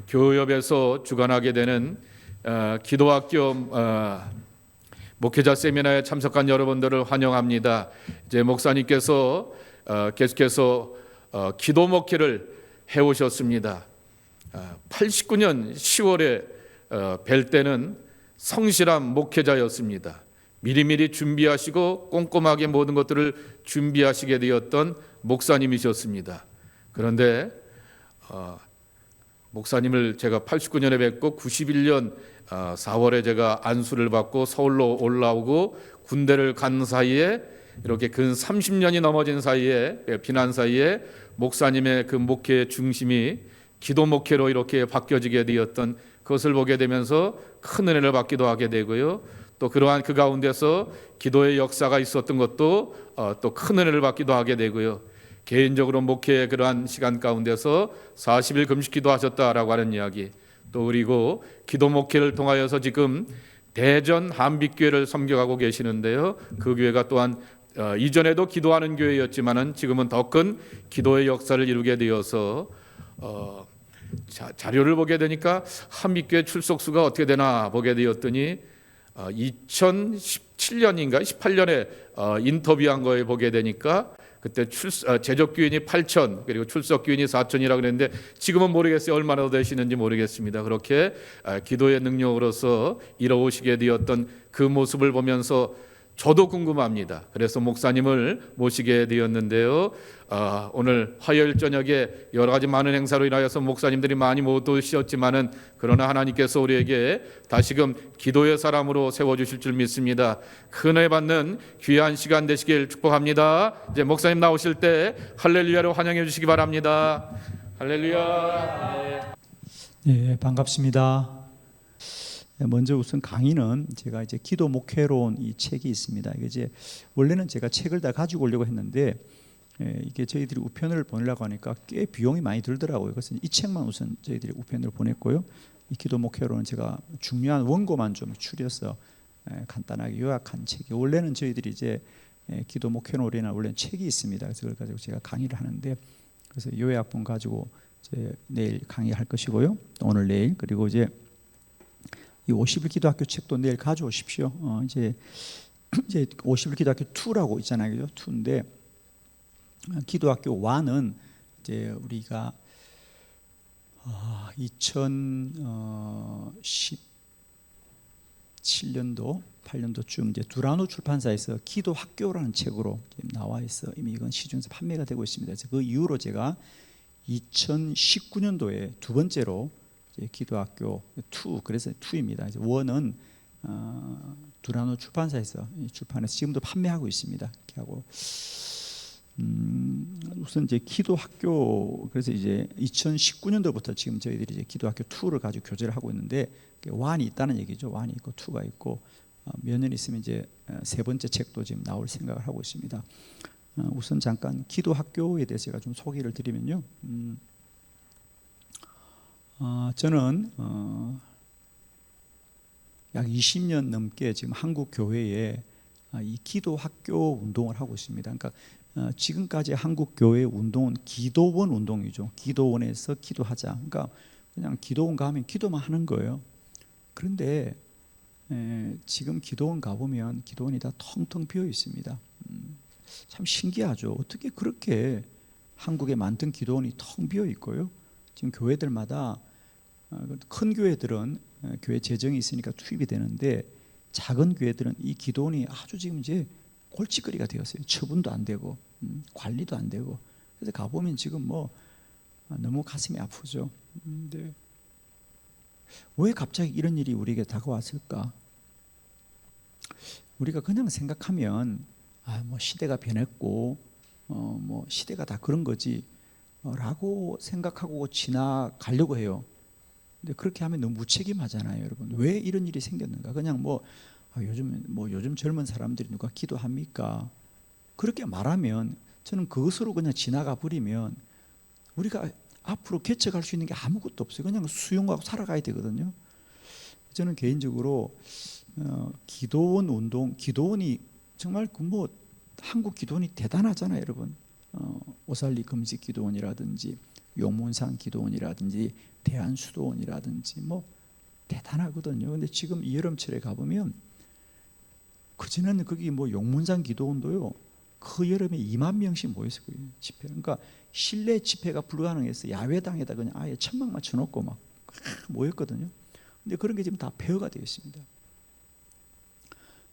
교협에서 주관하게 되는 기도학교 목회자 세미나에 참석한 여러분들을 환영합니다. 이제 목사님께서 계속해서 기도 목회를 해오셨습니다. 89년 10월에 뵐 때는 성실한 목회자였습니다. 미리미리 준비하시고 꼼꼼하게 모든 것들을 준비하시게 되었던 목사님이셨습니다. 그런데 목사님을 제가 89년에 뵙고 91년 4월에 제가 안수를 받고 서울로 올라오고 군대를 간 사이에 이렇게 근 30년이 넘어진 사이에 비난 사이에 목사님의 그 목회의 중심이 기도 목회로 이렇게 바뀌어지게 되었던 그것을 보게 되면서 큰 은혜를 받기도 하게 되고요. 또 그러한 그 가운데서 기도의 역사가 있었던 것도 또 큰 은혜를 받기도 하게 되고요. 개인적으로 목회의 그러한 시간 가운데서 40일 금식기도 하셨다라고 하는 이야기, 또 그리고 기도 목회를 통하여서 지금 대전 한빛교회를 섬겨가고 계시는데요. 그 교회가 또한 이전에도 기도하는 교회였지만은 지금은 더 큰 기도의 역사를 이루게 되어서 자료를 보게 되니까 한빛교회 출석수가 어떻게 되나 보게 되었더니 2017년인가 18년에 인터뷰한 거에 보게 되니까 그때 재적교인이 8천 그리고 출석교인이 4천이라고 그랬는데 지금은 모르겠어요. 얼마나 더 되시는지 모르겠습니다. 그렇게 기도의 능력으로서 이뤄오시게 되었던 그 모습을 보면서 저도 궁금합니다. 그래서 목사님을 모시게 되었는데요. 오늘 화요일 저녁에 여러 가지 많은 행사로 인하여서 목사님들이 많이 못 오셨지만은 그러나 하나님께서 우리에게 다시금 기도의 사람으로 세워주실 줄 믿습니다. 큰 은혜 받는 귀한 시간 되시길 축복합니다. 이제 목사님 나오실 때 할렐루야로 환영해 주시기 바랍니다. 할렐루야. 네, 반갑습니다. 먼저 우선 강의는 제가 이제 기도 목회론 이 책이 있습니다. 이게 이제 원래는 제가 책을 다 가지고 오려고 했는데 이게 저희들이 우편을 보내려고 하니까 꽤 비용이 많이 들더라고요. 그래서 이 책만 우선 저희들이 우편으로 보냈고요. 이 기도 목회론은 제가 중요한 원고만 좀 추려서 간단하게 요약한 책이, 원래는 저희들이 이제 기도 목회론이나 원래는 책이 있습니다. 그래서 그걸 가지고 제가 강의를 하는데, 그래서 요약본 가지고 이제 내일 강의할 것이고요. 오늘 내일, 그리고 이제 이 50일 기도학교 책도 내일 가져오십시오. 이제 50일 기도학교 2라고 있잖아요. 2인데 기도학교 1은 이제 우리가 2017년도 8년도쯤 이제 두라노 출판사에서 기도학교라는 책으로 나와 있어 이미 이건 시중에서 판매가 되고 있습니다. 그래서 그 이후로 제가 2019년도에 두 번째로 기도학교 2, 그래서 2입니다. 1은 두라노 출판사에서 출판해서 지금도 판매하고 있습니다. 이렇게 하고 우선 이제 기도학교, 그래서 이제 2019년도부터 지금 저희들이 이제 기도학교 2를 가지고 교제를 하고 있는데 1이 있다는 얘기죠. 1이 있고 2가 있고 몇 년 있으면 이제 세 번째 책도 지금 나올 생각을 하고 있습니다. 우선 잠깐 기도학교에 대해서 제가 좀 소개를 드리면요. 저는 약 20년 넘게 지금 한국 교회에 이 기도학교 운동을 하고 있습니다. 그러니까 지금까지 한국 교회 운동은 기도원 운동이죠. 기도원에서 기도하자. 그러니까 그냥 기도원 가면 기도만 하는 거예요. 그런데 지금 기도원 가보면 기도원이 다 텅텅 비어 있습니다. 참 신기하죠. 어떻게 그렇게 한국에 많던 기도원이 텅 비어 있고요. 지금 교회들마다 큰 교회들은 교회 재정이 있으니까 투입이 되는데 작은 교회들은 이 기도원이 아주 지금 이제 골칫거리가 되었어요. 처분도 안 되고 관리도 안 되고. 그래서 가보면 지금 뭐 너무 가슴이 아프죠. 근데 왜 갑자기 이런 일이 우리에게 다가왔을까? 우리가 그냥 생각하면 뭐 시대가 변했고 뭐 시대가 다 그런 거지 라고 생각하고 지나가려고 해요. 근데 그렇게 하면 너무 무책임하잖아요, 여러분. 왜 이런 일이 생겼는가? 그냥 요즘 젊은 사람들이 누가 기도합니까? 그렇게 말하면 저는 그것으로 그냥 지나가 버리면 우리가 앞으로 개척할 수 있는 게 아무것도 없어요. 그냥 수용하고 살아가야 되거든요. 저는 개인적으로 기도원 운동, 기도원이 정말 한국 기도원이 대단하잖아요, 여러분. 오살리 금식 기도원이라든지 용문산 기도원이라든지 대한수도원이라든지 뭐 대단하거든요. 근데 지금 이 여름철에 가보면 그전에는 거기 뭐 용문산 기도원도요 그 여름에 2만 명씩 모였어요. 집회. 그러니까 실내 집회가 불가능해서 야외당에다 그냥 아예 천막만 쳐놓고 막 모였거든요. 근데 그런 게 지금 다 폐허가 되어 있습니다.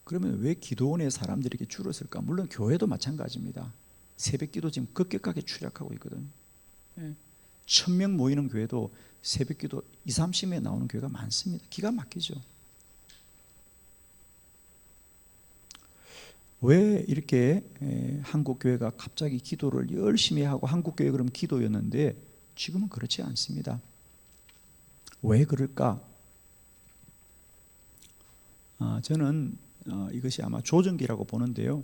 그러면 왜 기도원에 사람들이 이렇게 줄었을까? 물론 교회도 마찬가지입니다. 새벽기도 지금 급격하게 추락하고 있거든요. 1000명 모이는 교회도 새벽기도 2, 30명 나오는 교회가 많습니다. 기가 막히죠. 왜 이렇게 한국 교회가 갑자기 기도를 열심히 하고 한국 교회 그럼 기도였는데 지금은 그렇지 않습니다. 왜 그럴까? 저는 이것이 아마 조정기라고 보는데요.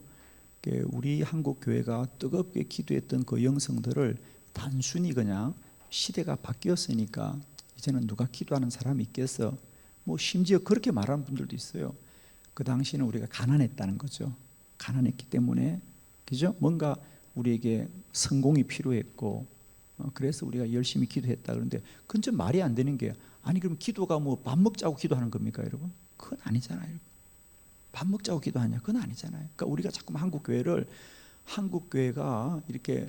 우리 한국 교회가 뜨겁게 기도했던 그 영성들을 단순히 그냥 시대가 바뀌었으니까 이제는 누가 기도하는 사람이 있겠어? 뭐 심지어 그렇게 말하는 분들도 있어요. 그 당시에는 우리가 가난했다는 거죠. 가난했기 때문에 그죠? 뭔가 우리에게 성공이 필요했고 그래서 우리가 열심히 기도했다. 그런데 그건 좀 말이 안 되는 게 아니 그럼 기도가 뭐 밥 먹자고 기도하는 겁니까 여러분? 그건 아니잖아요. 밥 먹자고 기도하냐? 그건 아니잖아요. 그러니까 우리가 자꾸만 한국 교회가 이렇게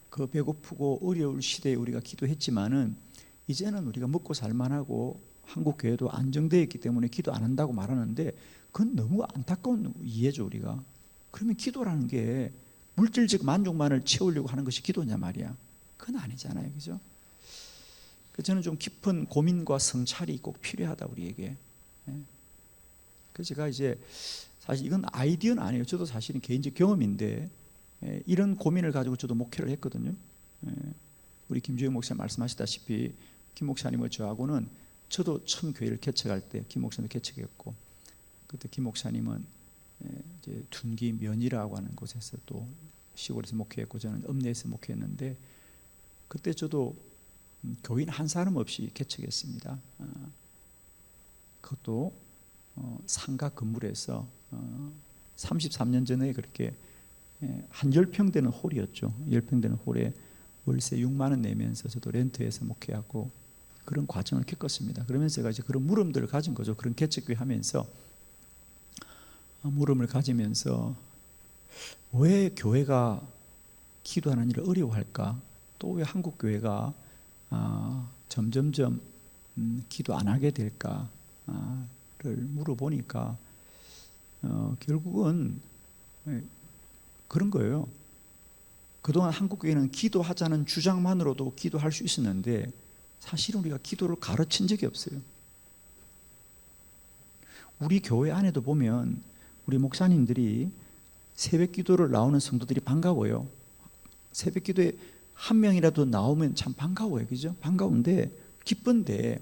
그 배고프고 어려울 시대에 우리가 기도했지만은 이제는 우리가 먹고 살만하고 한국 교회도 안정되어 있기 때문에 기도 안 한다고 말하는데 그건 너무 안타까운 이해죠 우리가. 그러면 기도라는 게 물질적 만족만을 채우려고 하는 것이 기도냐 말이야. 그건 아니잖아요, 그죠? 저는 좀 깊은 고민과 성찰이 꼭 필요하다 우리에게. 그래서 제가 이제 사실 이건 아이디어는 아니에요. 저도 사실은 개인적 경험인데 이런 고민을 가지고 저도 목회를 했거든요. 우리 김주영 목사님 말씀하시다시피 김 목사님과 저하고는 저도 처음 교회를 개척할 때 김 목사님도 개척했고 그때 김 목사님은 이제 둔기 면이라고 하는 곳에서 또 시골에서 목회했고 저는 읍내에서 목회했는데 그때 저도 교인 한 사람 없이 개척했습니다. 그것도 상가 건물에서 33년 전에 그렇게 한 10평 되는 홀이었죠. 10평 되는 홀에 월세 6만 원 내면서 저도 렌트해서 목회하고 그런 과정을 겪었습니다. 그러면서 제가 이제 그런 물음들을 가진 거죠. 그런 개척교회 하면서 물음을 가지면서 왜 교회가 기도하는 일을 어려워할까? 또 왜 한국 교회가 점점점 기도 안 하게 될까를 물어보니까 결국은 그런 거예요. 그동안 한국 교회는 기도하자는 주장만으로도 기도할 수 있었는데 사실은 우리가 기도를 가르친 적이 없어요. 우리 교회 안에도 보면 우리 목사님들이 새벽 기도를 나오는 성도들이 반가워요. 새벽 기도에 한 명이라도 나오면 참 반가워요. 그죠? 반가운데 기쁜데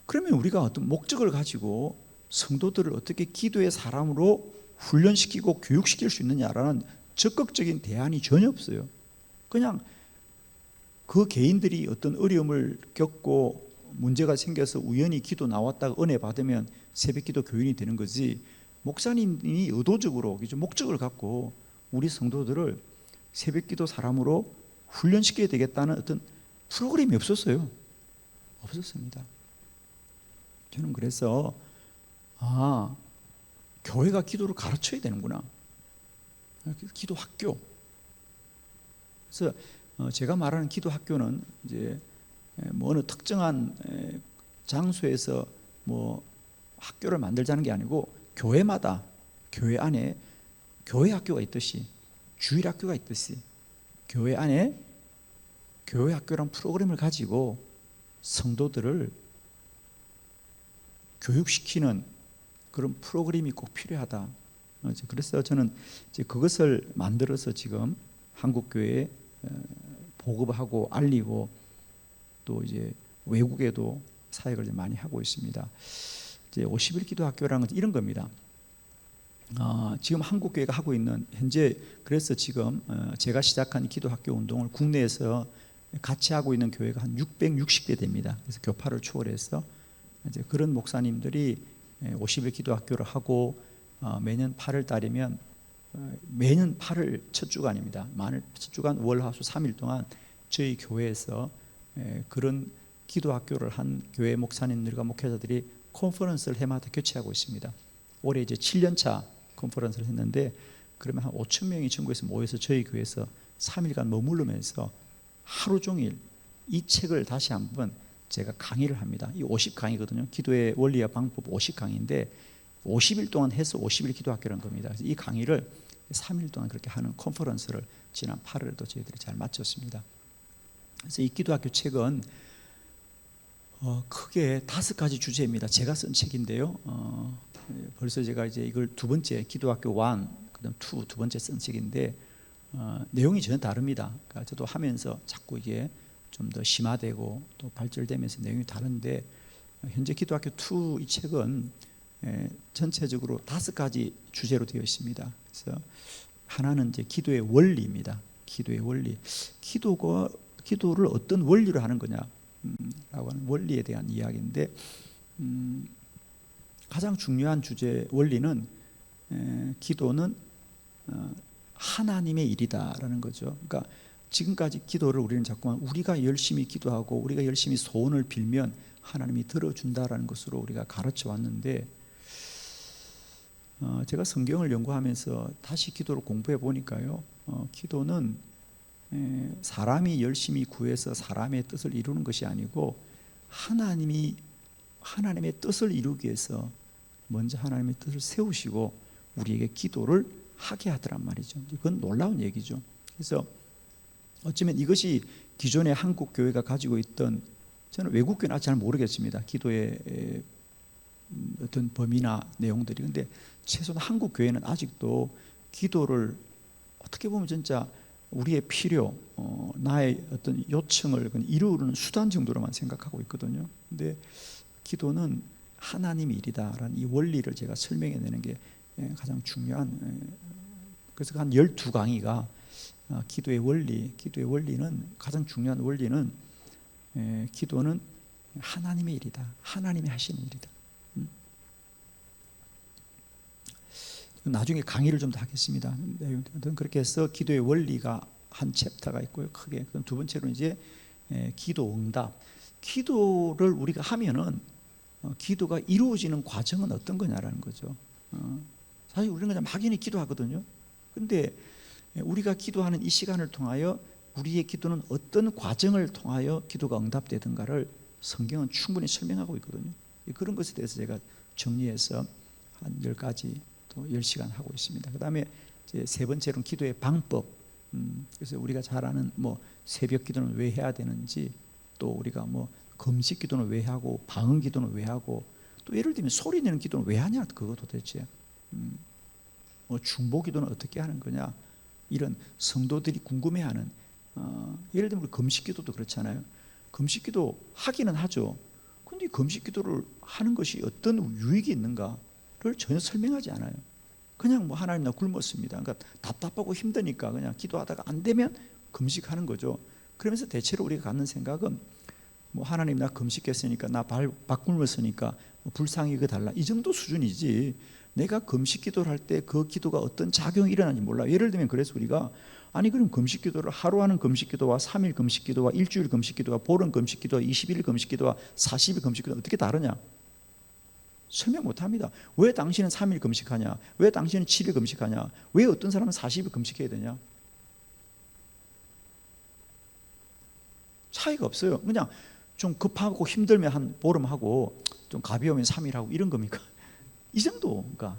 그러면 우리가 어떤 목적을 가지고 성도들을 어떻게 기도의 사람으로 훈련시키고 교육시킬 수 있느냐라는 적극적인 대안이 전혀 없어요. 그냥 그 개인들이 어떤 어려움을 겪고 문제가 생겨서 우연히 기도 나왔다가 은혜 받으면 새벽기도 교인이 되는 거지 목사님이 의도적으로 목적을 갖고 우리 성도들을 새벽기도 사람으로 훈련시켜야 되겠다는 어떤 프로그램이 없었어요. 없었습니다. 저는 그래서 교회가 기도를 가르쳐야 되는구나. 기도 학교. 그래서 제가 말하는 기도 학교는 이제 뭐 어느 특정한 장소에서 뭐 학교를 만들자는 게 아니고 교회마다 교회 안에 교회 학교가 있듯이 주일 학교가 있듯이 교회 안에 교회 학교란 프로그램을 가지고 성도들을 교육시키는 그런 프로그램이 꼭 필요하다. 그래서 저는 이제 그것을 만들어서 지금 한국 교회에 보급하고 알리고 또 이제 외국에도 사역을 많이 하고 있습니다. 이제 50일 기도학교라는 건 이런 겁니다. 지금 한국 교회가 하고 있는 현재 그래서 지금 제가 시작한 기도학교 운동을 국내에서 같이 하고 있는 교회가 한 660개 됩니다. 그래서 교파를 초월해서 이제 그런 목사님들이 50일 기도학교를 하고 매년 8월 달이면 매년 8월 첫 주간입니다. 첫 주간 월화수 3일 동안 저희 교회에서 그런 기도학교를 한 교회 목사님들과 목회자들이 컨퍼런스를 해마다 개최하고 있습니다. 올해 이제 7년차 컨퍼런스를 했는데 그러면 한 5천 명이 전국에서 모여서 저희 교회에서 3일간 머무르면서 하루 종일 이 책을 다시 한번 제가 강의를 합니다. 이 50강이거든요. 기도의 원리와 방법 50강인데 50일 동안 해서 50일 기도학교라는 겁니다. 그래서 이 강의를 3일 동안 그렇게 하는 컨퍼런스를 지난 8월에도 저희들이 잘 마쳤습니다. 그래서 이 기도학교 책은 크게 5가지 주제입니다. 제가 쓴 책인데요. 벌써 제가 이제 이걸 두 번째 기도학교 1, 그다음 2 두 번째 쓴 책인데 내용이 전혀 다릅니다. 그러니까 저도 하면서 자꾸 이게 좀 더 심화되고 또 발전되면서 내용이 다른데 현재 기도학교 2 이 책은 전체적으로 5가지 주제로 되어 있습니다. 그래서 하나는 이제 기도의 원리입니다. 기도의 원리. 기도를 어떤 원리로 하는 거냐 라고 하는 원리에 대한 이야기인데 가장 중요한 주제 원리는 기도는 하나님의 일이다라는 거죠. 그러니까 지금까지 기도를 우리는 자꾸만 우리가 열심히 기도하고 우리가 열심히 소원을 빌면 하나님이 들어준다라는 것으로 우리가 가르쳐 왔는데 제가 성경을 연구하면서 다시 기도를 공부해 보니까요, 기도는 사람이 열심히 구해서 사람의 뜻을 이루는 것이 아니고 하나님의 뜻을 이루기 위해서 먼저 하나님의 뜻을 세우시고 우리에게 기도를 하게 하더란 말이죠. 이건 놀라운 얘기죠. 그래서 어쩌면 이것이 기존의 한국 교회가 가지고 있던, 저는 외국 교회는 아직 잘 모르겠습니다. 기도의 어떤 범위나 내용들이. 근데 최소한 한국 교회는 아직도 기도를 어떻게 보면 진짜 우리의 필요, 나의 어떤 요청을 이루는 수단 정도로만 생각하고 있거든요. 근데 기도는 하나님의 일이다라는 이 원리를 제가 설명해내는 게 가장 중요한. 그래서 한 12강의가 기도의 원리는, 가장 중요한 원리는 기도는 하나님의 일이다. 하나님이 하시는 일이다. 나중에 강의를 좀 더 하겠습니다. 그렇게 해서 기도의 원리가 한 챕터가 있고요, 크게. 그럼 두 번째로 이제 기도 응답. 기도를 우리가 하면은 기도가 이루어지는 과정은 어떤 거냐라는 거죠. 사실 우리는 그냥 막연히 기도하거든요. 근데 우리가 기도하는 이 시간을 통하여 우리의 기도는 어떤 과정을 통하여 기도가 응답되든가를 성경은 충분히 설명하고 있거든요. 그런 것에 대해서 제가 정리해서 한 10가지 또 10시간 하고 있습니다. 그 다음에 세 번째로는 기도의 방법. 그래서 우리가 잘 아는 뭐 새벽 기도는 왜 해야 되는지, 또 우리가 뭐 금식 기도는 왜 하고 방언 기도는 왜 하고, 또 예를 들면 소리 내는 기도는 왜 하냐, 그거 도대체. 뭐 중보 기도는 어떻게 하는 거냐, 이런 성도들이 궁금해하는. 예를 들면 금식 기도도 그렇잖아요. 금식 기도 하기는 하죠. 그런데 금식 기도를 하는 것이 어떤 유익이 있는가를 전혀 설명하지 않아요. 그냥 뭐 하나님 나 굶었습니다. 그러니까 답답하고 힘드니까 그냥 기도하다가 안 되면 금식하는 거죠. 그러면서 대체로 우리가 갖는 생각은 뭐 하나님 나 금식했으니까, 나 밥 굶었으니까 뭐 불쌍히 그 달라, 이 정도 수준이지, 내가 금식 기도를 할 때 그 기도가 어떤 작용이 일어나는지 몰라. 예를 들면 그래서 우리가 아니 그럼 금식 기도를 하루 하는 금식 기도와 3일 금식 기도와 일주일 금식 기도와 보름 금식 기도와 20일 금식 기도와 40일 금식 기도가 어떻게 다르냐? 설명 못합니다. 왜 당신은 3일 금식하냐? 왜 당신은 7일 금식하냐? 왜 어떤 사람은 40일 금식해야 되냐? 차이가 없어요. 그냥 좀 급하고 힘들면 한 보름 하고 좀 가벼우면 3일 하고 이런 겁니까? 이 정도. 그러니까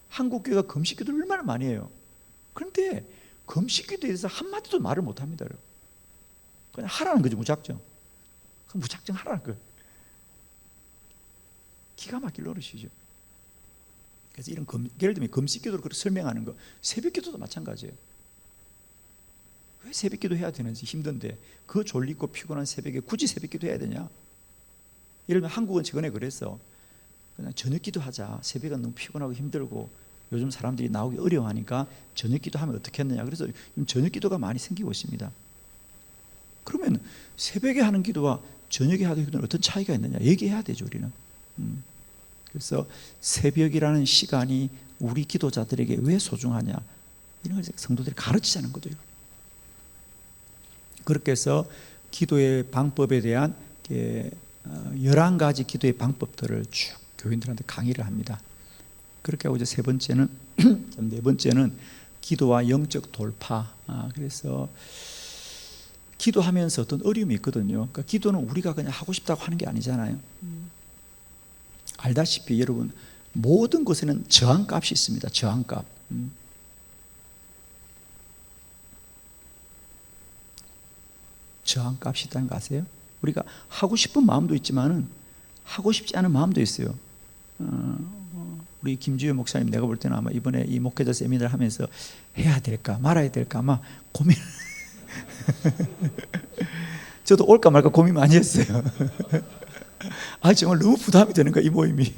한국 교회가 금식 기도를 얼마나 많이 해요. 그런데 금식 기도에 대해서 한마디도 말을 못합니다. 그냥 하라는 거죠, 무작정. 무작정 하라는 거예요. 기가 막힐 노릇이죠. 그래서 이런 예를 들면 금식 기도를 그렇게 설명하는 거, 새벽 기도도 마찬가지예요. 왜 새벽 기도 해야 되는지, 힘든데 그 졸리고 피곤한 새벽에 굳이 새벽 기도 해야 되냐? 예를 들면 한국은 최근에 그랬어. 그냥 저녁 기도하자. 새벽은 너무 피곤하고 힘들고 요즘 사람들이 나오기 어려워하니까 저녁 기도하면 어떻게 했느냐. 그래서 저녁 기도가 많이 생기고 있습니다. 그러면 새벽에 하는 기도와 저녁에 하는 기도는 어떤 차이가 있느냐 얘기해야 되죠, 우리는. 그래서 새벽이라는 시간이 우리 기도자들에게 왜 소중하냐, 이런 걸 성도들이 가르치자는 거죠. 그렇게 해서 기도의 방법에 대한 11가지 기도의 방법들을 쭉 교인들한테 강의를 합니다. 그렇게 하고 이제 세 번째는 네 번째는 기도와 영적 돌파. 그래서 기도하면서 어떤 어려움이 있거든요. 그러니까 기도는 우리가 그냥 하고 싶다고 하는 게 아니잖아요. 알다시피 여러분, 모든 것에는 저항값이 있습니다. 저항값. 저항값이 있다는 거 아세요? 우리가 하고 싶은 마음도 있지만은 하고 싶지 않은 마음도 있어요. 우리 김주현 목사님, 내가 볼 때는 아마 이번에 이 목회자 세미나를 하면서 해야 될까 말아야 될까 아마 고민. 저도 올까 말까 고민 많이 했어요. 정말 너무 부담이 되는 거야, 이 모임이.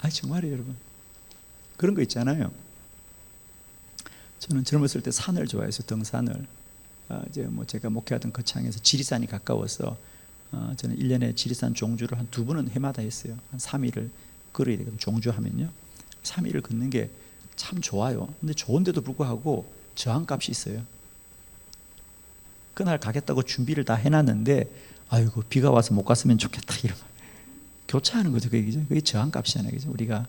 정말이에요, 여러분. 그런 거 있잖아요. 저는 젊었을 때 산을 좋아해서 등산을, 이제 뭐 제가 목회하던 거창에서 지리산이 가까워서 저는 1년에 지리산 종주를 한 2번은 해마다 했어요. 한 3일을 걸어야 되거든요. 종주하면요 3일을 걷는 게 참 좋아요. 근데 좋은데도 불구하고 저항값이 있어요. 그날 가겠다고 준비를 다 해놨는데 아이고 비가 와서 못 갔으면 좋겠다, 이러면 교차하는 거죠. 그게 저항값이잖아요. 그죠? 우리가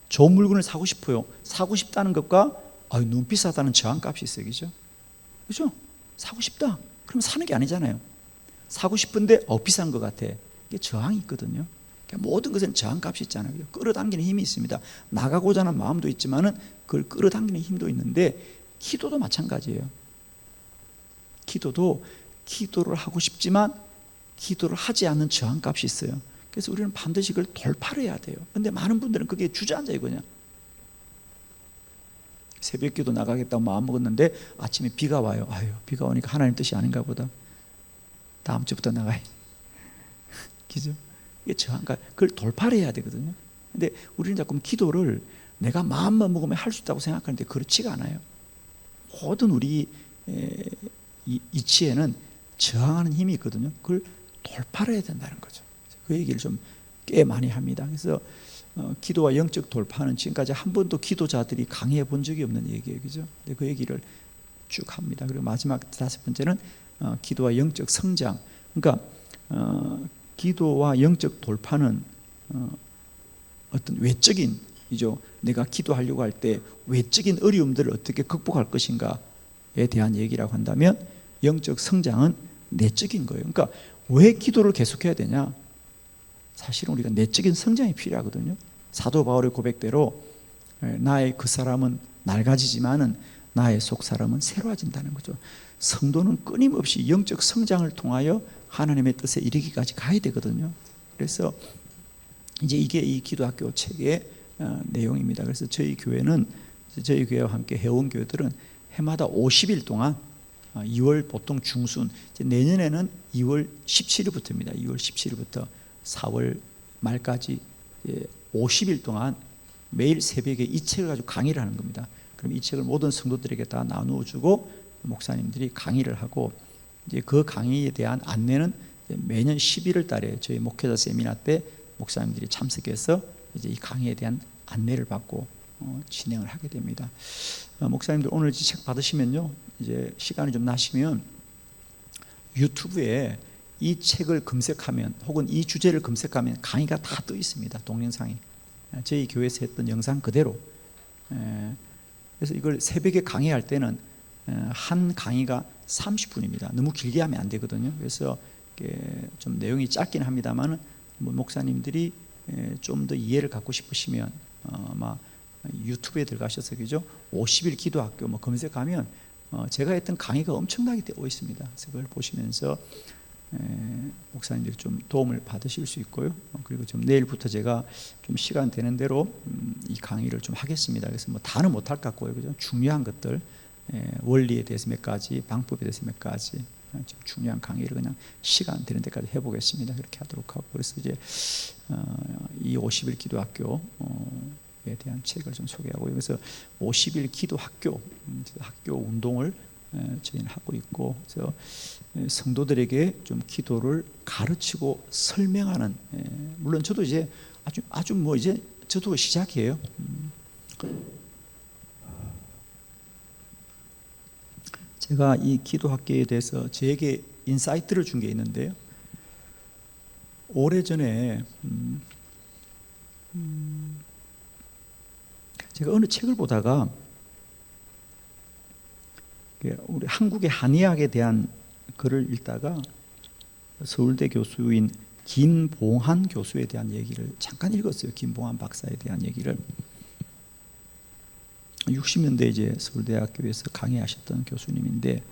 좋은 물건을 사고 싶어요. 사고 싶다는 것과 너무 비싸다는 저항값이 있어요. 그죠? 사고 싶다. 그럼 사는 게 아니잖아요. 사고 싶은데 비싼 것 같아. 이게 저항이 있거든요. 그러니까 모든 것은 저항값이 있잖아요. 끌어당기는 힘이 있습니다. 나가고자 하는 마음도 있지만은 그걸 끌어당기는 힘도 있는데, 기도도 마찬가지예요. 기도를 하고 싶지만 기도를 하지 않는 저항값이 있어요. 그래서 우리는 반드시 그걸 돌파를 해야 돼요. 근데 많은 분들은 그게 주저앉아요. 그냥 새벽기도 나가겠다고 마음먹었는데 아침에 비가 와요. 비가 오니까 하나님 뜻이 아닌가 보다, 다음 주부터 나가야. 그죠? 이게 저항값, 그걸 돌파를 해야 되거든요. 근데 우리는 자꾸 기도를 내가 마음만 먹으면 할 수 있다고 생각하는데 그렇지가 않아요. 모든 우리 이치에는 저항하는 힘이 있거든요. 그걸 돌파를 해야 된다는 거죠. 그 얘기를 좀 꽤 많이 합니다. 그래서 기도와 영적 돌파는 지금까지 한 번도 기도자들이 강의해 본 적이 없는 얘기예요. 그죠? 근데 그 얘기를 쭉 합니다. 그리고 마지막 5번째는 기도와 영적 성장. 그러니까 기도와 영적 돌파는 어떤 외적인 이죠. 내가 기도하려고 할 때 외적인 어려움들을 어떻게 극복할 것인가에 대한 얘기라고 한다면, 영적 성장은 내적인 거예요. 그러니까 왜 기도를 계속해야 되냐? 사실은 우리가 내적인 성장이 필요하거든요. 사도 바울의 고백대로 나의 그 사람은 낡아지지만은 나의 속 사람은 새로워진다는 거죠. 성도는 끊임없이 영적 성장을 통하여 하나님의 뜻에 이르기까지 가야 되거든요. 그래서 이제 이게 이 기도학교 책의 내용입니다. 그래서 저희 교회와 함께 해온 교회들은 해마다 50일 동안 2월 보통 중순, 내년에는 2월 17일부터입니다. 2월 17일부터 4월 말까지 50일 동안 매일 새벽에 이 책을 가지고 강의를 하는 겁니다. 그럼 이 책을 모든 성도들에게 다 나누어 주고 목사님들이 강의를 하고, 이제 그 강의에 대한 안내는 매년 11월 달에 저희 목회자 세미나 때 목사님들이 참석해서 이제 이 강의에 대한 안내를 받고 진행을 하게 됩니다. 목사님들 오늘 이 책 받으시면요, 이제 시간이 좀 나시면 유튜브에 이 책을 검색하면, 혹은 이 주제를 검색하면 강의가 다 떠 있습니다. 동영상이 저희 교회에서 했던 영상 그대로. 그래서 이걸 새벽에 강의할 때는 한 강의가 30분입니다. 너무 길게 하면 안 되거든요. 그래서 좀 내용이 짧긴 합니다만, 목사님들이 좀 더 이해를 갖고 싶으시면 아마 유튜브에 들어가셔서, 그죠? 50일 기도학교 검색하면 제가 했던 강의가 엄청나게 되어 있습니다. 그래서 그걸 보시면서 목사님들이 좀 도움을 받으실 수 있고요. 그리고 좀 내일부터 제가 좀 시간 되는 대로 이 강의를 좀 하겠습니다. 그래서 다는 못할 것 같고요. 그죠? 중요한 것들, 원리에 대해서 몇 가지, 방법에 대해서 몇 가지, 좀 중요한 강의를 그냥 시간 되는 데까지 해보겠습니다. 그렇게 하도록 하고, 그래서 이제 이 50일 기도학교에 대한 책을 좀 소개하고, 그래서 50일 기도학교, 학교 운동을 저희는 하고 있고, 그래서 성도들에게 좀 기도를 가르치고 설명하는, 물론 저도 이제 아주 뭐 이제 저도 시작이에요. 제가 이 기도학계에 대해서 저에게 인사이트를 준 게 있는데요. 오래전에 제가 어느 책을 보다가 우리 한국의 한의학에 대한 글을 읽다가 서울대 교수인 김봉한 교수에 대한 얘기를 잠깐 읽었어요. 김봉한 박사에 대한 얘기를. 60년대 이제 서울대학교에서 강의하셨던 교수님인데,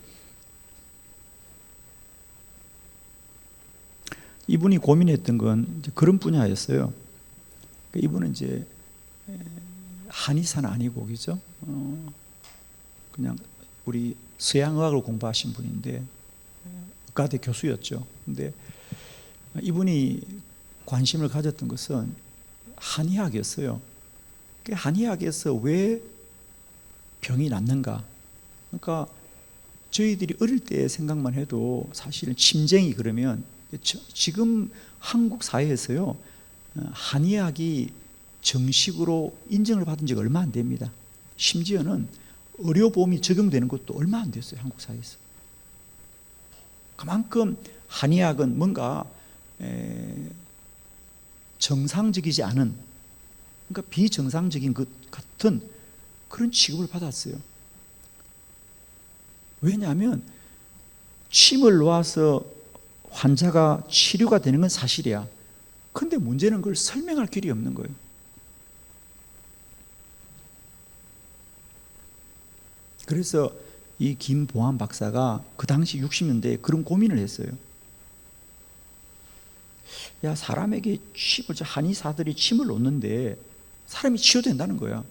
이분이 고민했던 건 이제 그런 분야였어요. 이분은 이제 한의사는 아니고, 그죠? 그냥 우리 서양의학을 공부하신 분인데 의과대 교수였죠. 근데 이분이 관심을 가졌던 것은 한의학이었어요. 한의학에서 왜 병이 낫는가? 그러니까 저희들이 어릴 때 생각만 해도 사실은 침쟁이 그러면 지금 한국 사회에서요, 한의학이 정식으로 인정을 받은 지가 얼마 안 됩니다. 심지어는 의료보험이 적용되는 것도 얼마 안 됐어요, 한국 사회에서. 그만큼 한의학은 뭔가 정상적이지 않은, 그러니까 비정상적인 것 같은 그런 취급을 받았어요. 왜냐하면 침을 놓아서 환자가 치료가 되는 건 사실이야. 그런데 문제는 그걸 설명할 길이 없는 거예요. 그래서 이 김보한 박사가 그 당시 60년대에 그런 고민을 했어요. 야, 사람에게 한의사들이 침을 놓는데 사람이 치료된다는 거야.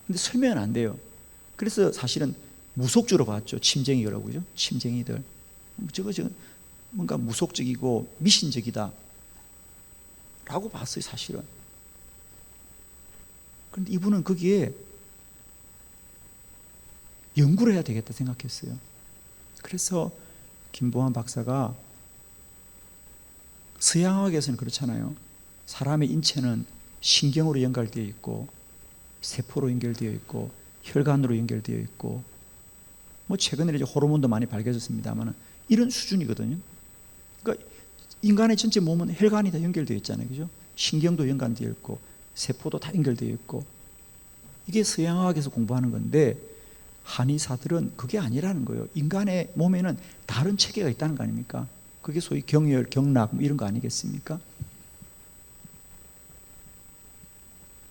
근데 설명은 안 돼요. 그래서 사실은 무속주로 봤죠. 침쟁이라고 그죠? 침쟁이들. 저거 뭔가 무속적이고 미신적이다 라고 봤어요, 사실은. 그런데 이분은 거기에 연구를 해야 되겠다 생각했어요. 그래서 김보한 박사가, 서양학에서는 그렇잖아요. 사람의 인체는 신경으로 연결되어 있고 세포로 연결되어 있고 혈관으로 연결되어 있고, 뭐 최근에 이제 호르몬도 많이 밝혀졌습니다만 이런 수준이거든요. 그러니까 인간의 전체 몸은 혈관이 다 연결되어 있잖아요, 그죠? 신경도 연관되어 있고 세포도 다 연결되어 있고. 이게 서양학에서 공부하는 건데 한의사들은 그게 아니라는 거예요. 인간의 몸에는 다른 체계가 있다는 거 아닙니까? 그게 소위 경혈, 경락 뭐 이런 거 아니겠습니까?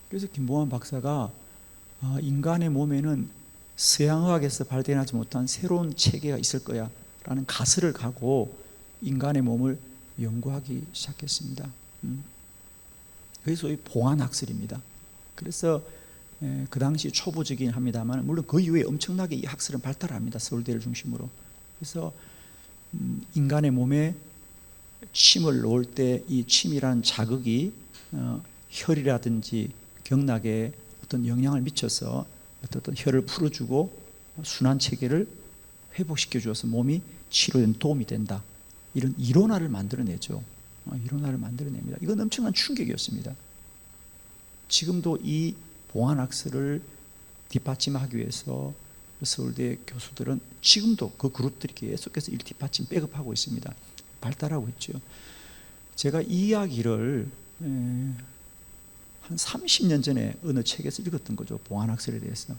그래서 김보한 박사가 인간의 몸에는 서양의학에서 발견하지 못한 새로운 체계가 있을 거야 라는 가설을 가고 인간의 몸을 연구하기 시작했습니다. 그게 소위 봉안학설입니다. 그래서 그 당시 초보적이긴 합니다만 물론 그 이후에 엄청나게 이 학설은 발달합니다. 서울대를 중심으로. 그래서 인간의 몸에 침을 놓을 때 이 침이라는 자극이 혈이라든지 경락에 어떤 영향을 미쳐서 어떤 혈을 풀어주고 순환 체계를 회복시켜 주어서 몸이 치료에 도움이 된다. 이런 이론화를 만들어내죠. 이론화를 만들어냅니다. 이건 엄청난 충격이었습니다. 지금도 이 봉안학설을 뒷받침하기 위해서 서울대 교수들은 지금도 그 그룹들이 계속해서 뒷받침 백업하고 있습니다. 발달하고 있죠. 제가 이 이야기를 한 30년 전에 어느 책에서 읽었던 거죠. 봉안학설에 대해서.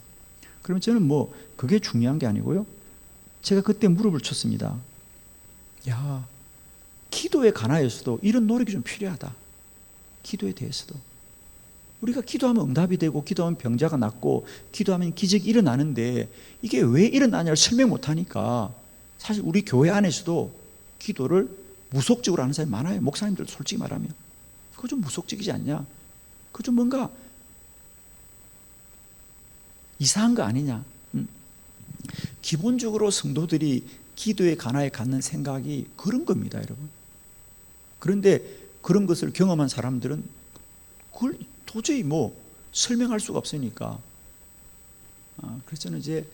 그러면 저는 뭐 그게 중요한 게 아니고요. 제가 그때 무릎을 쳤습니다. 야, 기도에 관하여서도 이런 노력이 좀 필요하다. 기도에 대해서도. 우리가 기도하면 응답이 되고 기도하면 병자가 낫고 기도하면 기적이 일어나는데 이게 왜 일어나냐를 설명 못하니까 사실 우리 교회 안에서도 기도를 무속적으로 하는 사람이 많아요. 목사님들도 솔직히 말하면. 그거 좀 무속적이지 않냐? 그거 좀 뭔가 이상한 거 아니냐? 기본적으로 성도들이 기도에 관하여 갖는 생각이 그런 겁니다, 여러분. 그런데 그런 것을 경험한 사람들은 그걸 도저히 뭐 설명할 수가 없으니까 그래서 저는 이제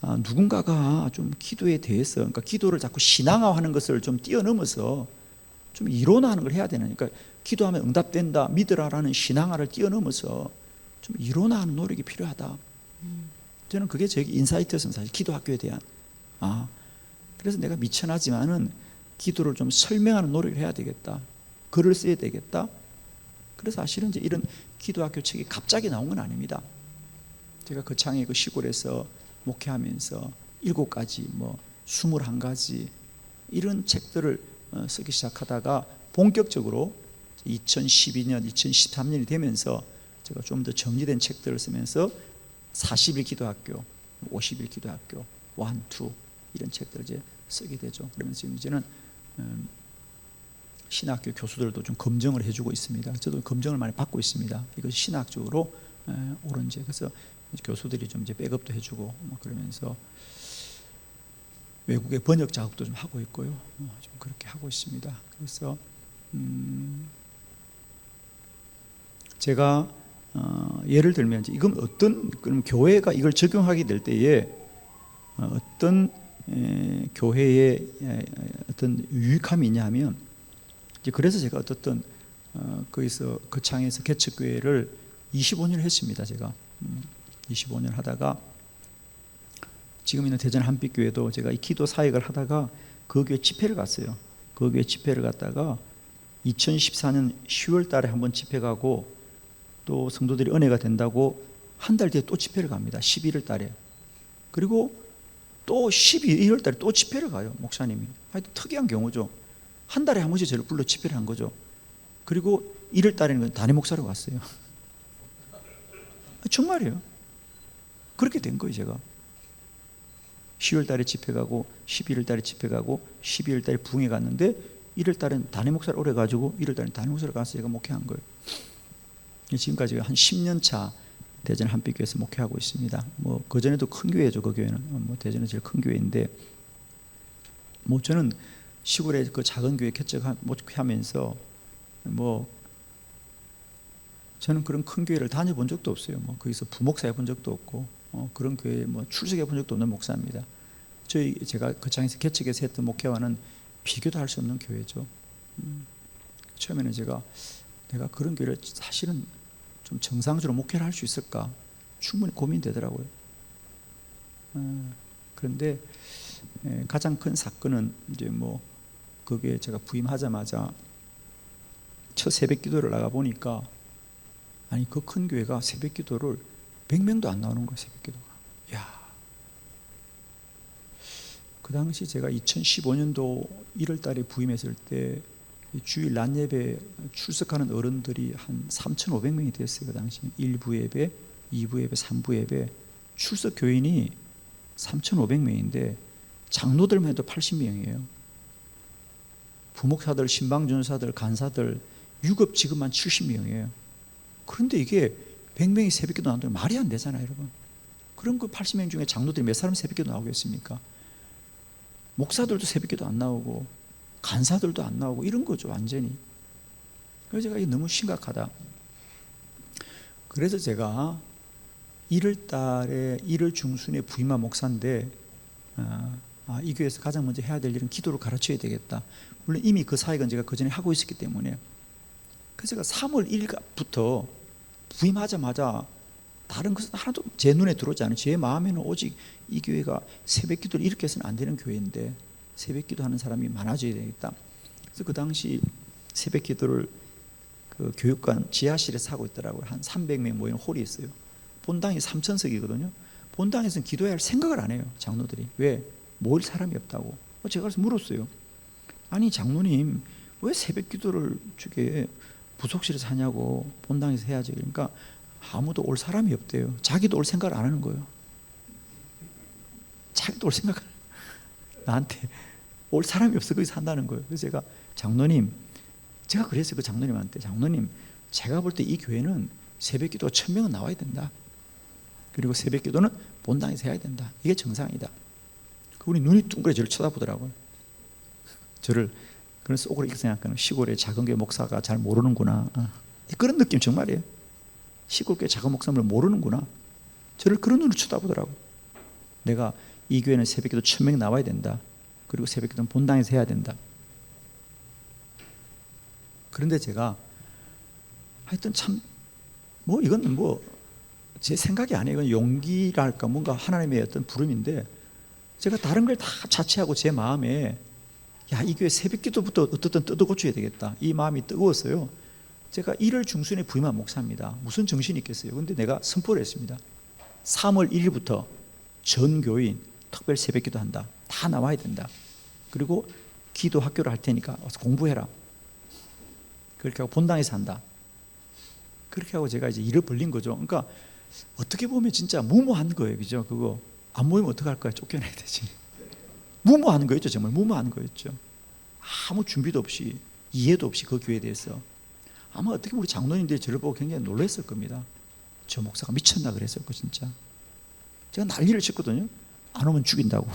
누군가가 좀 기도에 대해서, 그러니까 기도를 자꾸 신앙화하는 것을 좀 뛰어넘어서 좀 이론화하는 걸 해야 되는, 그러니까 기도하면 응답된다, 믿으라라는 신앙화를 뛰어넘어서 좀 이론화하는 노력이 필요하다. 저는 그게 제 인사이트였어요. 사실 기도학교에 대한. 그래서 내가 미천하지만은 기도를 좀 설명하는 노력을 해야 되겠다. 글을 써야 되겠다. 그래서 사실은 이제 이런 기도학교 책이 갑자기 나온 건 아닙니다. 제가 거창의 그 시골에서 목회하면서 7가지, 21가지 이런 책들을 쓰기 시작하다가 본격적으로 2012년, 2013년이 되면서 제가 좀 더 정리된 책들을 쓰면서 40일 기도학교, 50일 기도학교, 1, 2 이런 책들을 이제 쓰게 되죠. 그러면서 지금 이제는 신학교 교수들도 좀 검증을 해주고 있습니다. 저도 검증을 많이 받고 있습니다. 이것이 신학적으로 옳은지. 그래서 교수들이 좀 이제 백업도 해주고 그러면서 외국의 번역 작업도 좀 하고 있고요. 좀 그렇게 하고 있습니다. 그래서 제가 예를 들면 이건 어떤, 그럼 교회가 이걸 적용하게 될 때에 어떤 교회에 어떤 유익함이 있냐면, 이제 그래서 제가 어떻든 거기서 거창에서 개척교회를 25년을 했습니다. 제가 25년 하다가 지금 있는 대전 한빛교회도 제가 이 기도 사역을 하다가 그 교회 집회를 갔어요. 그 교회 집회를 갔다가 2014년 10월 달에 한번 집회 가고, 또 성도들이 은혜가 된다고 한 달 뒤에 또 집회를 갑니다. 11월 달에. 그리고 또 12월 달에 또 집회를 가요. 목사님이. 하여튼 특이한 경우죠. 한 달에 한 번씩 저를 불러 집회를 한 거죠. 그리고 1월 달에는 담임 목사로 갔어요. 정말이에요. 그렇게 된 거예요. 제가 10월 달에 집회 가고 11월 달에 집회 가고 12월 달에 부흥회 갔는데 1월 달엔 담임 목사를 오래 가지고 1월 달엔 담임 목사로 가서 제가 목회한 거예요. 지금까지 한 10년 차 대전 한빛교회에서 목회하고 있습니다. 그 전에도 큰 교회죠. 그 교회는 대전은 제일 큰 교회인데, 저는 시골에 그 작은 교회 개척하면서 저는 그런 큰 교회를 다녀본 적도 없어요. 거기서 부목사 해본 적도 없고, 그런 교회에 출석해 본 적도 없는 목사입니다. 제가 거창에서 개척해서 했던 목회와는 비교도 할 수 없는 교회죠. 처음에는 내가 그런 교회를 사실은 좀 정상적으로 목회를 할 수 있을까 충분히 고민되더라고요. 그런데 가장 큰 사건은 이제 그게 제가 부임하자마자 첫 새벽 기도를 나가 보니까, 아니 그 큰 교회가 새벽 기도를 100명도 안 나오는 거예요. 새벽 기도가. 그 당시 제가 2015년도 1월 달에 부임했을 때 주일 낮 예배 출석하는 어른들이 한 3,500명이 됐어요. 그 당시 1부 예배, 2부 예배, 3부 예배 출석 교인이 3,500명인데 장로들만 해도 80명이에요. 부목사들, 신방전사들, 간사들, 유급 직업만 70명이에요. 그런데 이게 100명이 새벽기도 나온다면 말이 안 되잖아요, 여러분. 그럼 그 80명 중에 장로들이 몇 사람 새벽기도 나오겠습니까? 목사들도 새벽기도 안 나오고 간사들도 안 나오고 이런 거죠, 완전히. 그래서 제가 이게 너무 심각하다. 그래서 제가 1월 달에 1월 중순에 부임한 목사인데, 이 교회에서 가장 먼저 해야 될 일은 기도를 가르쳐야 되겠다. 물론 이미 그 사역은 제가 그 전에 하고 있었기 때문에. 그래서 제가 3월 1일부터 부임하자마자 다른 것은 하나도 제 눈에 들어오지 않아요. 제 마음에는 오직 이 교회가 새벽 기도를 이렇게 해서는 안 되는 교회인데 새벽 기도하는 사람이 많아져야 되겠다. 그래서 그 당시 새벽 기도를 그 교육관 지하실에서 하고 있더라고요. 한 300명 모이는 홀이 있어요. 본당이 3,000석이거든요. 본당에서는 기도해야 할 생각을 안 해요, 장로들이. 왜? 모일 사람이 없다고. 제가 그래서 물었어요. 아니 장로님, 왜 새벽 기도를 저게 부속실에서 하냐고, 본당에서 해야지. 그러니까 아무도 올 사람이 없대요. 자기도 올 생각을 안 하는 거예요. 자기도 올 생각을, 나한테 올 사람이 없어 거기서 한다는 거예요. 그래서 제가 장로님, 제가 그랬어요. 그 장로님한테, 장로님, 제가 볼 때 이 교회는 새벽 기도가 1,000명은 나와야 된다. 그리고 새벽 기도는 본당에서 해야 된다. 이게 정상이다. 그분이 눈이 둥그레 저를 쳐다보더라고요. 저를, 그래서 오그라 이렇게 생각하는, 시골의 작은 교회 목사가 잘 모르는구나. 그런 느낌 정말이에요. 시골 교회 작은 목사님을 모르는구나. 저를 그런 눈으로 쳐다보더라고. 내가 이 교회는 새벽기도 1000명이 나와야 된다. 그리고 새벽기도는 본당에서 해야 된다. 그런데 제가 하여튼 참 뭐 이건 뭐 제 생각이 아니에요. 이건 용기랄까 뭔가 하나님의 어떤 부름인데 제가 다른 걸 다 자체하고 제 마음에 야, 이 교회 새벽기도부터 어떻든 뜯어고쳐야 되겠다. 이 마음이 뜨거웠어요. 제가 1월 중순에 부임한 목사입니다. 무슨 정신이 있겠어요. 그런데 내가 선포를 했습니다. 3월 1일부터 전 교인 특별 새벽기도 한다. 다 나와야 된다. 그리고 기도 학교를 할 테니까 와서 공부해라. 그렇게 하고 본당에서 한다. 그렇게 하고 제가 이제 일을 벌린 거죠. 그러니까 어떻게 보면 진짜 무모한 거예요. 그죠? 그거 안 모이면 어떡할 거야? 쫓겨나야 되지. 무모한 거였죠. 정말 무모한 거였죠. 아무 준비도 없이 이해도 없이 그 교회에 대해서 아마 어떻게 우리 장로님들이 저를 보고 굉장히 놀랐을 겁니다. 저 목사가 미쳤나 그랬을 거 진짜. 제가 난리를 쳤거든요. 안 오면 죽인다고.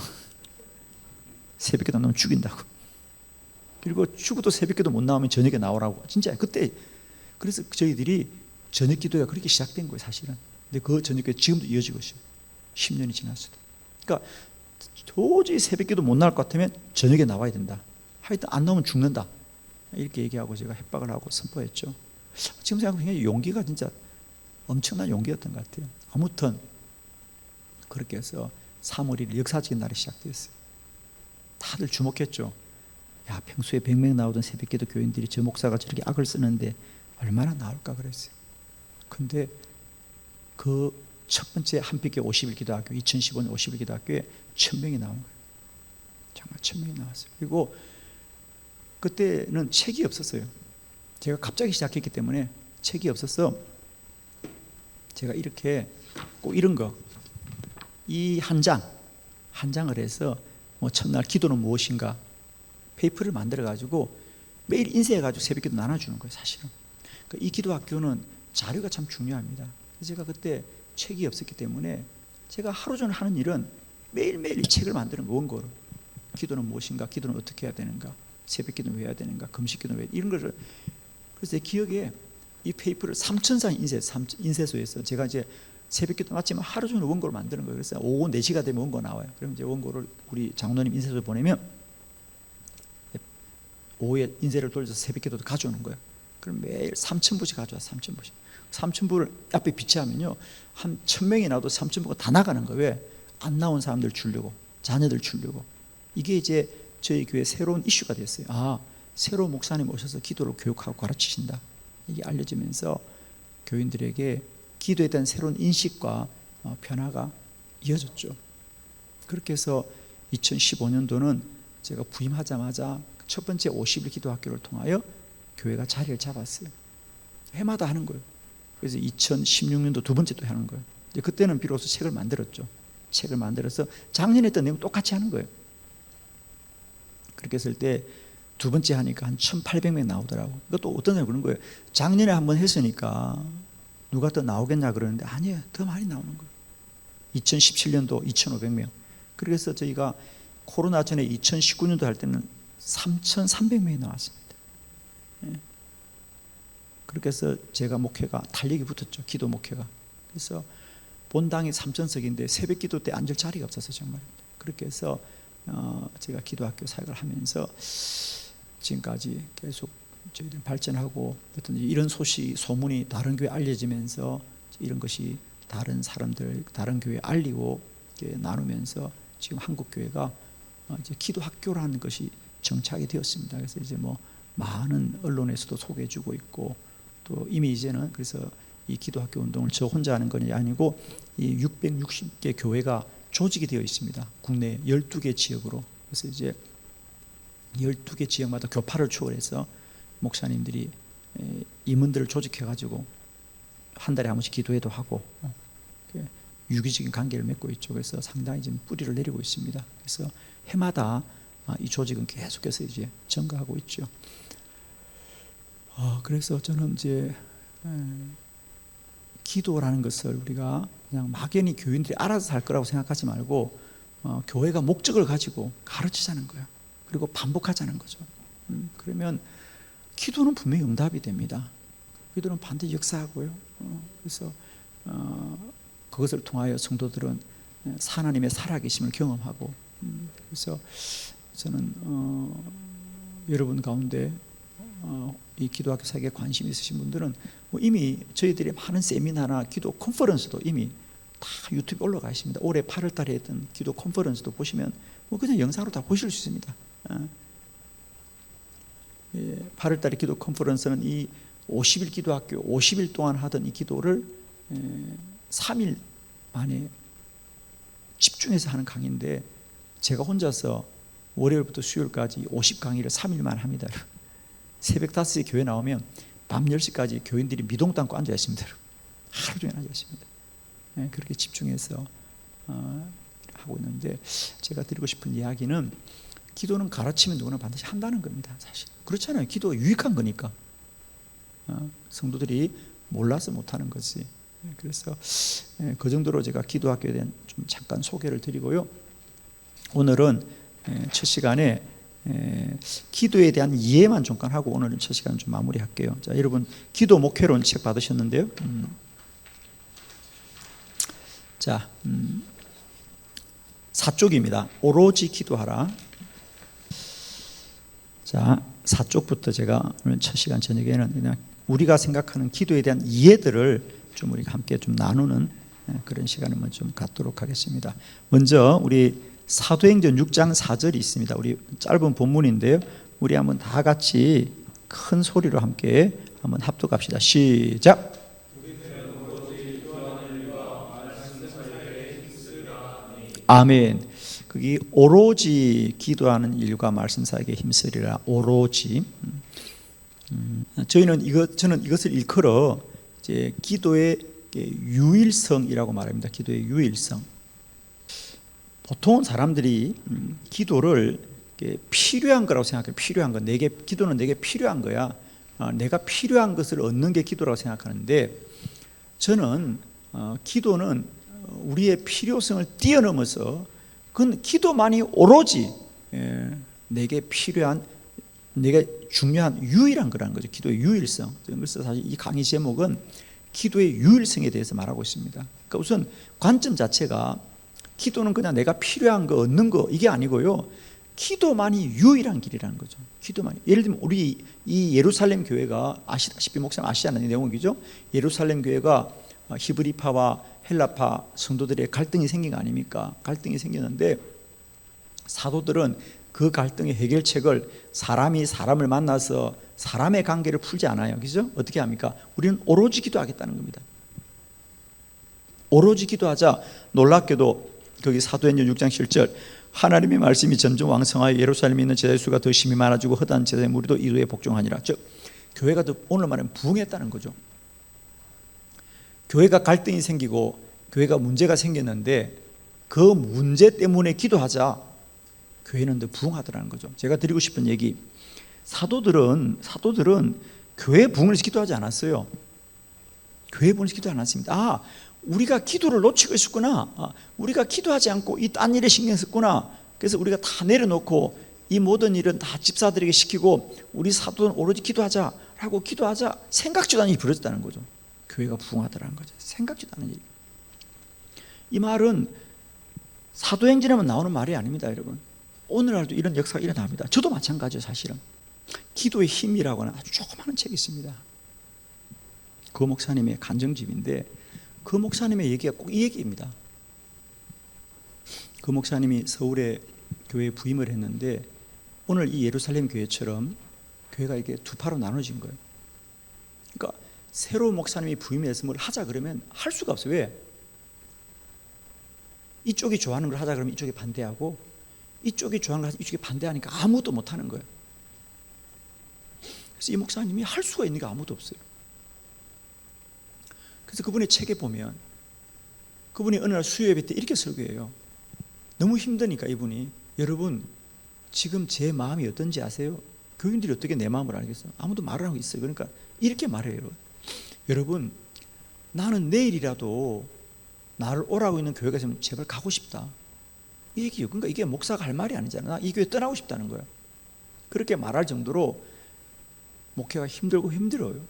새벽기도 안 오면 죽인다고. 그리고 죽어도 새벽기도 못 나오면 저녁에 나오라고. 진짜 그때 그래서 저희들이 저녁 기도가 그렇게 시작된 거예요 사실은. 근데 그 저녁 기도 지금도 이어지고 있어요. 10년이 지났어도. 그러니까 도저히 새벽기도 못 나올 것 같으면 저녁에 나와야 된다. 하여튼 안 나오면 죽는다. 이렇게 얘기하고 제가 협박을 하고 선포했죠. 지금 생각하면 용기가 진짜 엄청난 용기였던 것 같아요. 아무튼 그렇게 해서 3월 1일 역사적인 날이 시작되었어요. 다들 주목했죠. 야, 평소에 100명 나오던 새벽기도 교인들이 저 목사가 저렇게 악을 쓰는데 얼마나 나올까 그랬어요. 근데 그 첫 번째 한빛교 50일 기도학교 2015년 50일 기도학교에 1000명이 나온 거예요. 정말 1000명이 나왔어요. 그리고 그때는 책이 없었어요. 제가 갑자기 시작했기 때문에 책이 없어서 제가 이렇게 꼭 이런 거 이 한 장을 해서 뭐 첫날 기도는 무엇인가 페이퍼를 만들어 가지고 매일 인쇄해 가지고 새벽기도 나눠주는 거예요. 사실은 이 기도학교는 자료가 참 중요합니다. 제가 그때 책이 없었기 때문에 제가 하루 종일 하는 일은 매일매일 이 책을 만드는 거 원고를. 기도는 무엇인가, 기도는 어떻게 해야 되는가, 새벽기도는 왜 해야 되는가, 금식기도는 왜 이런 거를. 그래서 제 기억에 이 페이퍼를 3000장 인쇄소에서 제가 이제 새벽기도 마치면 하루 종일 원고를 만드는 거예요. 그래서 오후 4시가 되면 원고 나와요. 그럼 이제 원고를 우리 장로님 인쇄소에 보내면 오후에 인쇄를 돌려서 새벽기도도 가져오는 거예요. 그럼 매일 3000부씩 가져와. 3000부씩 3000부를 앞에 비치하면요 한 1000명이 나와도 3000부가 다 나가는 거예요. 왜? 안 나온 사람들 주려고, 자녀들 주려고. 이게 이제 저희 교회 새로운 이슈가 됐어요. 아, 새로운 목사님 오셔서 기도를 교육하고 가르치신다. 이게 알려지면서 교인들에게 기도에 대한 새로운 인식과 변화가 이어졌죠. 그렇게 해서 2015년도는 제가 부임하자마자 첫 번째 50일 기도학교를 통하여 교회가 자리를 잡았어요. 해마다 하는 거예요. 그래서 2016년도 두 번째 또 하는 거예요. 이제 그때는 비로소 책을 만들었죠. 책을 만들어서 작년에 했던 내용 똑같이 하는 거예요. 그렇게 했을 때 두 번째 하니까 한 1800명 나오더라고. 이것도 어떤 사람이 그런 거예요. 작년에 한번 했으니까 누가 더 나오겠냐 그러는데 아니에요. 더 많이 나오는 거예요. 2017년도 2500명. 그래서 저희가 코로나 전에 2019년도 할 때는 3300명이 나왔습니다. 예. 그렇게 해서 제가 목회가 달력이 붙었죠. 기도 목회가. 그래서 본당이 3000석인데 새벽 기도 때 앉을 자리가 없었어요. 정말. 그렇게 해서 제가 기도학교 사역을 하면서 지금까지 계속 저희들 발전하고 어떤 이런 소문이 다른 교회에 알려지면서 이런 것이 다른 사람들, 다른 교회에 알리고 나누면서 지금 한국 교회가 이제 기도학교라는 것이 정착이 되었습니다. 그래서 이제 뭐 많은 언론에서도 소개해주고 있고 또 이미 이제는 그래서 이 기도학교 운동을 저 혼자 하는 건 아니고 이 660개 교회가 조직이 되어 있습니다. 국내 12개 지역으로. 그래서 이제 12개 지역마다 교파를 초월해서 목사님들이 임원들을 조직해가지고 한 달에 한 번씩 기도회도 하고 유기적인 관계를 맺고 있죠. 그래서 상당히 지금 뿌리를 내리고 있습니다. 그래서 해마다 이 조직은 계속해서 이제 증가하고 있죠. 그래서 저는 이제 기도라는 것을 우리가 그냥 막연히 교인들이 알아서 할 거라고 생각하지 말고 교회가 목적을 가지고 가르치자는 거예요. 그리고 반복하자는 거죠. 그러면 기도는 분명히 응답이 됩니다. 기도는 반드시 역사하고요. 그래서 그것을 통하여 성도들은 하나님의 살아계심을 경험하고, 그래서 저는 여러분 가운데 이 기도학교 사역에 관심 있으신 분들은 이미 저희들의 많은 세미나나 기도 컨퍼런스도 이미 다 유튜브에 올라가 있습니다. 올해 8월 달에 했던 기도 컨퍼런스도 보시면 그냥 영상으로 다 보실 수 있습니다. 8월 달에 기도 컨퍼런스는 이 50일 기도학교 50일 동안 하던 이 기도를 3일 만에 집중해서 하는 강의인데, 제가 혼자서 월요일부터 수요일까지 50강의를 3일만 합니다. 새벽 5시에 교회 나오면 밤 10시까지 교인들이 미동 땅고 앉아 있습니다. 하루 종일 앉아 있습니다. 그렇게 집중해서 하고 있는데, 제가 드리고 싶은 이야기는 기도는 가르치면 누구나 반드시 한다는 겁니다. 사실 그렇잖아요. 기도가 유익한 거니까. 성도들이 몰라서 못하는 거지. 그래서 그 정도로 제가 기도학교에 대한 좀 잠깐 소개를 드리고요. 오늘은 첫 시간에 기도에 대한 이해만 잠깐 하고 오늘은 첫 시간 좀 마무리할게요. 자, 여러분 기도 목회론 책 받으셨는데요. 자, 4쪽입니다. 오로지 기도하라. 자, 4쪽부터 제가 오늘 첫 시간 저녁에는 그냥 우리가 생각하는 기도에 대한 이해들을 좀 우리가 함께 좀 나누는 그런 시간을 좀 갖도록 하겠습니다. 먼저 우리 사도행전 6장 4절이 있습니다. 우리 짧은 본문인데요. 우리 한번 다 같이 큰 소리로 함께 한번 합독합시다. 시작. 아멘. 거기 오로지 기도하는 일과 말씀 사이에 힘쓰리라. 오로지. 저는 이것을 일컬어 이제 기도의 유일성이라고 말합니다. 기도의 유일성. 보통 사람들이 기도를 필요한 거라고 생각해요. 필요한 거. 기도는 내게 필요한 거야. 내가 필요한 것을 얻는 게 기도라고 생각하는데, 저는 기도는 우리의 필요성을 뛰어넘어서 그건 기도만이 오로지 내게 필요한, 내게 중요한 유일한 거라는 거죠. 기도의 유일성. 그래서 사실 이 강의 제목은 기도의 유일성에 대해서 말하고 있습니다. 그러니까 우선 관점 자체가 기도는 그냥 내가 필요한 거 얻는 거 이게 아니고요. 기도만이 유일한 길이라는 거죠. 기도만이. 예를 들면 우리 이 예루살렘 교회가 아시다시피 목사님 아시잖아요. 내용이죠. 예루살렘 교회가 히브리파와 헬라파 성도들의 갈등이 생긴 거 아닙니까? 갈등이 생겼는데 사도들은 그 갈등의 해결책을 사람이 사람을 만나서 사람의 관계를 풀지 않아요. 그죠? 어떻게 합니까? 우리는 오로지 기도하겠다는 겁니다. 오로지 기도하자. 놀랍게도 거기 사도행전 6장 7절 하나님의 말씀이 점점 왕성하여 예루살렘에 있는 제자의 수가 더 심히 많아지고 허다한 제자의 무리도 이도에 복종하니라. 즉 교회가 더 오늘 말하면 부흥했다는 거죠. 교회가 갈등이 생기고 교회가 문제가 생겼는데 그 문제 때문에 기도하자 교회는 더 부흥하더라는 거죠. 제가 드리고 싶은 얘기, 사도들은 교회 부흥을 위해서 기도하지 않았어요. 교회 부흥을 위해서 기도하지 않았습니다. 우리가 기도를 놓치고 있었구나. 우리가 기도하지 않고 이 딴 일에 신경 썼구나. 그래서 우리가 다 내려놓고 이 모든 일은 다 집사들에게 시키고 우리 사도는 오로지 기도하자라고 기도하자 생각지도 않은 일이 벌어졌다는 거죠. 교회가 부흥하더라는 거죠. 생각지도 않은 일. 이 말은 사도행전에만 나오는 말이 아닙니다, 여러분. 오늘날도 이런 역사가 일어납니다. 저도 마찬가지예요, 사실은. 기도의 힘이라고 하는 아주 조그마한 책이 있습니다. 그 목사님의 간증집인데 그 목사님의 얘기가 꼭 이 얘기입니다. 그 목사님이 서울에 교회에 부임을 했는데 오늘 이 예루살렘 교회처럼 교회가 이게 두 파로 나눠진 거예요. 그러니까 새로운 목사님이 부임해서 뭘 하자 그러면 할 수가 없어요. 왜? 이쪽이 좋아하는 걸 하자 그러면 이쪽이 반대하고 이쪽이 좋아하는 걸 하자 이쪽이 반대하니까 아무도 못하는 거예요. 그래서 이 목사님이 할 수가 있는 게 아무도 없어요. 그래서 그분의 책에 보면 그분이 어느 날 수요예배 때 이렇게 설교해요. 너무 힘드니까 이분이, 여러분 지금 제 마음이 어떤지 아세요? 교인들이 어떻게 내 마음을 알겠어요? 아무도 말을 하고 있어요. 그러니까 이렇게 말해요. 여러분 나는 내일이라도 나를 오라고 있는 교회가 있으면 제발 가고 싶다, 이 얘기예요. 그러니까 이게 목사가 할 말이 아니잖아. 이 교회 떠나고 싶다는 거예요. 그렇게 말할 정도로 목회가 힘들고 힘들어요.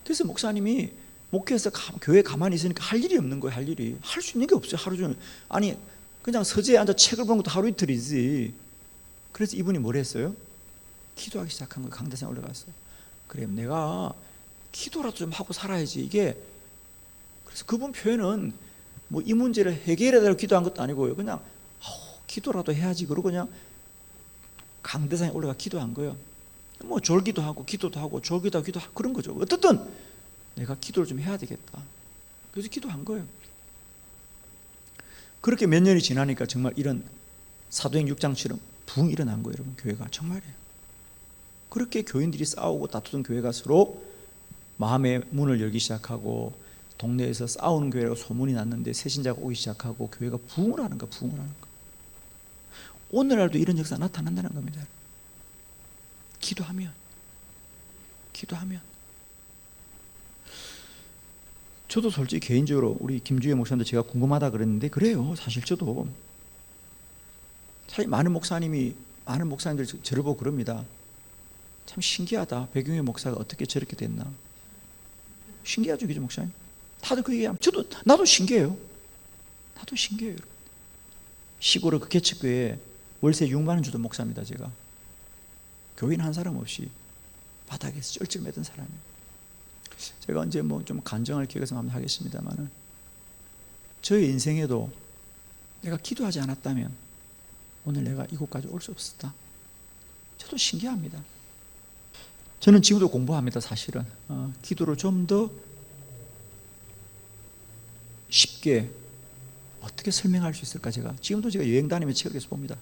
그래서 목사님이 목회에서 교회 가만히 있으니까 할 일이 없는 거예요. 할 일이. 할 수 있는 게 없어요. 하루 종일. 아니 그냥 서재에 앉아 책을 보는 것도 하루 이틀이지. 그래서 이분이 뭘 했어요? 기도하기 시작한 거예요. 강대상에 올라가서. 그래 내가 기도라도 좀 하고 살아야지. 이게 그래서 그분 표현은 뭐 이 문제를 해결해달라고 기도한 것도 아니고요. 그냥 기도라도 해야지. 그러고 그냥 강대상에 올라가 기도한 거예요. 뭐 졸기도 하고 기도도 하고 졸기도 하고 기도하고 그런 거죠. 어떻든 내가 기도를 좀 해야 되겠다. 그래서 기도한 거예요. 그렇게 몇 년이 지나니까 정말 이런 사도행 6장처럼 붕 일어난 거예요. 여러분 교회가 정말이에요. 그렇게 교인들이 싸우고 다투던 교회가 서로 마음의 문을 열기 시작하고 동네에서 싸우는 교회라고 소문이 났는데 새신자가 오기 시작하고 교회가 부흥을 하는 거야. 부흥을 하는 거. 오늘날도 이런 역사가 나타난다는 겁니다. 기도하면 저도 솔직히 개인적으로 우리 김주혜 목사님도 제가 궁금하다 그랬는데 그래요. 사실 저도 사실 많은 목사님들 저를 보고 그럽니다. 참 신기하다. 백용의 목사가 어떻게 저렇게 됐나. 신기하죠, 기조 목사님. 다들 그 얘기하면 나도 신기해요. 나도 신기해요. 시골의 그 개척교회에 월세 6만 원 주던 목사입니다. 제가 교인 한 사람 없이 바닥에서 쩔쩔매던 사람이에요. 제가 언제 뭐 좀 간증할 기회가 한번 하겠습니다만은 저의 인생에도 내가 기도하지 않았다면 오늘 내가 이곳까지 올 수 없었다. 저도 신기합니다. 저는 지금도 공부합니다. 사실은 기도를 좀 더 쉽게 어떻게 설명할 수 있을까. 제가 지금도 제가 여행 다니면서 책을 계속 봅니다.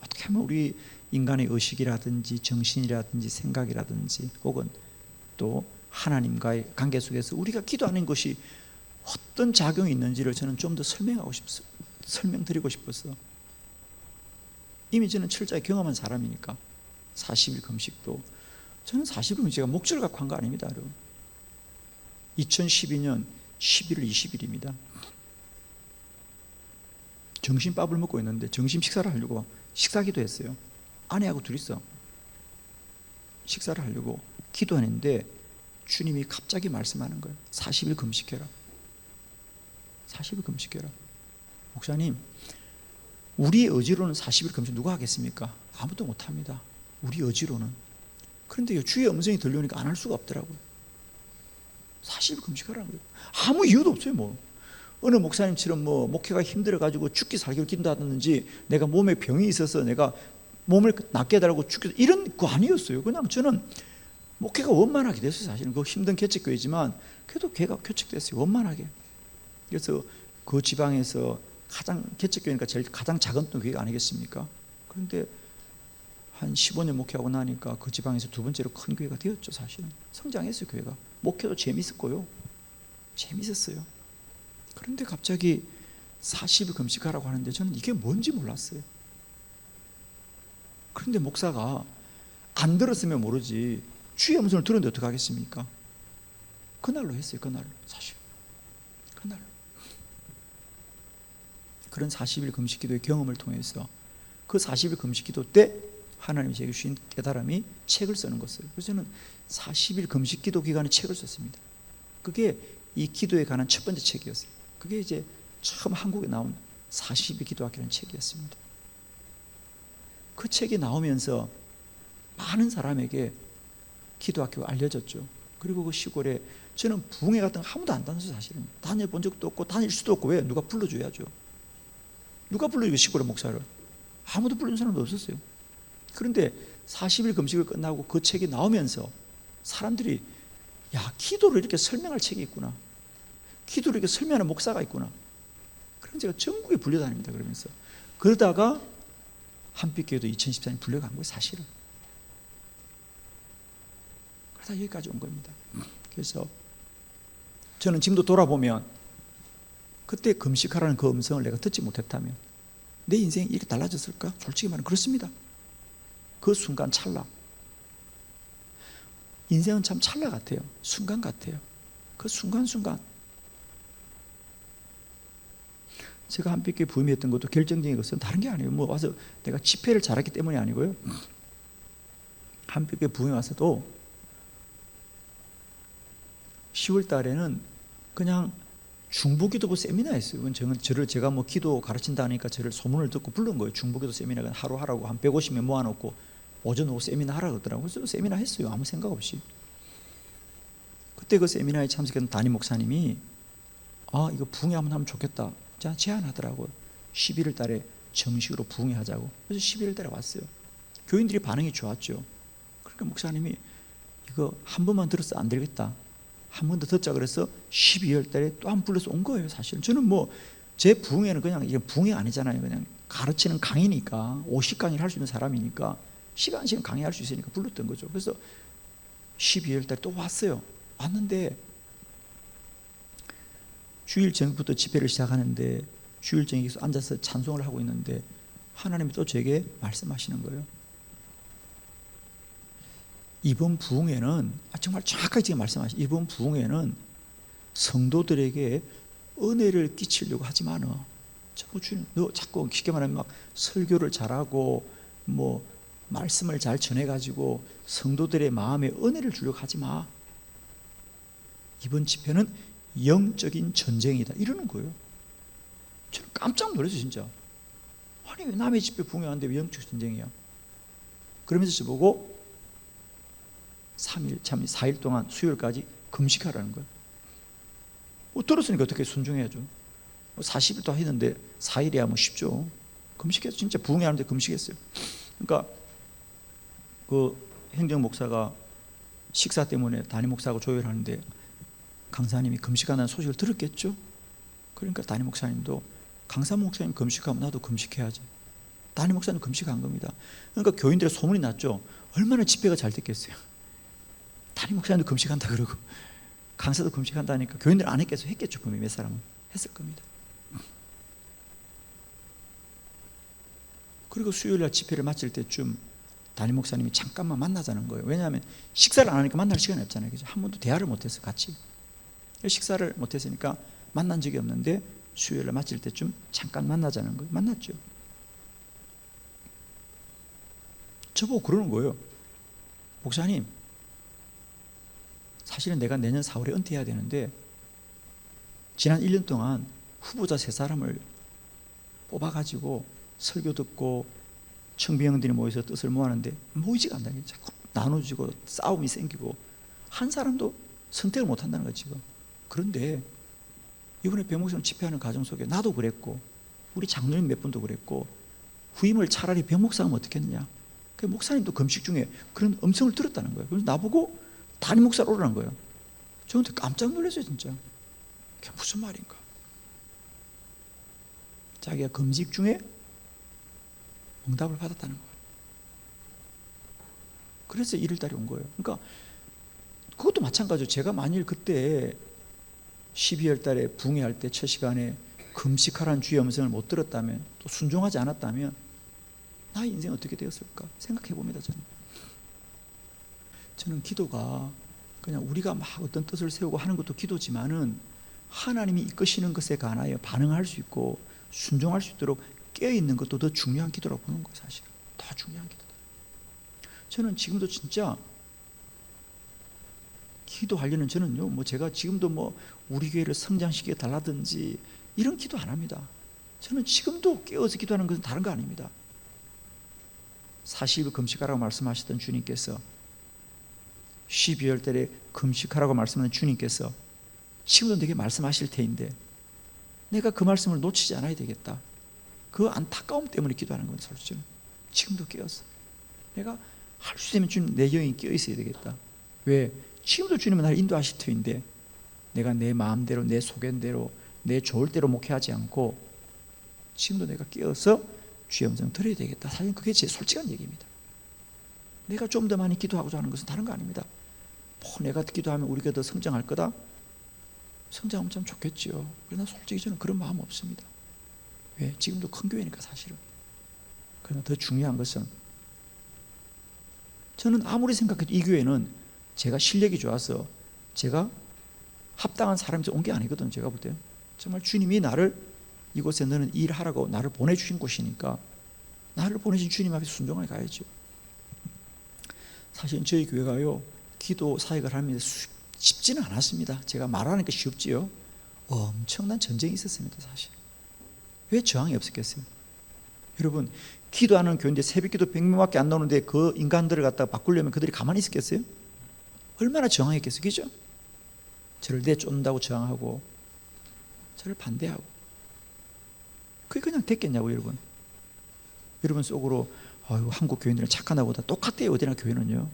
어떻게 하면 우리 인간의 의식이라든지 정신이라든지 생각이라든지 혹은 또 하나님과의 관계 속에서 우리가 기도하는 것이 어떤 작용이 있는지를 저는 좀 더 설명드리고 싶어서. 이미 저는 철저히 경험한 사람이니까 40일 금식도 저는 40일 금식 제가 목적을 갖고 한 거 아닙니다. 여러분. 2012년 11월 20일입니다. 점심밥을 먹고 있는데 점심 식사를 하려고 식사기도 했어요. 아내하고 둘이서 식사를 하려고 기도하는데 주님이 갑자기 말씀하는 거예요. 40일 금식해라. 40일 금식해라. 목사님, 우리 의지로는 40일 금식 누가 하겠습니까? 아무도 못합니다. 우리 의지로는. 그런데 주의 음성이 들려오니까 안 할 수가 없더라고요. 40일 금식하라는 거예요. 아무 이유도 없어요. 뭐 어느 목사님처럼 뭐 목회가 힘들어가지고 죽기 살기로 기도하든지 내가 몸에 병이 있어서 내가 몸을 낫게 해달라고 죽기 이런 거 아니었어요. 그냥 저는 목회가 원만하게 됐어요. 사실은 그 힘든 개척교회지만 그래도 걔가 개척됐어요. 원만하게. 그래서 그 지방에서 가장 개척교회니까 제일 가장 작은 교회가 아니겠습니까? 그런데 한 15년 목회하고 나니까 그 지방에서 두 번째로 큰 교회가 되었죠. 사실은 성장했어요. 교회가. 목회도 재밌었고요. 재밌었어요. 그런데 갑자기 40일 금식하라고 하는데 저는 이게 뭔지 몰랐어요. 그런데 목사가 안 들었으면 모르지 주의 음성을 들었는데 어떻게 하겠습니까? 그날로 했어요. 그날로. 사실 그날로. 그런 40일 금식기도의 경험을 통해서 그 40일 금식기도 때 하나님이 제게 주신 깨달음이 책을 쓰는 것이에요. 그래서 저는 40일 금식기도 기간에 책을 썼습니다. 그게 이 기도에 관한 첫 번째 책이었어요. 그게 이제 처음 한국에 나온 40일 기도학이라는 책이었습니다. 그 책이 나오면서 많은 사람에게 기도학교가 알려졌죠. 그리고 그 시골에 저는 부흥회 같은 거 아무도 안 다녔어요. 사실은 다녀본 적도 없고 다닐 수도 없고. 왜? 누가 불러줘야죠. 누가 불러줘요? 시골의 목사를. 아무도 불러준 사람도 없었어요. 그런데 40일 금식을 끝나고 그 책이 나오면서 사람들이 야, 기도를 이렇게 설명할 책이 있구나. 기도를 이렇게 설명하는 목사가 있구나. 그럼 제가 전국에 불려다닙니다. 그러면서 그러다가 한빛교회도 2014년 불려간 거예요. 사실은. 그러다 여기까지 온 겁니다. 그래서 저는 지금도 돌아보면 그때 금식하라는 그 음성을 내가 듣지 못했다면 내 인생이 이렇게 달라졌을까? 솔직히 말하면 그렇습니다. 그 순간 찰나. 인생은 참 찰나 같아요. 순간 같아요. 그 순간순간. 제가 한빛교회 부임했던 것도 결정적인 것은 다른 게 아니에요. 뭐 와서 내가 집회를 잘했기 때문이 아니고요. 한빛교회 부임에 와서도 10월 달에는 그냥 중보기도부 세미나 했어요. 제가 뭐 기도 가르친다니까 저를 소문을 듣고 부른 거예요. 중보기도 세미나 하루 하라고 한 150명 모아놓고 오전 오후 세미나 하라고 그러더라고요. 그래서 세미나 했어요. 아무 생각 없이. 그때 그 세미나에 참석했던 담임 목사님이 이거 부흥회 한번 하면 좋겠다. 자, 제안하더라고요. 11월 달에 정식으로 부흥회 하자고. 그래서 11월 달에 왔어요. 교인들이 반응이 좋았죠. 그러니까 목사님이 이거 한 번만 들어서 안 되겠다. 한 번 더 듣자 그래서 12월 달에 또 한 번 불러서 온 거예요. 사실 저는 뭐 제 부흥회는 그냥 이게 부흥회 아니잖아요. 그냥 가르치는 강의니까 50강의를 할 수 있는 사람이니까 시간 강의할 수 있으니까 불렀던 거죠. 그래서 12월 달에 또 왔어요. 왔는데 주일 저녁부터 집회를 시작하는데 주일 저녁에 앉아서 찬송을 하고 있는데 하나님이 또 제게 말씀하시는 거예요. 이번 부흥회는 정말 정확하게 지금 말씀하시죠. 이번 부흥회는 성도들에게 은혜를 끼치려고 하지 마너. 너 자꾸 쉽게 말하면 막 설교를 잘하고 뭐 말씀을 잘 전해가지고 성도들의 마음에 은혜를 주려고 하지 마. 이번 집회는 영적인 전쟁이다 이러는 거예요. 저는 깜짝 놀랐어요. 진짜. 아니 왜 남의 집회 부흥회 하는데 왜 영적 전쟁이야? 그러면서 저보고 4일 동안 수요일까지 금식하라는 거예요. 들었으니까 어떻게 순종해야죠. 40일 동안 했는데 4일이야 뭐 쉽죠. 금식했어요. 진짜 부흥회 하는데 금식했어요. 그러니까 그 행정 목사가 식사 때문에 담임 목사하고 조율하는데 강사님이 금식한다는 소식을 들었겠죠. 그러니까 담임 목사님도 강사 목사님 금식하면 나도 금식해야지. 담임 목사님 금식한 겁니다. 그러니까 교인들의 소문이 났죠. 얼마나 집회가 잘 됐겠어요. 담임 목사님도 금식한다 그러고 강사도 금식한다니까 교인들 안 했겠어요. 했겠죠. 분명히 몇 사람은 했을 겁니다. 그리고 수요일날 집회를 마칠 때쯤 담임 목사님이 잠깐만 만나자는 거예요. 왜냐하면 식사를 안 하니까 만날 시간이 없잖아요. 그죠? 한 번도 대화를 못해서 같이 식사를 못했으니까 만난 적이 없는데 수요일날 마칠 때쯤 잠깐 만나자는 거예요. 만났죠. 저보고 그러는 거예요. 목사님, 사실은 내가 내년 4월에 은퇴해야 되는데 지난 1년 동안 후보자 3사람을 뽑아가지고 설교 듣고 청비형들이 모여서 뜻을 모았는데 모이지가 않다니 자꾸 나눠지고 싸움이 생기고 한 사람도 선택을 못한다는 거죠 지금. 그런데 이번에 병목사님 집회하는 과정 속에 나도 그랬고 우리 장로님 몇 분도 그랬고 후임을 차라리 병목사하면 어떻겠느냐. 그 목사님도 금식 중에 그런 음성을 들었다는 거예요. 그래서 나보고 담임 목사로 오라는 거예요. 저한테 깜짝 놀랐어요 진짜. 그게 무슨 말인가. 자기가 금식 중에 응답을 받았다는 거예요. 그래서 1월달에 온 거예요. 그러니까 그것도 마찬가지로 제가 만일 그때 12월달에 부흥회할 때 첫 시간에 금식하라는 주의 음성을 못 들었다면 또 순종하지 않았다면 나의 인생이 어떻게 되었을까 생각해 봅니다. 저는 기도가 그냥 우리가 막 어떤 뜻을 세우고 하는 것도 기도지만은 하나님이 이끄시는 것에 관하여 반응할 수 있고 순종할 수 있도록 깨어있는 것도 더 중요한 기도라고 보는 거예요. 사실은 더 중요한 기도다. 저는 지금도 진짜 기도하려는 저는요 뭐 제가 지금도 뭐 우리 교회를 성장시켜 달라든지 이런 기도 안 합니다. 저는 지금도 깨어서 기도하는 것은 다른 거 아닙니다. 40일 금식하라고 말씀하셨던 주님께서 12월 달에 금식하라고 말씀하는 주님께서 지금도 내게 말씀하실 테인데 내가 그 말씀을 놓치지 않아야 되겠다. 그 안타까움 때문에 기도하는 건 솔직히 지금도 깨어서 내가 할 수 있으면 주님 내 영이 깨어 있어야 되겠다. 왜? 지금도 주님은 나를 인도하실 터인데 내가 내 마음대로 내 소견대로 내 좋을 대로 목회하지 않고 지금도 내가 깨어서 주의 음성 들어야 되겠다. 사실 그게 제 솔직한 얘기입니다. 내가 좀 더 많이 기도하고자 하는 것은 다른 거 아닙니다. 뭐 내가 기도하면 우리가 더 성장할 거다? 성장하면 참 좋겠지요. 그러나 솔직히 저는 그런 마음 없습니다. 왜? 지금도 큰 교회니까 사실은. 그러나 더 중요한 것은 저는 아무리 생각해도 이 교회는 제가 실력이 좋아서 제가 합당한 사람이 온 게 아니거든요. 제가 볼 때 정말 주님이 나를 이곳에 너는 일하라고 나를 보내주신 곳이니까 나를 보내신 주님 앞에 순종을 가야죠. 사실 저희 교회가요 기도 사역을 하면서 쉽지는 않았습니다. 제가 말하니까 쉽지요. 엄청난 전쟁이 있었습니다, 사실. 왜 저항이 없었겠어요? 여러분, 기도하는 교회인데 새벽기도 100명밖에 안 나오는데 그 인간들을 갖다가 바꾸려면 그들이 가만히 있었겠어요? 얼마나 저항했겠어요, 그죠? 저를 내쫓는다고 저항하고 저를 반대하고 그게 그냥 됐겠냐고. 여러분 속으로 한국 교인들은 착한 나보다 똑같아요. 어디나 교회는요.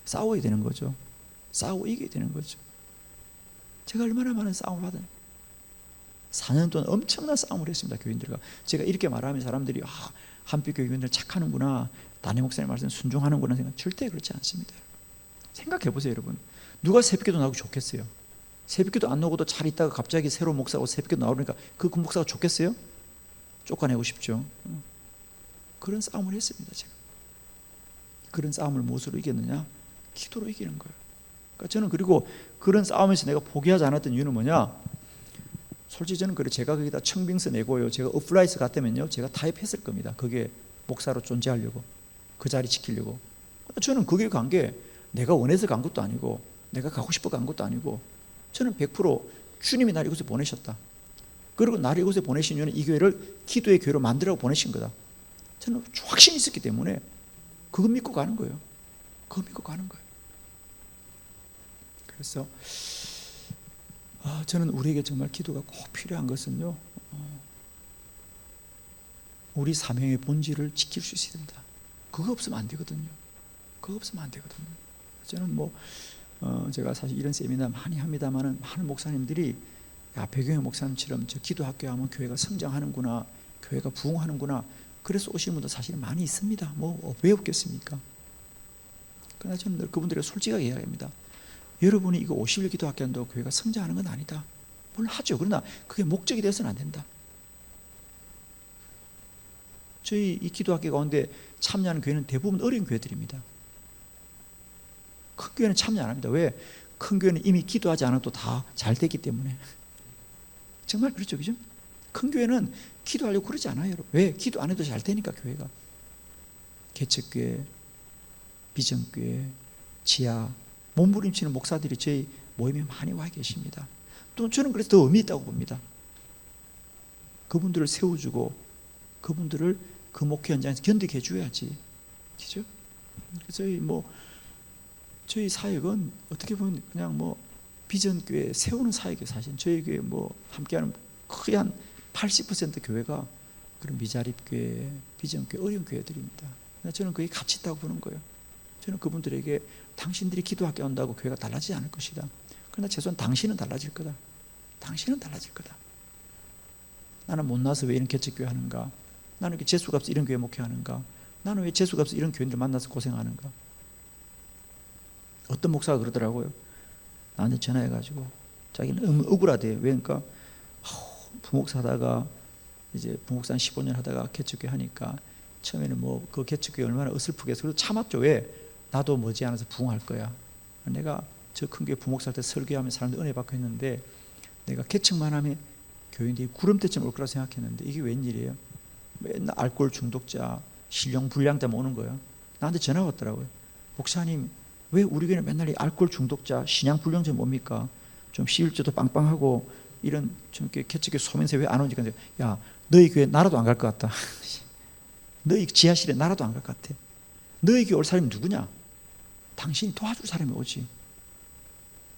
싸워야 되는 거죠. 싸우고 이겨야 되는 거죠. 제가 얼마나 많은 싸움을 받은 4년 동안 엄청난 싸움을 했습니다, 교인들과. 제가 이렇게 말하면 사람들이 한빛교회 교인들 착하는구나, 담임 목사님 말씀 순종하는구나 생각. 절대 그렇지 않습니다. 생각해 보세요, 여러분. 누가 새벽기도 나오고 좋겠어요? 새벽기도 안 나오고도 잘 있다가 갑자기 새로운 목사고 새벽기도 나오니까 그 목사가 좋겠어요? 쫓아내고 싶죠. 그런 싸움을 했습니다, 제가. 그런 싸움을 무엇으로 이겼느냐? 기도로 이기는 거예요. 그러니까 저는 그리고 그런 싸움에서 내가 포기하지 않았던 이유는 뭐냐? 솔직히 저는 그래, 제가 거기다 청빙서 내고요, 제가 업플라이스 갔다면요, 제가 타협했을 겁니다. 그게 목사로 존재하려고, 그 자리 지키려고. 저는 거기 간 게 내가 원해서 간 것도 아니고 내가 가고 싶어 간 것도 아니고, 저는 100% 주님이 나를 이곳에 보내셨다. 그리고 나를 이곳에 보내신 이유는 이 교회를 기도의 교회로 만들라고 보내신 거다. 저는 확신이 있었기 때문에 그거 믿고 가는 거예요. 그거 믿고 가는 거예요. 그래서 저는 우리에게 정말 기도가 꼭 필요한 것은요, 우리 사명의 본질을 지킬 수 있어야 됩니다. 그거 없으면 안 되거든요. 그거 없으면 안 되거든요. 저는 제가 사실 이런 세미나 많이 합니다만은, 많은 목사님들이 배경의 목사님처럼 저 기도학교 하면 교회가 성장하는구나, 교회가 부흥하는구나, 그래서 오시는 분도 사실 많이 있습니다. 왜 없겠습니까? 그러나 저는 늘 그분들에게 솔직하게 이야기합니다. 여러분이 이거 50일 기도학교 한다고 교회가 성장하는 건 아니다. 물론 하죠. 그러나 그게 목적이 되어서는 안 된다. 저희 이 기도학교 가운데 참여하는 교회는 대부분 어려운 교회들입니다. 큰 교회는 참여 안 합니다. 왜? 큰 교회는 이미 기도하지 않아도 다 잘 되기 때문에. 정말 그렇죠, 그죠? 큰 교회는 기도하려고 그러지 않아요. 왜? 기도 안 해도 잘 되니까, 교회가. 개척교회, 비전교회, 지하, 몸부림치는 목사들이 저희 모임에 많이 와 계십니다. 또 저는 그래서 더 의미 있다고 봅니다. 그분들을 세워주고 그분들을 그 목회 현장에서 견디게 해줘야지, 그죠? 저희 사역은 어떻게 보면 그냥 비전교회 세우는 사역이에요. 사실 저희 교회 함께하는 거의 한 80% 교회가 그런 미자립교회, 비전교회, 어려운 교회들입니다. 저는 그게 가치 있다고 보는 거예요. 저는 그분들에게 당신들이 기도학교 온다고 교회가 달라지지 않을 것이다. 그러나 최소한 당신은 달라질 거다. 당신은 달라질 거다. 나는 못나서 왜 이런 개척교회 하는가? 나는 왜 재수가 없어 이런 교회 목회하는가? 나는 왜 재수가 없어 이런 교인들 만나서 고생하는가? 어떤 목사가 그러더라고요. 나한테 전화해가지고 자기는 너무 억울하대요. 왜? 그러니까 부목사 하다가 이제 부목사 15년 하다가 개척교회 하니까 처음에는 그 개척교회 얼마나 어설프게 해서 그래도 참았죠. 왜? 나도 머지않아서 부흥할 거야. 내가 저 큰 교회 부목사 할 때 설교하면 사람들 은혜 받고 했는데 내가 개척만 하면 교인들이 구름대쯤 올 거라 생각했는데 이게 웬일이에요? 맨날 알코올 중독자, 신령 불량자만 오는 거예요. 나한테 전화가 왔더라고요. 목사님, 왜 우리 교회는 맨날 이 알코올 중독자, 신양 불량자 뭡니까? 좀 11조도 빵빵하고 이런 좀 개척교회 소면세 왜 안 오는지. 야, 너희 교회 나라도 안 갈 것 같다. 너희 지하실에 나라도 안 갈 것 같아. 너희 교회 올 사람이 누구냐? 당신이 도와줄 사람이 오지.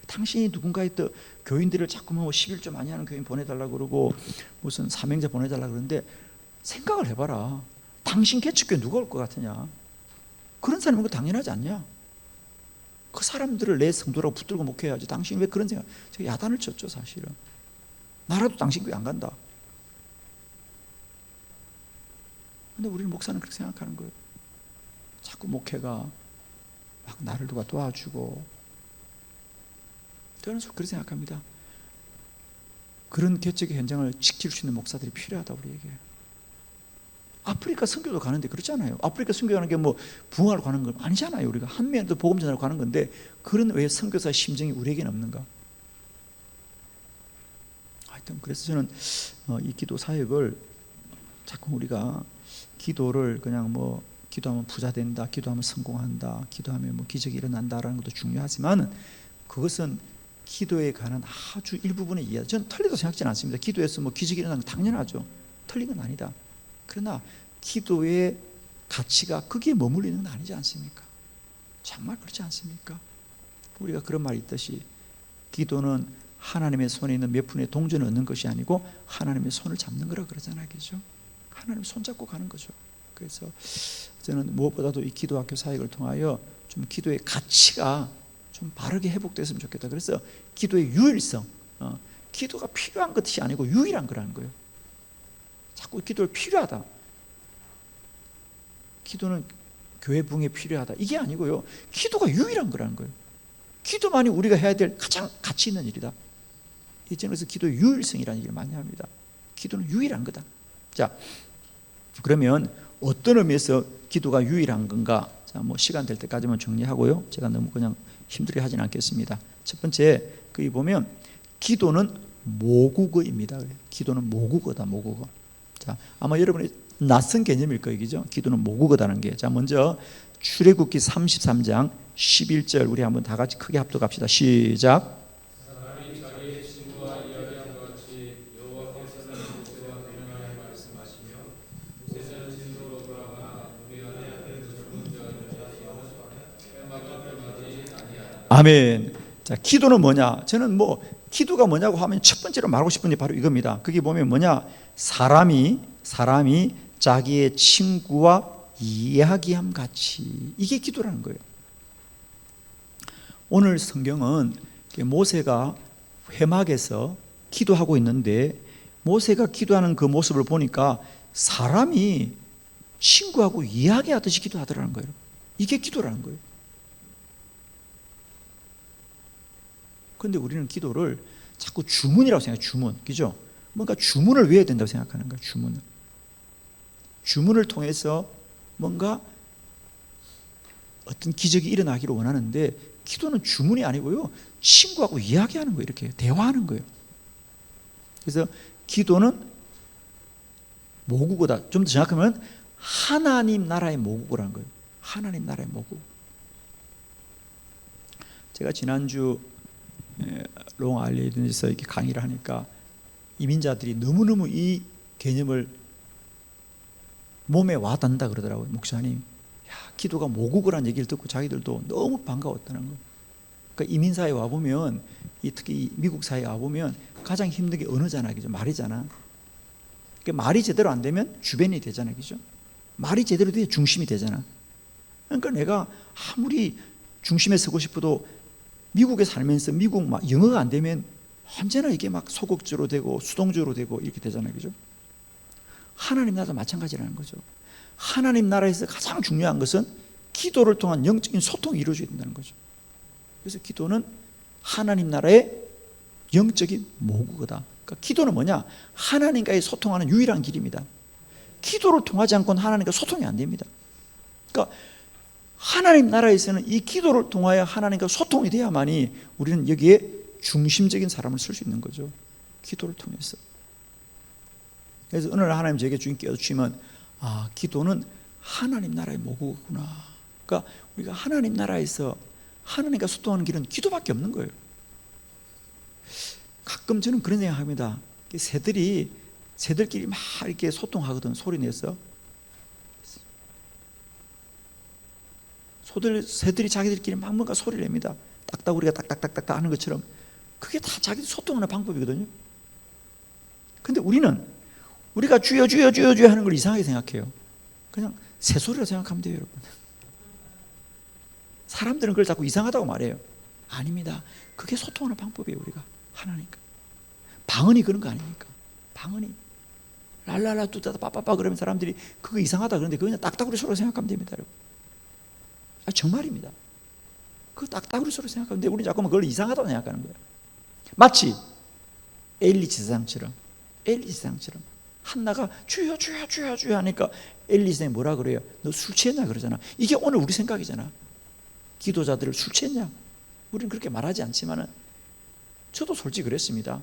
당신이 누군가의 또 교인들을 자꾸 11조 많이 하는 교인 보내달라고 그러고 무슨 사명자 보내달라고 그러는데 생각을 해봐라. 당신 개척교회 누가 올 것 같으냐? 그런 사람인 거 당연하지 않냐? 그 사람들을 내 성도라고 붙들고 목회해야지. 당신이 왜 그런 생각? 제가 야단을 쳤죠, 사실은. 나라도 당신 교회 안 간다. 근데 우리는 목사는 그렇게 생각하는 거예요. 자꾸 목회가 막 나를 누가 도와주고. 저는 그렇게 생각합니다. 그런 개척의 현장을 지킬 수 있는 목사들이 필요하다, 우리에게. 아프리카 선교도 가는데 그렇잖아요. 아프리카 선교 가는 게 부흥하러 가는 건 아니잖아요. 우리가 한 명도 복음 전하러 가는 건데 그런 왜 선교사의 심정이 우리에게는 없는가? 하여튼 그래서 저는 이 기도 사역을 자꾸 우리가 기도를 그냥 기도하면 부자 된다, 기도하면 성공한다, 기도하면 기적이 일어난다라는 것도 중요하지만 그것은 기도에 관한 아주 일부분의 이해. 저는 틀리다고 생각하지는 않습니다. 기도에서 뭐 기적이 일어나는 건 당연하죠. 틀린 건 아니다. 그러나 기도의 가치가 거기에 머물리는 건 아니지 않습니까? 정말 그렇지 않습니까? 우리가 그런 말이 있듯이 기도는 하나님의 손에 있는 몇 푼의 동전을 얻는 것이 아니고 하나님의 손을 잡는 거라 그러잖아요. 그죠? 하나님 손 잡고 가는 거죠. 그래서 저는 무엇보다도 이 기도학교 사역을 통하여 좀 기도의 가치가 좀 바르게 회복됐으면 좋겠다. 그래서 기도의 유일성, 기도가 필요한 것이 아니고 유일한 거라는 거예요. 자꾸 기도를 필요하다. 기도는 교회 부흥에 필요하다. 이게 아니고요. 기도가 유일한 거라는 거예요. 기도만이 우리가 해야 될 가장 가치 있는 일이다. 저는 그래서 기도의 유일성이라는 얘기를 많이 합니다. 기도는 유일한 거다. 자, 그러면 어떤 의미에서 기도가 유일한 건가? 자, 뭐 시간 될 때까지만 정리하고요. 제가 너무 그냥 힘들게 하진 않겠습니다. 첫 번째, 거기 보면 기도는 모국어입니다. 기도는 모국어다, 모국어. 자, 아마 여러분이 낯선 개념일 거예요, 그죠? 기도는 모국어다는 게. 자, 먼저 출애굽기 33장 11절 우리 한번 다 같이 크게 합독합시다. 시작. 아멘. 자, 기도는 뭐냐? 저는 뭐 기도가 뭐냐고 하면 첫 번째로 말하고 싶은 게 바로 이겁니다. 그게 보면 뭐냐? 사람이 자기의 친구와 이야기함 같이, 이게 기도라는 거예요. 오늘 성경은 모세가 회막에서 기도하고 있는데 모세가 기도하는 그 모습을 보니까 사람이 친구하고 이야기하듯이 기도하더라는 거예요. 이게 기도라는 거예요. 그런데 우리는 기도를 자꾸 주문이라고 생각해요. 주문, 그죠? 뭔가 주문을 외워야 된다고 생각하는 거예요. 주문을 통해서 뭔가 어떤 기적이 일어나기를 원하는데 기도는 주문이 아니고요. 친구하고 이야기하는 거예요. 이렇게 대화하는 거예요. 그래서 기도는 모국어다. 좀 더 정확하면 하나님 나라의 모국어라는 거예요. 하나님 나라의 모국. 제가 지난주 롱아일랜드에서 이렇게 강의를 하니까 이민자들이 너무너무 이 개념을 몸에 와닿는다 그러더라고요. 목사님, 기도가 모국어라는 얘기를 듣고 자기들도 너무 반가웠다는 거예요. 그러니까 이민사회에 와보면, 특히 미국 사회에 와보면 가장 힘든 게 언어잖아, 그죠? 말이잖아. 그러니까 말이 제대로 안 되면 주변이 되잖아, 그죠? 말이 제대로 돼야 중심이 되잖아. 그러니까 내가 아무리 중심에 서고 싶어도 미국에 살면서 미국 막 영어가 안 되면 언제나 이게 막 소극적으로 되고 수동적으로 되고 이렇게 되잖아요, 그죠? 하나님 나라도 마찬가지라는 거죠. 하나님 나라에서 가장 중요한 것은 기도를 통한 영적인 소통이 이루어져야 된다는 거죠. 그래서 기도는 하나님 나라의 영적인 모국어다. 그러니까 기도는 뭐냐? 하나님과의 소통하는 유일한 길입니다. 기도를 통하지 않고는 하나님과 소통이 안 됩니다. 그러니까 하나님 나라에서는 이 기도를 통하여 하나님과 소통이 돼야만이 우리는 여기에 중심적인 사람을 쓸 수 있는 거죠. 기도를 통해서. 그래서 어느 날 하나님 제게 주인 깨우치면, 기도는 하나님 나라의 모국어구나. 그러니까 우리가 하나님 나라에서 하나님과 소통하는 길은 기도밖에 없는 거예요. 가끔 저는 그런 생각합니다. 새들끼리 막 이렇게 소통하거든, 소리 내서. 새들이 자기들끼리 막 뭔가 소리를 냅니다. 딱딱 우리가 딱딱딱딱 하는 것처럼. 그게 다 자기들 소통하는 방법이거든요. 근데 우리가 주여 주여 주여 주여 하는 걸 이상하게 생각해요. 그냥 새소리라 생각하면 돼요, 여러분. 사람들은 그걸 자꾸 이상하다고 말해요. 아닙니다. 그게 소통하는 방법이에요, 우리가 하나니까. 방언이 그런 거 아닙니까? 방언이 랄랄라 뚜따다 빠빠빠 그러면 사람들이 그거 이상하다 그러는데 그거 그냥 딱딱우리 소리로 생각하면 됩니다, 여러분. 정말입니다. 그거 딱딱우리 소리로 생각하는데 우리는 자꾸만 그걸 이상하다고 생각하는 거예요. 마치 엘리 제사장처럼 한나가 주여 주여 주여 주여 하니까 엘리 제사장이 뭐라 그래요? 너 술 취했냐 그러잖아. 이게 오늘 우리 생각이잖아. 기도자들을 술 취했냐? 우리는 그렇게 말하지 않지만은 저도 솔직히 그랬습니다.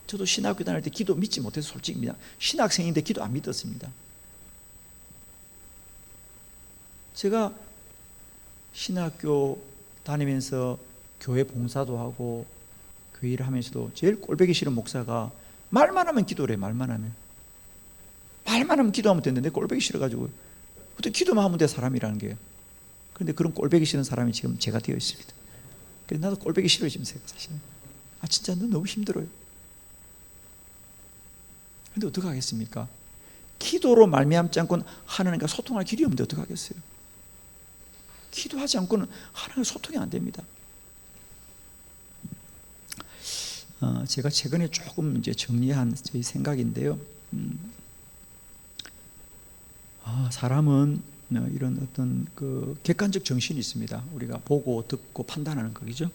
저도 신학교 다닐 때 기도 믿지 못해서 솔직입니다. 신학생인데 기도 안 믿었습니다. 제가 신학교 다니면서 교회 봉사도 하고 교회 일을 하면서도 제일 꼴보기 싫은 목사가 말만 하면 기도를 해. 말만 하면 기도하면 되는데 꼴보기 싫어가지고 어떻게 기도만 하면 돼 사람이라는 게. 그런데 그런 꼴보기 싫은 사람이 지금 제가 되어 있습니다. 그래서 나도 꼴보기 싫어요 지금 사실은. 진짜 너무 힘들어요. 그런데 어떻게 하겠습니까? 기도로 말미암지 않고는 하나님과 소통할 길이 없는데 어떻게 하겠어요? 기도하지 않고는 하나님과 소통이 안 됩니다. 제가 최근에 조금 이제 정리한 제 생각인데요. 사람은 이런 어떤 그 객관적 정신이 있습니다. 우리가 보고 듣고 판단하는 거죠.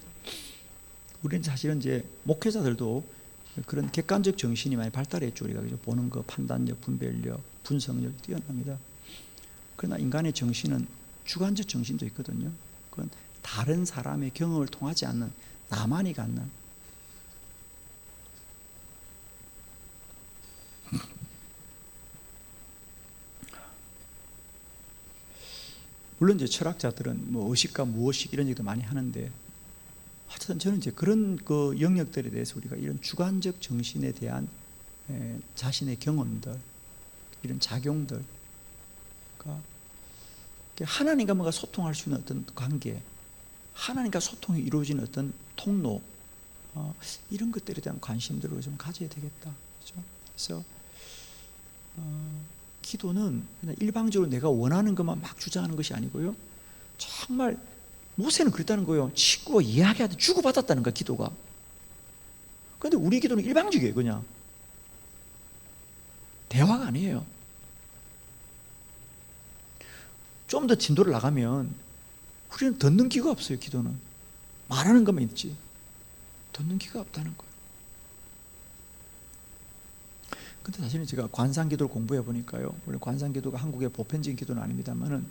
우리는 사실은 이제 목회자들도 그런 객관적 정신이 많이 발달했죠. 우리가 그죠? 보는 거, 판단력, 분별력, 분석력이 뛰어납니다. 그러나 인간의 정신은 주관적 정신도 있거든요. 그건 다른 사람의 경험을 통하지 않는 나만이 갖는 물론 이제 철학자들은 뭐 의식과 무의식 이런 얘기도 많이 하는데 하여튼 저는 이제 그런 그 영역들에 대해서 우리가 이런 주관적 정신에 대한 자신의 경험들 이런 작용들 그러니까 하나님과 뭔가 소통할 수 있는 어떤 관계 하나님과 소통이 이루어지는 어떤 통로 이런 것들에 대한 관심들을 좀 가져야 되겠다. 그렇죠? 그래서 기도는 그냥 일방적으로 내가 원하는 것만 막 주장하는 것이 아니고요. 정말 모세는 그랬다는 거예요. 친구가 이야기하듯 주고받았다는 거야, 기도가. 그런데 우리 기도는 일방적이에요, 그냥. 대화가 아니에요. 좀 더 진도를 나가면 우리는 듣는 기가 없어요, 기도는. 말하는 것만 있지. 듣는 기가 없다는 거예요. 근데 사실은 제가 관상기도를 공부해 보니까요. 원래 관상기도가 한국의 보편적인 기도는 아닙니다만은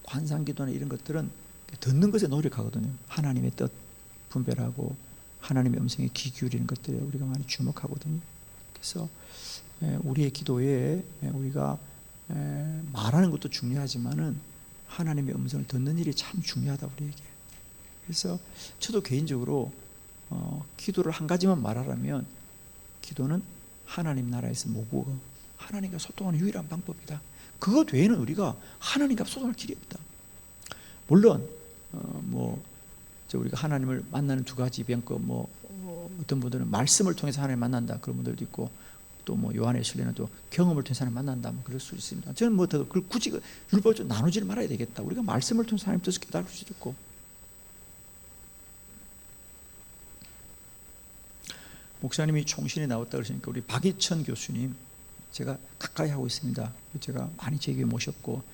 관상기도나 이런 것들은 듣는 것에 노력하거든요. 하나님의 뜻 분별하고 하나님의 음성에 귀 기울이는 것들에 우리가 많이 주목하거든요. 그래서 우리의 기도에 우리가 말하는 것도 중요하지만은 하나님의 음성을 듣는 일이 참 중요하다 우리에게. 그래서 저도 개인적으로 기도를 한 가지만 말하라면 기도는 하나님 나라에서 모국어 하나님과 소통하는 유일한 방법이다. 그것 외에는 우리가 하나님과 소통할 길이 없다. 물론 우리가 하나님을 만나는 두 가지 방법 어떤 분들은 말씀을 통해서 하나님을 만난다 그런 분들도 있고 또 요한의 신뢰는 또 경험을 통해서 하나님을 만난다 그럴 수 있습니다. 저는 그걸 굳이 율법적으로 나누지를 말아야 되겠다. 우리가 말씀을 통해서 하나님 뜻을 깨달을 수도 있고 목사님이 총신에 나왔다 그러시니까 우리 박이천 교수님 제가 가까이 하고 있습니다. 제가 많이 제 교회 모셨고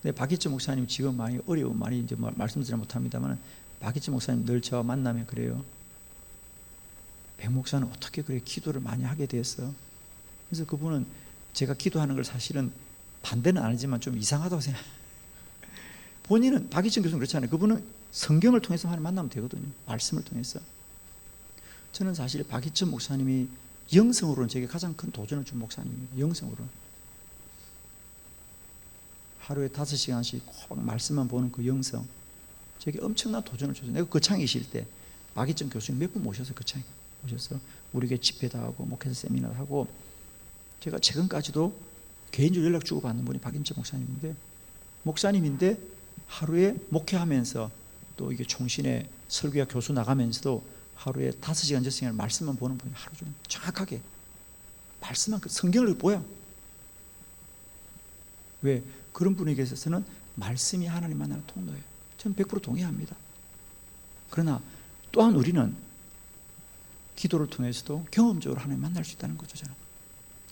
근데 박이천 목사님 지금 많이 어려워 많이 이제 말씀드리지 못합니다만 박이천 목사님 늘 저와 만나면 그래요. 백 목사는 어떻게 그래 기도를 많이 하게 됐어? 그래서 그분은 제가 기도하는 걸 사실은 반대는 아니지만 좀 이상하다고 생각. 본인은 박이천 교수는 그렇지 않아요. 그분은 성경을 통해서 하나님 만나면 되거든요. 말씀을 통해서. 저는 사실 박이천 목사님이 영성으로는 제게 가장 큰 도전을 준 목사님입니다. 영성으로는. 하루에 5시간씩 꼭 말씀만 보는 그 영성. 제게 엄청난 도전을 줬어요. 내가 거창에 있을 때 박이천 교수님 몇 분 모셔서 거창에 모셔서 우리에게 집회도 하고 목회자 세미나도 하고 제가 최근까지도 개인적으로 연락 주고받는 분이 박이천 목사님인데 하루에 목회하면서 또 이게 총신에 설교와 교수 나가면서도 하루에 5시간, 6시간 말씀만 보는 분이 하루 종일 정확하게 말씀만 성경을 보여. 왜? 그런 분에게 있어서는 말씀이 하나님 만나는 통로예요. 저는 100% 동의합니다. 그러나 또한 우리는 기도를 통해서도 경험적으로 하나님 만날 수 있다는 거죠. 저는.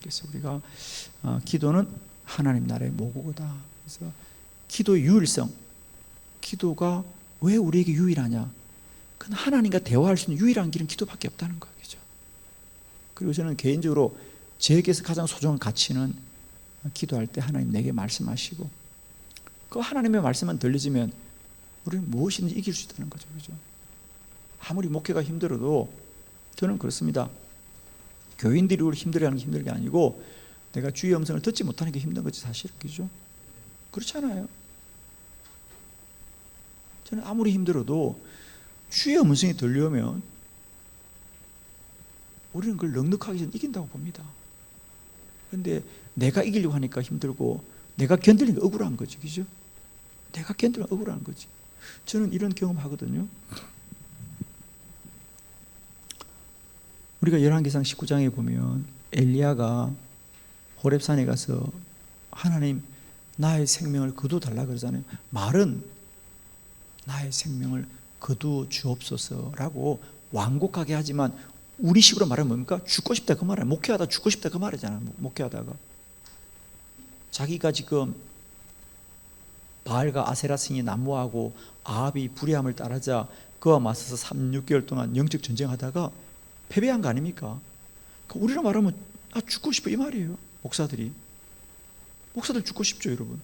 그래서 우리가 기도는 하나님 나라의 모국어다. 그래서 기도의 유일성, 기도가 왜 우리에게 유일하냐? 그건 하나님과 대화할 수 있는 유일한 길은 기도밖에 없다는 거죠. 그리고 저는 개인적으로 제게서 가장 소중한 가치는 기도할 때 하나님 내게 말씀하시고 그 하나님의 말씀만 들려지면 우리는 무엇이든지 이길 수 있다는 거죠. 그죠? 아무리 목회가 힘들어도 저는 그렇습니다. 교인들이 우리 힘들어하는 게 힘든 게 아니고 내가 주의 음성을 듣지 못하는 게 힘든 거지 사실. 그죠? 그렇잖아요. 저는 아무리 힘들어도 주의 음성이 들려오면 우리는 그걸 넉넉하게 이긴다고 봅니다. 그런데 내가 이기려고 하니까 힘들고 내가 견디는 게 억울한 거지, 그죠? 내가 견디는 억울한 거지. 저는 이런 경험하거든요. 우리가 열왕기상 19장에 보면 엘리야가 호렙산에 가서 하나님 나의 생명을 거두달라 그러잖아요. 말은 나의 생명을 거두 주옵소서라고 완곡하게 하지만 우리식으로 말하면 뭡니까? 죽고 싶다 그 말이야. 목회하다 죽고 싶다 그 말이잖아. 목회하다가 자기가 지금 바알과 아세라 신이 난무하고 아합이 불의함을 따르자 그와 맞서서 3, 6개월 동안 영적 전쟁하다가 패배한 거 아닙니까? 그러니까 우리로 말하면 죽고 싶어 이 말이에요. 목사들 죽고 싶죠, 여러분.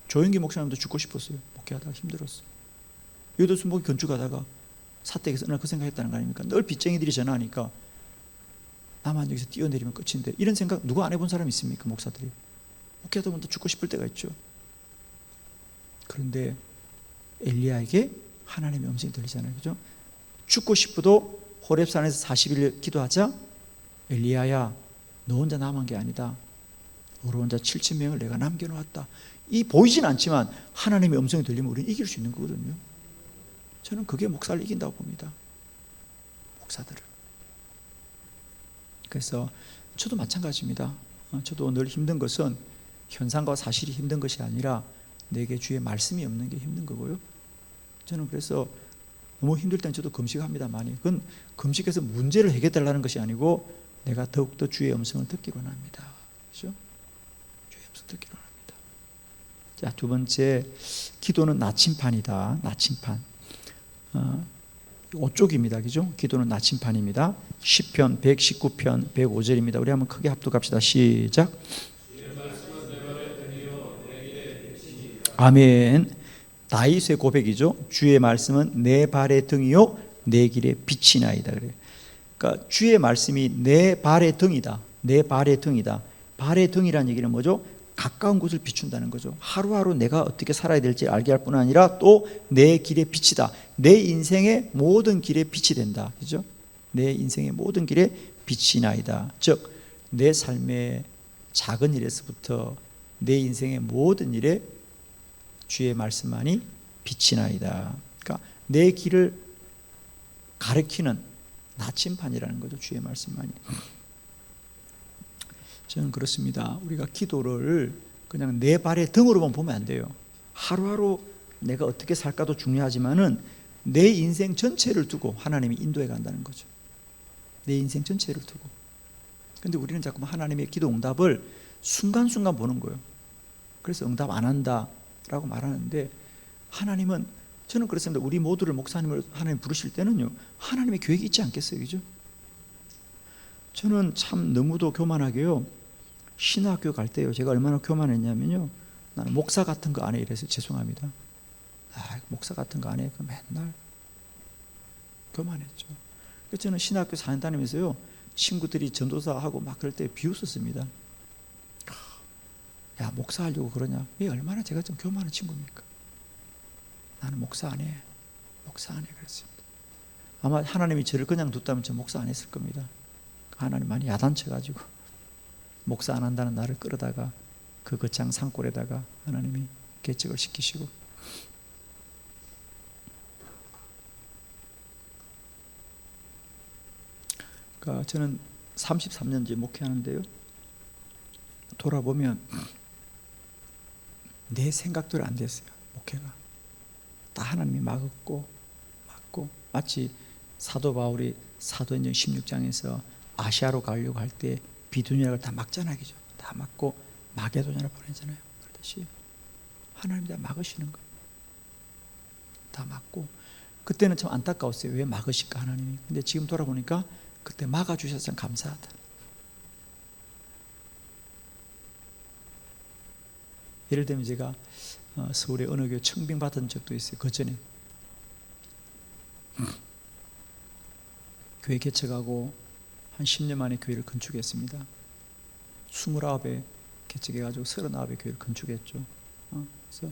조영기 목사님도 죽고 싶었어요. 목회하다가 힘들었어. 여도순 목이 건축하다가 사택에서 그 생각했다는 거 아닙니까? 늘 빚쟁이들이 전화하니까 나만 여기서 뛰어내리면 끝인데 이런 생각 누가 안 해본 사람 있습니까? 목사들이 목회하다 보면 죽고 싶을 때가 있죠. 그런데 엘리야에게 하나님의 음성이 들리잖아요, 그죠? 죽고 싶어도 호렙산에서 40일 기도하자 엘리야야 너 혼자 남은 게 아니다. 어려운 자 7,000명을 내가 남겨놓았다. 이 보이진 않지만 하나님의 음성이 들리면 우리는 이길 수 있는 거거든요. 저는 그게 목사를 이긴다고 봅니다. 목사들을. 그래서 저도 마찬가지입니다. 저도 늘 힘든 것은 현상과 사실이 힘든 것이 아니라 내게 주의 말씀이 없는 게 힘든 거고요. 저는 그래서 너무 힘들 때는 저도 금식합니다. 많이. 그건 금식해서 문제를 해결달라는 것이 아니고 내가 더욱더 주의 음성을 듣기로 합니다. 그렇죠? 주의 음성 듣기로 합니다. 자, 두 번째, 기도는 나침판이다. 나침판. 5쪽입니다. 그죠? 기도는 나침판입니다. 시편 119편 105절입니다. 우리 한번 크게 합독합시다. 시작. 아멘. 다윗의 고백이죠. 주의 말씀은 내 발의 등이요 내 길의 빛이나이다. 그래요. 그러니까 주의 말씀이 내 발의 등이다. 내 발의 등이다. 발의 등이라는 얘기는 뭐죠? 가까운 곳을 비춘다는 거죠. 하루하루 내가 어떻게 살아야 될지 알게 할 뿐 아니라 또 내 길의 빛이다. 내 인생의 모든 길의 빛이 된다. 그죠? 내 인생의 모든 길의 빛이 나이다. 즉, 내 삶의 작은 일에서부터 내 인생의 모든 일에 주의 말씀만이 빛이 나이다. 그러니까 내 길을 가리키는 나침판이라는 거죠. 주의 말씀만이. 저는 그렇습니다. 우리가 기도를 그냥 내 발의 등으로만 보면 안 돼요. 하루하루 내가 어떻게 살까도 중요하지만은 내 인생 전체를 두고 하나님이 인도해 간다는 거죠. 내 인생 전체를 두고. 근데 우리는 자꾸 하나님의 기도 응답을 순간순간 보는 거예요. 그래서 응답 안 한다라고 말하는데 하나님은 저는 그렇습니다. 우리 모두를 목사님을 하나님 부르실 때는요. 하나님의 계획이 있지 않겠어요. 그죠? 저는 참 너무도 교만하게요. 신학교 갈 때요. 제가 얼마나 교만했냐면요. 나는 목사 같은 거 안 해. 이래서 죄송합니다. 목사 같은 거 안 해. 맨날 교만했죠. 그래서 저는 신학교 4년 다니면서요. 친구들이 전도사하고 막 그럴 때 비웃었습니다. 야, 목사 하려고 그러냐? 이 얼마나 제가 좀 교만한 친구입니까? 나는 목사 안 해. 목사 안 해. 그랬습니다. 아마 하나님이 저를 그냥 뒀다면 저 목사 안 했을 겁니다. 하나님 많이 야단쳐가지고 목사 안 한다는 나를 끌어다가 그 거창 산골에다가 하나님이 개척을 시키시고. 그러니까 저는 33년째 목회하는데요. 돌아보면 내 생각대로 안 됐어요. 목회가 다 하나님이 막고 마치 사도 바울이 사도행전 16장에서 아시아로 가려고 할 때 비두니아를 다 막잖아요. 그죠? 다 막고 마게도냐를 보내잖아요. 그렇듯이 하나님이 다 막으시는 거예요. 다 막고. 그때는 참 안타까웠어요. 왜 막으실까 하나님이. 근데 지금 돌아보니까 그때 막아주셔서 참 감사하다. 예를 들면 제가 서울의 어느 교회 청빙받은 적도 있어요. 그 전에 교회 개척하고 한 10년 만에 교회를 건축했습니다. 29에 개척해가지고 39에 교회를 건축했죠. 그래서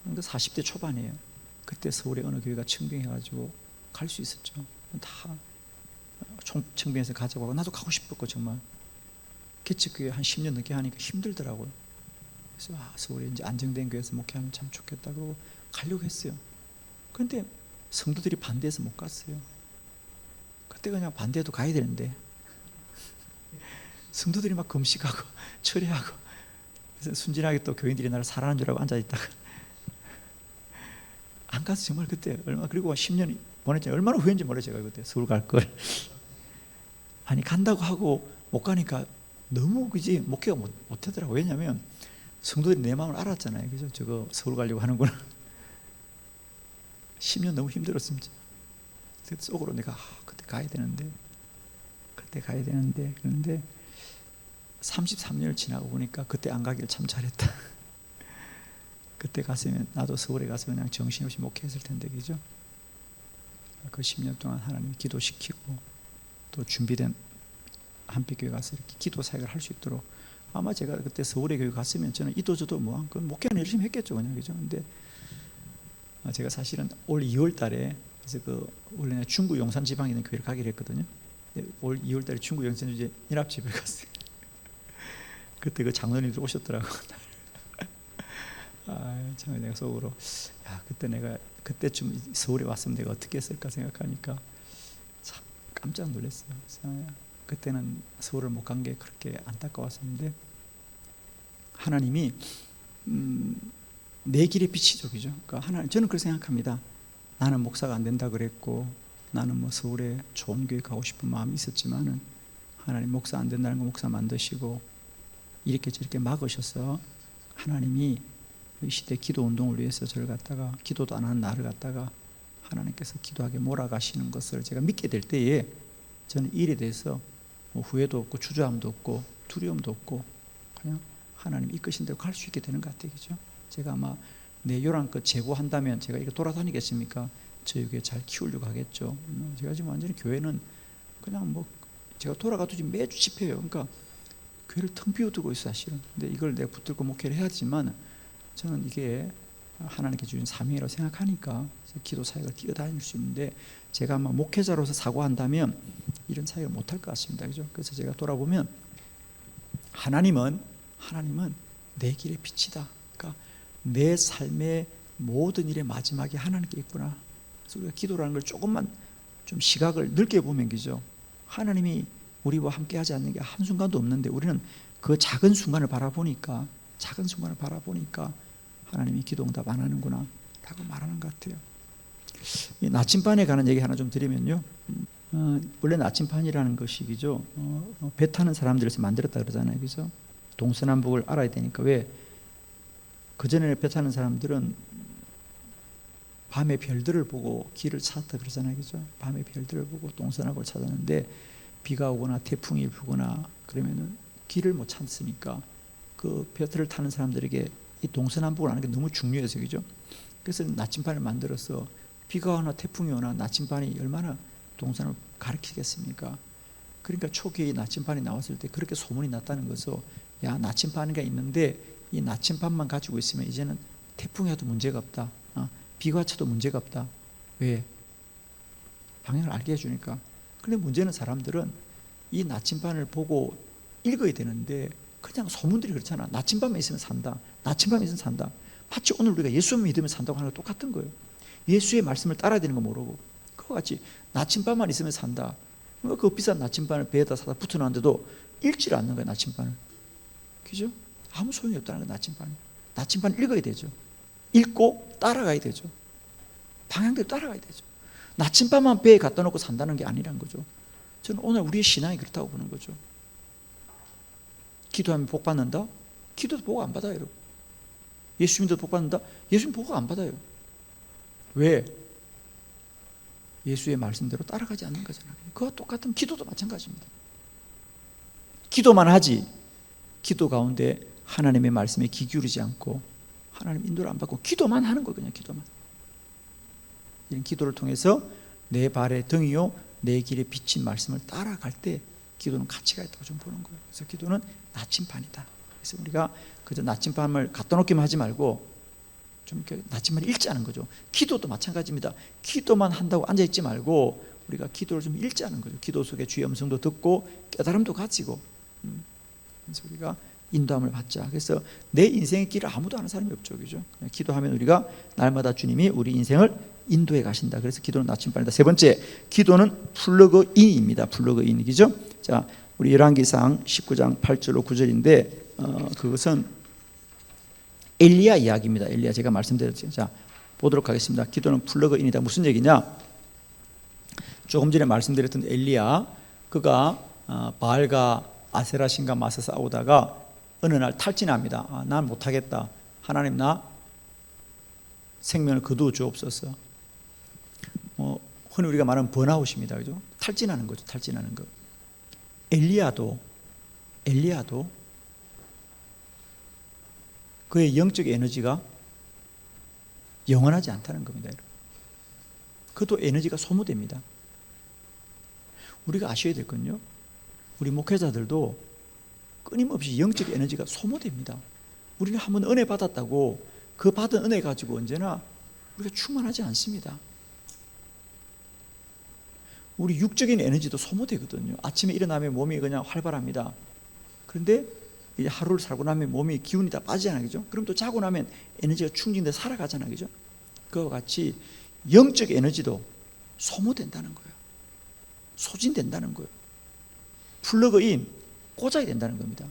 그러니까 40대 초반이에요. 그때 서울의 어느 교회가 청빙해가지고 갈 수 있었죠. 다 청빙해서 가자고 하고 나도 가고 싶었고 정말 개척교회 한 10년 넘게 하니까 힘들더라고요. 그래서 서울에 이제 안정된 교회에서 목회하면 참 좋겠다 그러고 가려고 했어요. 그런데 성도들이 반대해서 못 갔어요. 그때 그냥 반대해도 가야 되는데 성도들이 막 금식하고 철회하고 그래서 순진하게 또 교인들이 나를 사랑하는 줄 알고 앉아있다가 안 가서 정말 그때 얼마 그리고 10년 보냈잖아요. 얼마나 후회인지 몰라요. 제가 그때 서울 갈 걸. 아니 간다고 하고 못 가니까 너무 그지 목회가 못하더라고요. 왜냐하면 성도들이 내 마음을 알았잖아요. 그죠? 저거 서울 가려고 하는구나. 10년 너무 힘들었습니다. 그때 속으로 내가 그때 가야 되는데 그런데 33년을 지나고 보니까 그때 안 가길 참 잘했다. 그때 갔으면 나도 서울에 가서 그냥 정신없이 목회했을 텐데 그죠? 그 10년 동안 하나님이 기도시키고 또 준비된 한빛교회 가서 이렇게 기도 사역을 할 수 있도록 아마 제가 그때 서울에 교회 갔으면 저는 이도저도 뭐 목회는 열심히 했겠죠 그냥 그죠? 근데 제가 사실은 올 2월 달에 그래서 그 원래 중구 용산 지방에 있는 교회를 가기로 했거든요. 올 2월 달에 중구 용산 이제 연합집에 갔어요. 그때 그 장로님들 오셨더라고. 참 내가 속으로 그때 내가 그때쯤 서울에 왔으면 내가 어떻게 했을까 생각하니까 참 깜짝 놀랐어요. 그래서 그때는 서울을 못 간 게 그렇게 안타까웠었는데 하나님이 내 길의 빛이죠, 그죠? 그러니까 하나님 저는 그렇게 생각합니다. 나는 목사가 안 된다 그랬고 나는 뭐 서울에 좋은 교회 가고 싶은 마음이 있었지만은 하나님 목사 안 된다는 거 목사 만드시고 이렇게 저렇게 막으셔서 하나님이 이 시대 기도 운동을 위해서 저를 갖다가 기도도 안 하는 나를 갖다가 하나님께서 기도하게 몰아가시는 것을 제가 믿게 될 때에 저는 이 일에 대해서 뭐 후회도 없고 주저함도 없고 두려움도 없고 그냥 하나님 이끄신 대로 갈 수 있게 되는 것 같아요. 그죠? 제가 아마 내 요란껏 재고한다면 제가 이렇게 돌아다니겠습니까? 저희 교회 잘 키우려고 하겠죠. 제가 지금 완전히 교회는 그냥 뭐 제가 돌아가도 지금 매주 집회예요. 그러니까 교회를 텅 비워두고 있어 사실은. 근데 이걸 내가 붙들고 목회를 해야지만 저는 이게 하나님께 주신 사명이라고 생각하니까 기도 사역을 뛰어다닐 수 있는데 제가 아마 목회자로서 사고한다면 이런 사역을 못할 것 같습니다. 그죠? 그래서 제가 돌아보면 하나님은 내 길의 빛이다. 그러니까 내 삶의 모든 일의 마지막이 하나님께 있구나. 그래서 우리가 기도라는 걸 조금만 좀 시각을 넓게 보면 그죠? 하나님이 우리와 함께 하지 않는 게 한순간도 없는데 우리는 그 작은 순간을 바라보니까 하나님이 기도 응답 안 하는구나 라고 말하는 것 같아요. 이 나침반에 관한 얘기 하나 좀 드리면요. 원래 나침반이라는 것이죠. 배 타는 사람들에서 만들었다 그러잖아요. 그죠? 동서남북을 알아야 되니까 왜 그전에 배 타는 사람들은 밤에 별들을 보고 길을 찾았다 그러잖아요. 그죠? 밤에 별들을 보고 동서남북을 찾았는데 비가 오거나 태풍이 불거나 그러면은 길을 못 찾으니까 그 배를 타는 사람들에게 이 동서남북을 아는 게 너무 중요해서 그죠? 그래서 나침반을 만들어서 비가 오나 태풍이 오나 나침반이 얼마나 동서남을 가리키겠습니까? 그러니까 초기에 나침반이 나왔을 때 그렇게 소문이 났다는 것은 야 나침반이가 있는데 이 나침반만 가지고 있으면 이제는 태풍이 와도 문제가 없다. 비가 와도 문제가 없다. 왜? 방향을 알게 해주니까. 그런데 문제는 사람들은 이 나침반을 보고 읽어야 되는데 그냥 소문들이 그렇잖아. 나침반만 있으면 산다. 나침반만 있으면 산다. 마치 오늘 우리가 예수만 믿으면 산다고 하는 거 똑같은 거예요. 예수의 말씀을 따라야 되는 거 모르고 그와 같이 나침반만 있으면 산다. 그 비싼 나침반을 배에다 사다 붙여놨는데도 읽지를 않는 거예요. 나침반을. 그죠? 아무 소용이 없다는 거예요. 나침반을 읽어야 되죠. 읽고 따라가야 되죠. 방향대로 따라가야 되죠. 나침반만 배에 갖다 놓고 산다는 게 아니란 거죠. 저는 오늘 우리의 신앙이 그렇다고 보는 거죠. 기도하면 복 받는다? 기도도 복 안 받아요, 여러분. 예수 믿어도 복 받는다? 예수님 복 안 받아요. 왜? 예수의 말씀대로 따라가지 않는 거잖아요. 그와 똑같은 기도도 마찬가지입니다. 기도만 하지 기도 가운데 하나님의 말씀에 귀 기울이지 않고 하나님 인도를 안 받고 기도만 하는 거예요. 그냥 기도만. 이런 기도를 통해서 내 발의 등이요 내 길에 비친 말씀을 따라갈 때 기도는 가치가 있다고 좀 보는 거예요. 그래서 기도는 나침반이다. 그래서 우리가 그저 나침반을 갖다 놓기만 하지 말고 좀 이렇게 나침반을 읽지 않은 거죠. 기도도 마찬가지입니다. 기도만 한다고 앉아 있지 말고 우리가 기도를 좀 읽지 않은 거죠. 기도 속에 주의 음성도 듣고 깨달음도 가지고 그래서 우리가 인도함을 받자. 그래서 내 인생의 길을 아무도 아는 사람이 없죠, 그죠? 기도하면 우리가 날마다 주님이 우리 인생을 인도해 가신다. 그래서 기도는 나침반이다. 세 번째, 기도는 플러그인입니다. 플러그인이죠. 자, 우리 열왕기상 19장 8절로 9절인데 그것은 엘리야 이야기입니다. 엘리야 제가 말씀드렸죠. 자, 보도록 하겠습니다. 기도는 플러그인이다. 무슨 얘기냐? 조금 전에 말씀드렸던 엘리야, 그가 바알과 아세라 신과 맞서 싸우다가 어느 날 탈진합니다. 난 못하겠다. 하나님 나 생명을 거두어 주옵소서. 흔히 우리가 말하는 번아웃입니다. 그죠? 탈진하는 거죠. 탈진하는 거. 엘리야도 그의 영적 에너지가 영원하지 않다는 겁니다. 그것도 에너지가 소모됩니다. 우리가 아셔야 될 건요, 우리 목회자들도 끊임없이 영적 에너지가 소모됩니다. 우리는 한번 은혜 받았다고 그 받은 은혜 가지고 언제나 우리가 충만하지 않습니다. 우리 육적인 에너지도 소모되거든요. 아침에 일어나면 몸이 그냥 활발합니다. 그런데 이제 하루를 살고 나면 몸이 기운이 다 빠지잖아요, 그죠? 그럼 또 자고 나면 에너지가 충전돼 살아가잖아요, 그죠? 그와 같이 영적 에너지도 소모된다는 거예요. 소진된다는 거예요. 플러그인 꽂아야 된다는 겁니다.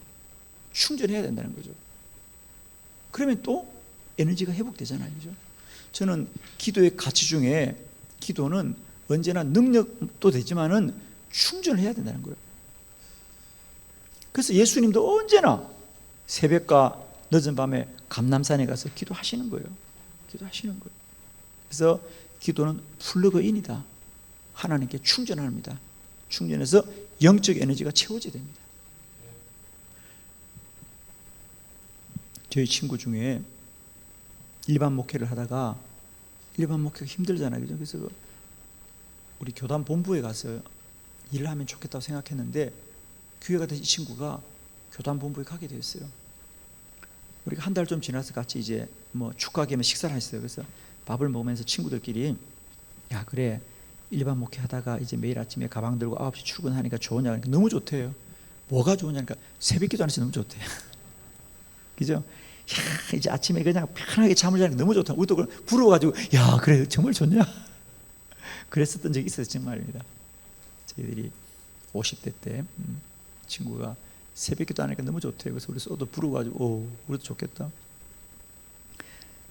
충전해야 된다는 거죠. 그러면 또 에너지가 회복되잖아요, 그죠? 저는 기도의 가치 중에 기도는 언제나 능력도 되지만은 충전을 해야 된다는 거예요. 그래서 예수님도 언제나 새벽과 늦은 밤에 감람산에 가서 기도하시는 거예요. 기도하시는 거예요. 그래서 기도는 플러그인이다. 하나님께 충전합니다. 충전해서 영적 에너지가 채워져야 됩니다. 저희 친구 중에 일반 목회를 하다가 일반 목회가 힘들잖아요, 그죠? 그래서 우리 교단 본부에 가서 일을 하면 좋겠다고 생각했는데 기회가 된 이 친구가 교단 본부에 가게 되었어요. 우리가 한 달 좀 지나서 같이 이제 뭐 축하 겸 식사를 했어요. 그래서 밥을 먹으면서 친구들끼리 야, 그래, 일반 목회 하다가 이제 매일 아침에 가방 들고 9시 출근하니까 좋으냐? 그러니까 너무 좋대요. 뭐가 좋으냐니까 새벽 기도 안 해서 너무 좋대요. 그죠? 야, 이제 아침에 그냥 편하게 잠을 자니까 너무 좋다. 우리도 부러워가지고 야, 그래, 정말 좋냐? 그랬었던 적이 있어요, 정말입니다. 저희들이 50대 때 친구가 새벽 기도 안 하니까 너무 좋대요. 그래서 우리 쏘도 부러워가지고 오, 우리도 좋겠다.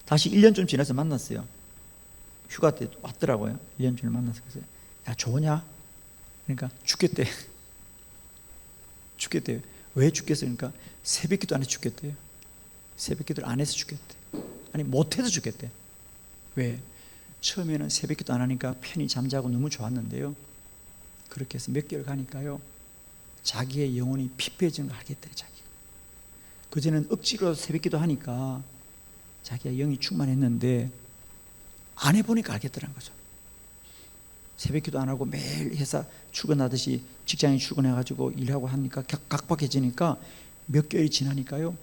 다시 1년 좀 지나서 만났어요. 휴가 때 왔더라고요. 1년 전에 만나서. 그래서 야, 좋으냐? 그러니까 죽겠대. 죽겠대요. 왜 죽겠어요? 그러니까 새벽 기도 안 해서 죽겠대요. 새벽 기도를 안 해서 죽겠대. 아니, 못해서 죽겠대. 왜? 처음에는 새벽 기도 안 하니까 편히 잠자고 너무 좋았는데요, 그렇게 해서 몇 개월 가니까요, 자기의 영혼이 피폐해지는 걸 알겠대요. 자기가 그전에는 억지로 새벽 기도 하니까 자기가 영이 충만했는데 안 해보니까 알겠더라는 거죠. 새벽 기도 안 하고 매일 회사 출근하듯이 직장에 출근해가지고 일하고 하니까 각박해지니까 몇 개월이 지나니까요,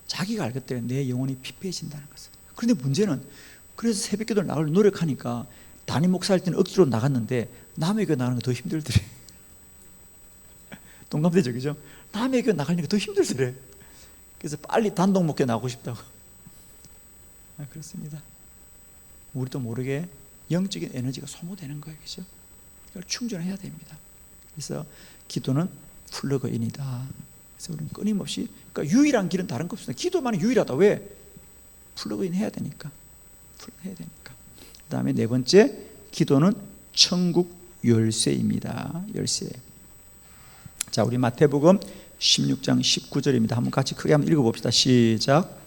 자기가 알겠대요. 내 영혼이 피폐해진다는 것을. 그런데 문제는, 그래서 새벽 기도를 나가려고 노력하니까 담임 목사일 때는 억지로 나갔는데 남의 교회 나가는 거 더 힘들더래. 동감되죠, 그죠? 남의 교회 나가려니까 더 힘들더래. 그래서 빨리 단독 목회 나가고 싶다고. 그렇습니다. 우리도 모르게 영적인 에너지가 소모되는 거예요, 그죠? 이걸 충전해야 됩니다. 그래서 기도는 플러그인이다. 그래서 우리는 끊임없이, 그러니까 유일한 길은 다른 거 없습니다. 기도만 유일하다. 왜? 플러그인 해야 되니까. 해야 되니까. 그 다음에 네 번째, 기도는 천국 열쇠입니다. 열쇠. 자, 우리 마태복음 16장 19절입니다. 한번 같이 크게 한번 읽어봅시다. 시작.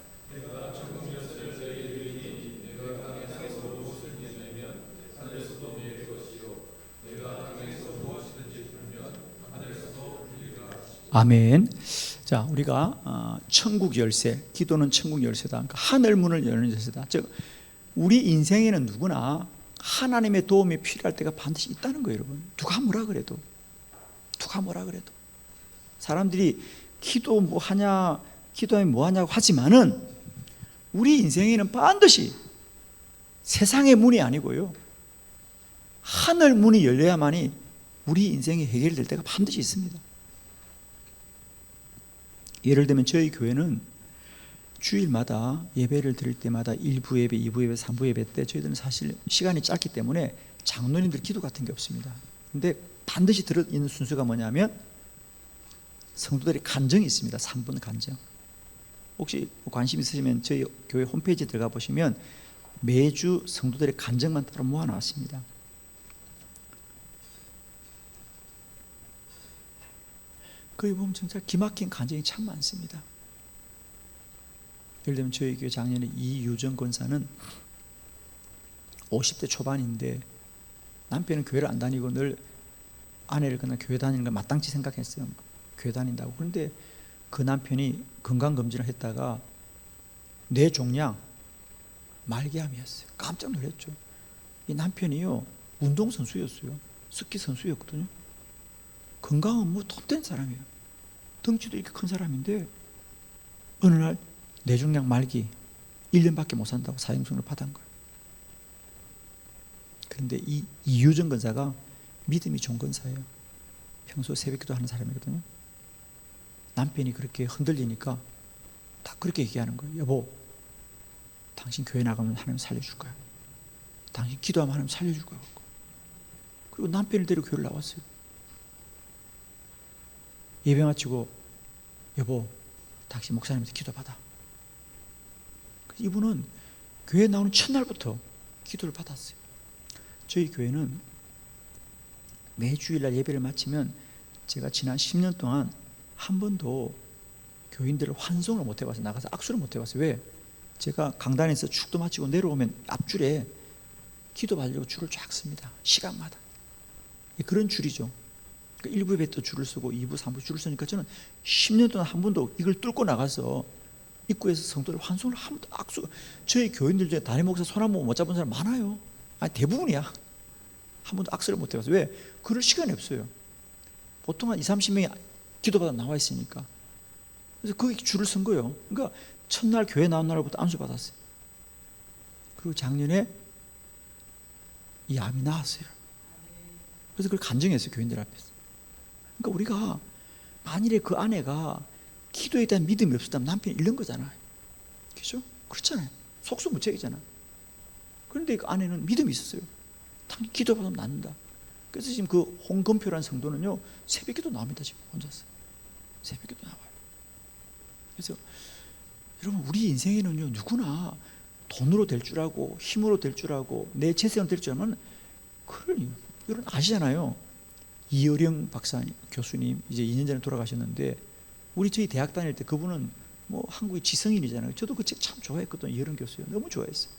아멘. 자, 우리가 천국 열쇠, 기도는 천국 열쇠다. 그러니까 하늘 문을 여는 열쇠다. 즉, 우리 인생에는 누구나 하나님의 도움이 필요할 때가 반드시 있다는 거예요, 여러분. 누가 뭐라 그래도 사람들이 기도 뭐 하냐, 기도하면 뭐 하냐고 하지만은 우리 인생에는 반드시 세상의 문이 아니고요, 하늘 문이 열려야만이 우리 인생이 해결될 때가 반드시 있습니다. 예를 들면 저희 교회는 주일마다 예배를 드릴 때마다 1부 예배, 2부 예배, 3부 예배 때 저희들은 사실 시간이 짧기 때문에 장로님들 기도 같은 게 없습니다. 근데 반드시 들어있는 순서가 뭐냐면 성도들의 간증이 있습니다. 3분 간증. 혹시 관심 있으시면 저희 교회 홈페이지에 들어가 보시면 매주 성도들의 간증만 따로 모아놨습니다. 거기 보면 진짜 기막힌 간증이 참 많습니다. 예를 들면 저희 교회 작년에 이유정 권사는 50대 초반인데 남편은 교회를 안 다니고 늘 아내를 그냥 교회 다니는 걸 마땅치 생각했어요. 교회 다닌다고. 그런데 그 남편이 건강검진을 했다가 뇌종양 말기암이었어요. 깜짝 놀랐죠. 이 남편이요, 운동선수였어요. 스키 선수였거든요. 건강은 뭐 톱된 사람이에요. 덩치도 이렇게 큰 사람인데 어느 날 뇌종양 말기 1년밖에 못 산다고 사형선을 받은 거예요. 그런데 이 이유정 권사가 믿음이 좋은 권사예요. 평소 새벽기도 하는 사람이거든요. 남편이 그렇게 흔들리니까 딱 그렇게 얘기하는 거예요. 여보, 당신 교회 나가면 하나님 살려줄 거야. 당신 기도하면 하나님 살려줄 거야. 그리고 남편을 데리고 교회를 나왔어요. 예배 마치고 여보, 당신 목사님한테 기도받아. 이분은 교회 나오는 첫날부터 기도를 받았어요. 저희 교회는 매주일날 예배를 마치면 제가 지난 10년 동안 한 번도 교인들을 환송을 못 해봤어요. 나가서 악수를 못 해봤어요. 왜? 제가 강단에서 축도 마치고 내려오면 앞줄에 기도 받으려고 줄을 쫙 씁니다. 시간마다. 그런 줄이죠. 그러니까 1부 예배 때 줄을 쓰고 2부, 3부 줄을 쓰니까 저는 10년 동안 한 번도 이걸 뚫고 나가서 입구에서 성도들 환송을 한 번도 악수, 저희 교인들 중에 담임 목사 손 한 번 못 잡은 사람 많아요. 아니 대부분이야. 한 번도 악수를 못 해봤어요. 왜? 그럴 시간이 없어요. 보통 한 20-30명이 기도받아 나와 있으니까. 그래서 거기 줄을 쓴 거예요. 그러니까 첫날 교회 나온 날부터 안수 받았어요. 그리고 작년에 이 암이 나았어요. 그래서 그걸 간증했어요. 교인들 앞에서. 그러니까 우리가 만일에 그 아내가 기도에 대한 믿음이 없었다면 남편이 잃는 거잖아요. 그렇죠? 그렇잖아요. 속수무책이잖아. 그런데 그 아내는 믿음이 있었어요. 당연히 기도받으면 낫는다. 그래서 지금 그 홍건표라는 성도는요, 새벽기도 나옵니다. 지금 혼자서 새벽기도 나와요. 그래서 여러분, 우리 인생에는요, 누구나 돈으로 될 줄 알고 힘으로 될 줄 알고 내 재산으로 될 줄 알면, 그런 여러분 아시잖아요. 이어령 박사님, 교수님 이제 2년 전에 돌아가셨는데, 우리 저희 대학 다닐 때 그분은 뭐 한국의 지성인이잖아요. 저도 그 책 참 좋아했거든요. 이어령 교수요. 너무 좋아했어요.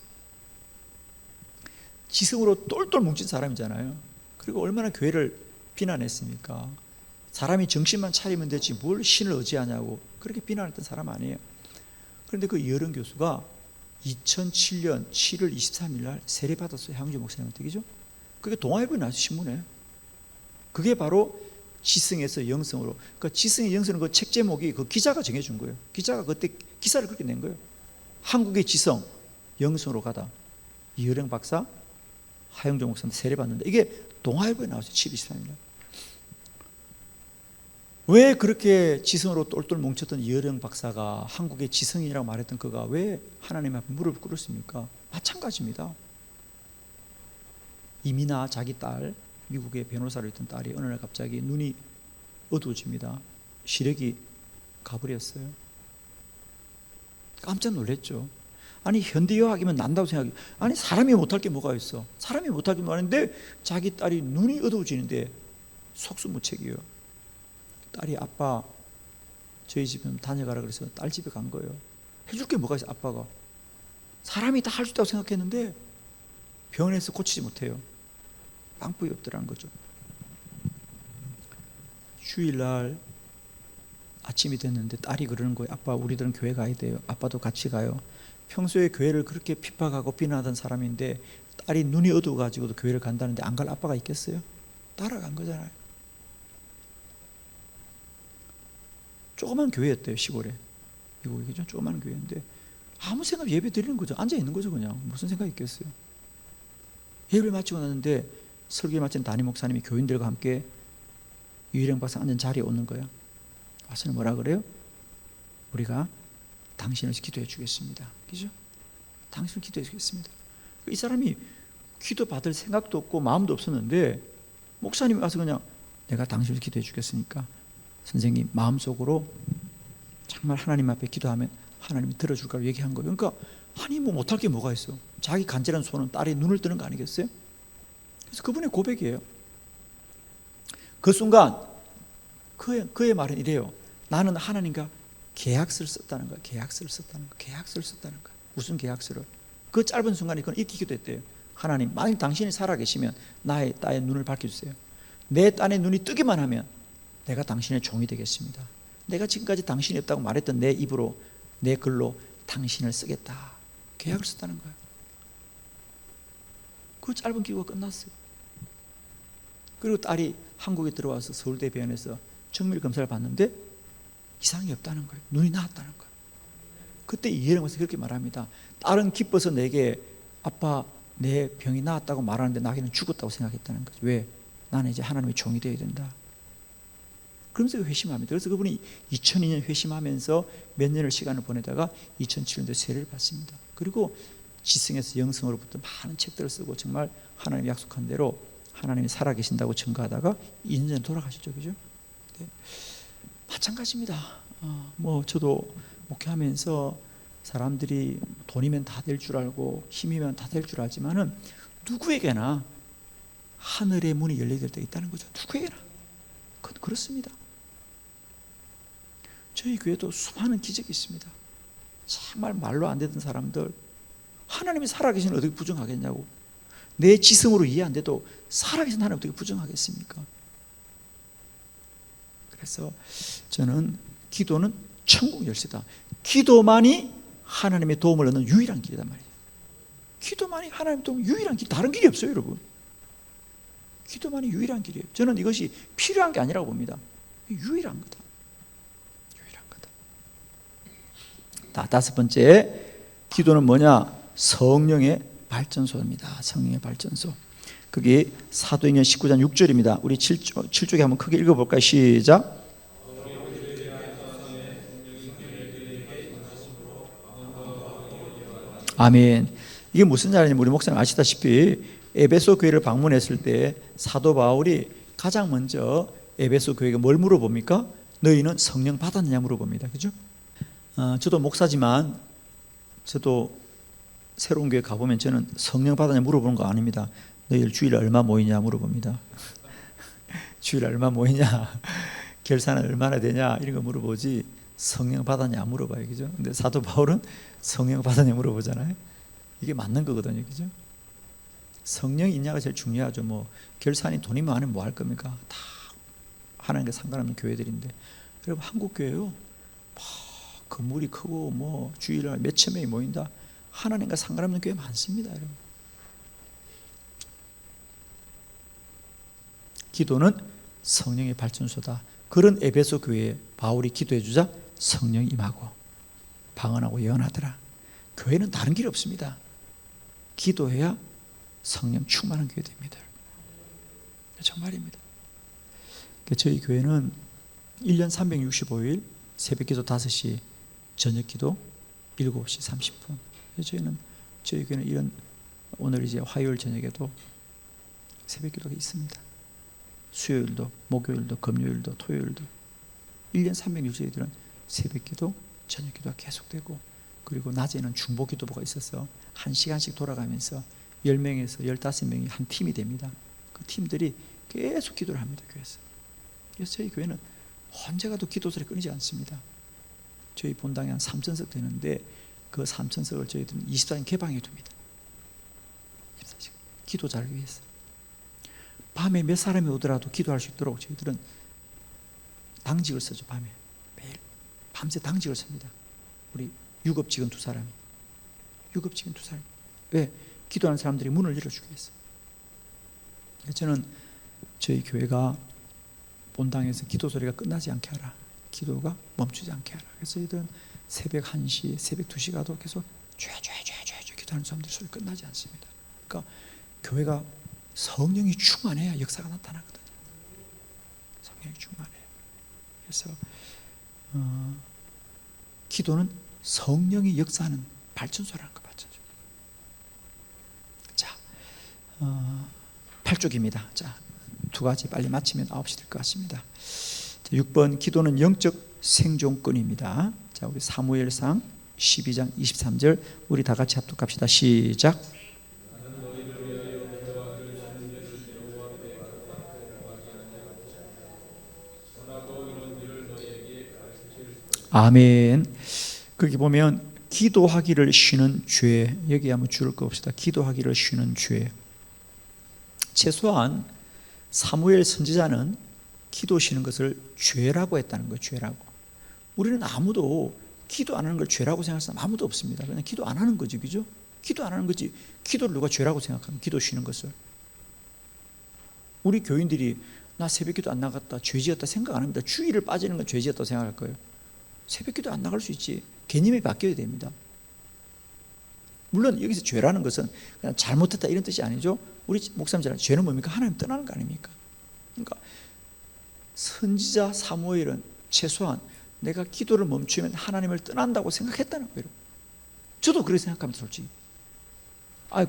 지성으로 똘똘 뭉친 사람이잖아요. 그리고 얼마나 교회를 비난했습니까? 사람이 정신만 차리면 되지 뭘 신을 의지하냐고 그렇게 비난했던 사람 아니에요. 그런데 그 이어령 교수가 2007년 7월 23일 날 세례받았어요. 향주 목사님한테. 그죠? 그게 동아일보에 나왔어요. 신문에. 그게 바로 지성에서 영성으로. 그러니까 지성의 영성은 그 책 제목이 그 기자가 정해준 거예요. 기자가 그때 기사를 그렇게 낸 거예요. 한국의 지성, 영성으로 가다. 이어령 박사, 하영종 목사한테 세례받는다. 이게 동아일보에 나왔어요. 7월 23일 날. 왜 그렇게 지성으로 똘똘 뭉쳤던 이어령 박사가 한국의 지성이라고 말했던 그가 왜 하나님 앞에 무릎을 꿇었습니까? 마찬가지입니다. 이미나 자기 딸, 미국의 변호사로 있던 딸이 어느 날 갑자기 눈이 어두워집니다. 시력이 가버렸어요. 깜짝 놀랐죠. 아니 현대의학이면 난다고 생각해. 아니 사람이 못할 게 뭐가 있어. 사람이 못할 게 많은데 자기 딸이 눈이 어두워지는데 속수무책이에요. 딸이 아빠 저희 집에 다녀가라 그래서 딸 집에 간 거예요. 해줄 게 뭐가 있어. 아빠가 사람이 다 할 수 있다고 생각했는데 병원에서 고치지 못해요. 방법이 없더라는 거죠. 주일날 아침이 됐는데 딸이 그러는 거예요. 아빠 우리들은 교회 가야 돼요. 아빠도 같이 가요. 평소에 교회를 그렇게 핍박하고 비난하던 사람인데 딸이 눈이 어두워가지고도 교회를 간다는데 안 갈 아빠가 있겠어요? 따라간 거잖아요. 조그만 교회였대요. 시골에. 미국이죠. 조그만 교회인데 아무 생각 없이 예배 드리는 거죠. 앉아 있는 거죠. 그냥 무슨 생각이 있겠어요. 예배를 마치고 났는데 설교를 마친 담임 목사님이 교인들과 함께 유일영 박사 앉은 자리에 오는 거예요. 와서는 뭐라 그래요? 우리가 당신을 기도해 주겠습니다. 그죠? 당신을 기도해 주겠습니다. 이 사람이 기도 받을 생각도 없고 마음도 없었는데 목사님이 와서 그냥 내가 당신을 기도해 주겠으니까 선생님 마음속으로 정말 하나님 앞에 기도하면 하나님이 들어줄까를 얘기한 거예요. 그러니까 아니 뭐 못할 게 뭐가 있어. 자기 간절한 소원은 딸의 눈을 뜨는 거 아니겠어요? 그래서 그분의 고백이에요. 그 순간 그의 말은 이래요. 나는 하나님과 계약서를 썼다는 거야. 계약서를 썼다는 거야. 계약서를 썼다는 거야. 무슨 계약서를? 그 짧은 순간에 그건 읽히기도 했대요. 하나님, 만약 당신이 살아계시면 나의 딸의 눈을 밝혀주세요. 내 딸의 눈이 뜨기만 하면 내가 당신의 종이 되겠습니다. 내가 지금까지 당신이 없다고 말했던 내 입으로, 내 글로 당신을 쓰겠다. 계약을 썼다는 거예요. 그 짧은 기도가 끝났어요. 그리고 딸이 한국에 들어와서 서울대병원에서 정밀 검사를 받는데 이상이 없다는 거예요. 눈이 나았다는 거예요. 그때 이해를 해서 그렇게 말합니다. 딸은 기뻐서 내게 아빠 내 병이 나았다고 말하는데 나에게는 죽었다고 생각했다는 거죠. 왜? 나는 이제 하나님의 종이 되어야 된다. 그러면서 회심합니다. 그래서 그분이 2002년 회심하면서 몇 년을 시간을 보내다가 2007년도에 세례를 받습니다. 그리고 지성에서 영성으로부터 많은 책들을 쓰고 정말 하나님이 약속한 대로 하나님이 살아계신다고 증거하다가 2년 전에 돌아가셨죠. 그죠? 네. 마찬가지입니다. 뭐 저도 목회하면서 사람들이 돈이면 다 될 줄 알고 힘이면 다 될 줄 알지만은 누구에게나 하늘의 문이 열리게 될 때 있다는 거죠. 누구에게나. 그렇습니다. 저희 교회도 수많은 기적이 있습니다. 정말 말로 안 되던 사람들 하나님이 살아계시는 어떻게 부정하겠냐고. 내 지성으로 이해 안 돼도 살아계신 하나님 어떻게 부정하겠습니까? 그래서 저는 기도는 천국 열쇠다. 기도만이 하나님의 도움을 얻는 유일한 길이란 말이에요. 기도만이 하나님의 도움 유일한 길, 다른 길이 없어요, 여러분. 기도만이 유일한 길이에요. 저는 이것이 필요한 게 아니라고 봅니다. 유일한 거다. 유일한 거다. 다섯 번째, 기도는 뭐냐? 성령의 발전소입니다. 성령의 발전소. 그게 사도행전 19장 6절입니다. 우리 7쪽에 한번 크게 읽어볼까요? 시작. 아멘. 이게 무슨 자리냐면 우리 목사님 아시다시피 에베소 교회를 방문했을 때 사도 바울이 가장 먼저 에베소 교회가 뭘 물어봅니까? 너희는 성령 받았느냐 물어봅니다. 그죠? 저도 목사지만 저도 새로운 교회 가보면 저는 성령 받았느냐 물어보는 거 아닙니다. 너희들 주일에 얼마 모이냐 물어봅니다. 주일에 얼마 모이냐, 결산은 얼마나 되냐 이런 거 물어보지 성령 받았냐 안 물어봐요. 그죠? 근데 사도 바울은 성령 받았냐 물어보잖아요. 이게 맞는 거거든요. 그죠? 성령이 있냐가 제일 중요하죠. 뭐 결산이 돈이면 안 하면 뭐 할 겁니까? 다 하나님과 상관없는 교회들인데. 여러분 한국 교회요. 건물이 크고 뭐 주일날 몇천 명이 모인다. 하나님과 상관없는 교회 많습니다, 여러분. 기도는 성령의 발전소다. 그런 에베소 교회에 바울이 기도해 주자 성령이 임하고 방언하고 예언하더라. 교회는 다른 길이 없습니다. 기도해야 성령 충만한 교회 됩니다. 정말입니다. 저희 교회는 1년 365일 새벽기도 5시, 저녁기도 7시 30분. 저희 교회는 이런 오늘 이제 화요일 저녁에도 새벽기도가 있습니다. 수요일도, 목요일도, 금요일도, 토요일도 1년 360일들은 새벽기도, 저녁기도가 계속되고 그리고 낮에는 중보기도부가 있어서 1시간씩 돌아가면서 10명에서 15명이 한 팀이 됩니다. 그 팀들이 계속 기도를 합니다. 교회에서. 그래서 저희 교회는 언제 가도 기도 소리 끊이지 않습니다. 저희 본당에 한 3,000석 되는데 그 3,000석을 저희들은 24시간 개방해 둡니다. 24시간. 기도자를 위해서. 밤에 몇 사람이 오더라도 기도할 수 있도록 저희들은 당직을 쓰죠. 밤에 매일 밤새 당직을 씁니다. 우리 유급 직원 2사람이. 유급 직원 2사람이. 왜? 기도하는 사람들이 문을 열어주기 위해서. 저는 저희 교회가 본당에서 기도 소리가 끝나지 않게 하라. 기도가 멈추지 않게 하라. 그래서 저희들은 새벽 1시, 새벽 2시 가도 계속 죄 기도하는 사람들 소리 끝나지 않습니다. 그러니까 교회가 성령이 충만해야 역사가 나타나거든요. 성령이 충만해요. 그래서 기도는 성령이 역사하는 발전소라는 거 발전소. 자, 8쪽입니다. 자, 2가지 빨리 마치면 9시 될 것 같습니다. 6번 기도는 영적 생존권입니다. 자, 우리 사무엘상 12장 23절 우리 다 같이 합독합시다. 시작. 아멘. 거기 보면 기도하기를 쉬는 죄, 여기 한번 줄을 그읍시다. 기도하기를 쉬는 죄. 최소한 사무엘 선지자는 기도 쉬는 것을 죄라고 했다는 거예요. 죄라고. 우리는 아무도 기도 안 하는 걸 죄라고 생각하는 사람 아무도 없습니다. 그냥 기도 안 하는 거지, 그죠? 기도 안 하는 거지. 기도를 누가 죄라고 생각하면 기도 쉬는 것을. 우리 교인들이 나 새벽기도 안 나갔다, 죄지었다 생각 안 합니다. 주일을 빠지는 건 죄지었다고 생각할 거예요. 새벽기도 안 나갈 수 있지. 개념이 바뀌어야 됩니다. 물론 여기서 죄라는 것은 그냥 잘못했다 이런 뜻이 아니죠. 우리 목사님처럼 죄는 뭡니까? 하나님 떠나는 거 아닙니까? 그러니까 선지자 사무엘은 최소한 내가 기도를 멈추면 하나님을 떠난다고 생각했다는 거예요. 저도 그렇게 생각합니다, 솔직히.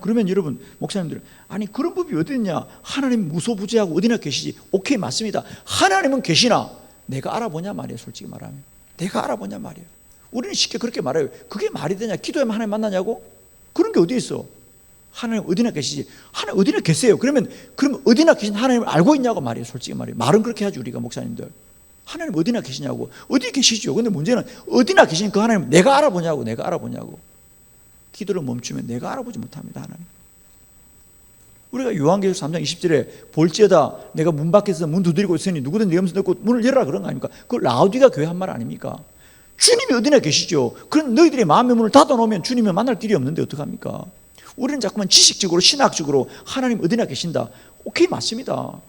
그러면 여러분 목사님들, 아니 그런 법이 어디 있냐? 하나님 무소부재하고 어디나 계시지. 오케이, 맞습니다. 하나님은 계시나 내가 알아보냐 말이에요. 솔직히 말하면 내가 알아보냐 말이에요. 우리는 쉽게 그렇게 말해요. 그게 말이 되냐? 기도하면 하나님 만나냐고? 그런 게 어디 있어? 하나님 어디나 계시지. 하나님 어디나 계세요. 그럼 어디나 계신 하나님을 알고 있냐고 말이에요. 솔직히 말이에요. 말은 그렇게 하죠, 우리가 목사님들. 하나님 어디나 계시냐고. 어디 계시죠. 근데 문제는 어디나 계신 그 하나님 내가 알아보냐고. 내가 알아보냐고. 기도를 멈추면 내가 알아보지 못합니다, 하나님. 우리가 요한계시록 3장 20절에 볼지어다 내가 문 밖에서 문 두드리고 있으니 누구든 네 음성 듣고 문을 열어라 그런 거 아닙니까? 그 라우디가 교회 한 말 아닙니까? 주님이 어디나 계시죠. 그럼 너희들의 마음의 문을 닫아놓으면 주님을 만날 길이 없는데 어떡합니까? 우리는 자꾸만 지식적으로 신학적으로 하나님 어디나 계신다. 오케이, 맞습니다.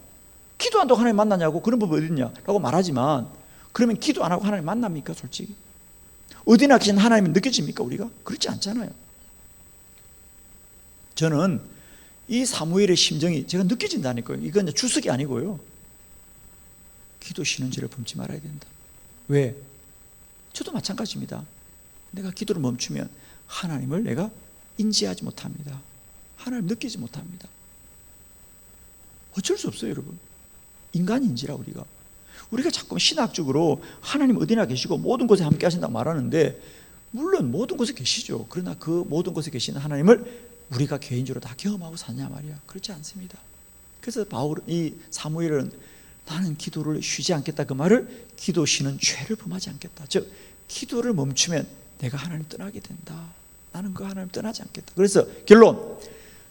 기도한다고 하나님 만나냐고, 그런 법이 어디 있냐라고 말하지만, 그러면 기도 안 하고 하나님 만납니까? 솔직히 어디나 계신 하나님이 느껴집니까? 우리가? 그렇지 않잖아요. 저는 이 사무엘의 심정이 제가 느껴진다니까요. 이건 주석이 아니고요. 기도 쉬는 죄를 범치 말아야 된다. 왜? 저도 마찬가지입니다. 내가 기도를 멈추면 하나님을 내가 인지하지 못합니다. 하나님을 느끼지 못합니다. 어쩔 수 없어요, 여러분. 인간인지라 우리가 자꾸 신학적으로 하나님 어디나 계시고 모든 곳에 함께 하신다고 말하는데, 물론 모든 곳에 계시죠. 그러나 그 모든 곳에 계시는 하나님을 우리가 개인적으로 다 경험하고 사냐 말이야. 그렇지 않습니다. 그래서 이 사무엘은 나는 기도를 쉬지 않겠다, 그 말을 기도 쉬는 죄를 범하지 않겠다. 즉 기도를 멈추면 내가 하나님 떠나게 된다. 나는 그 하나님 떠나지 않겠다. 그래서 결론,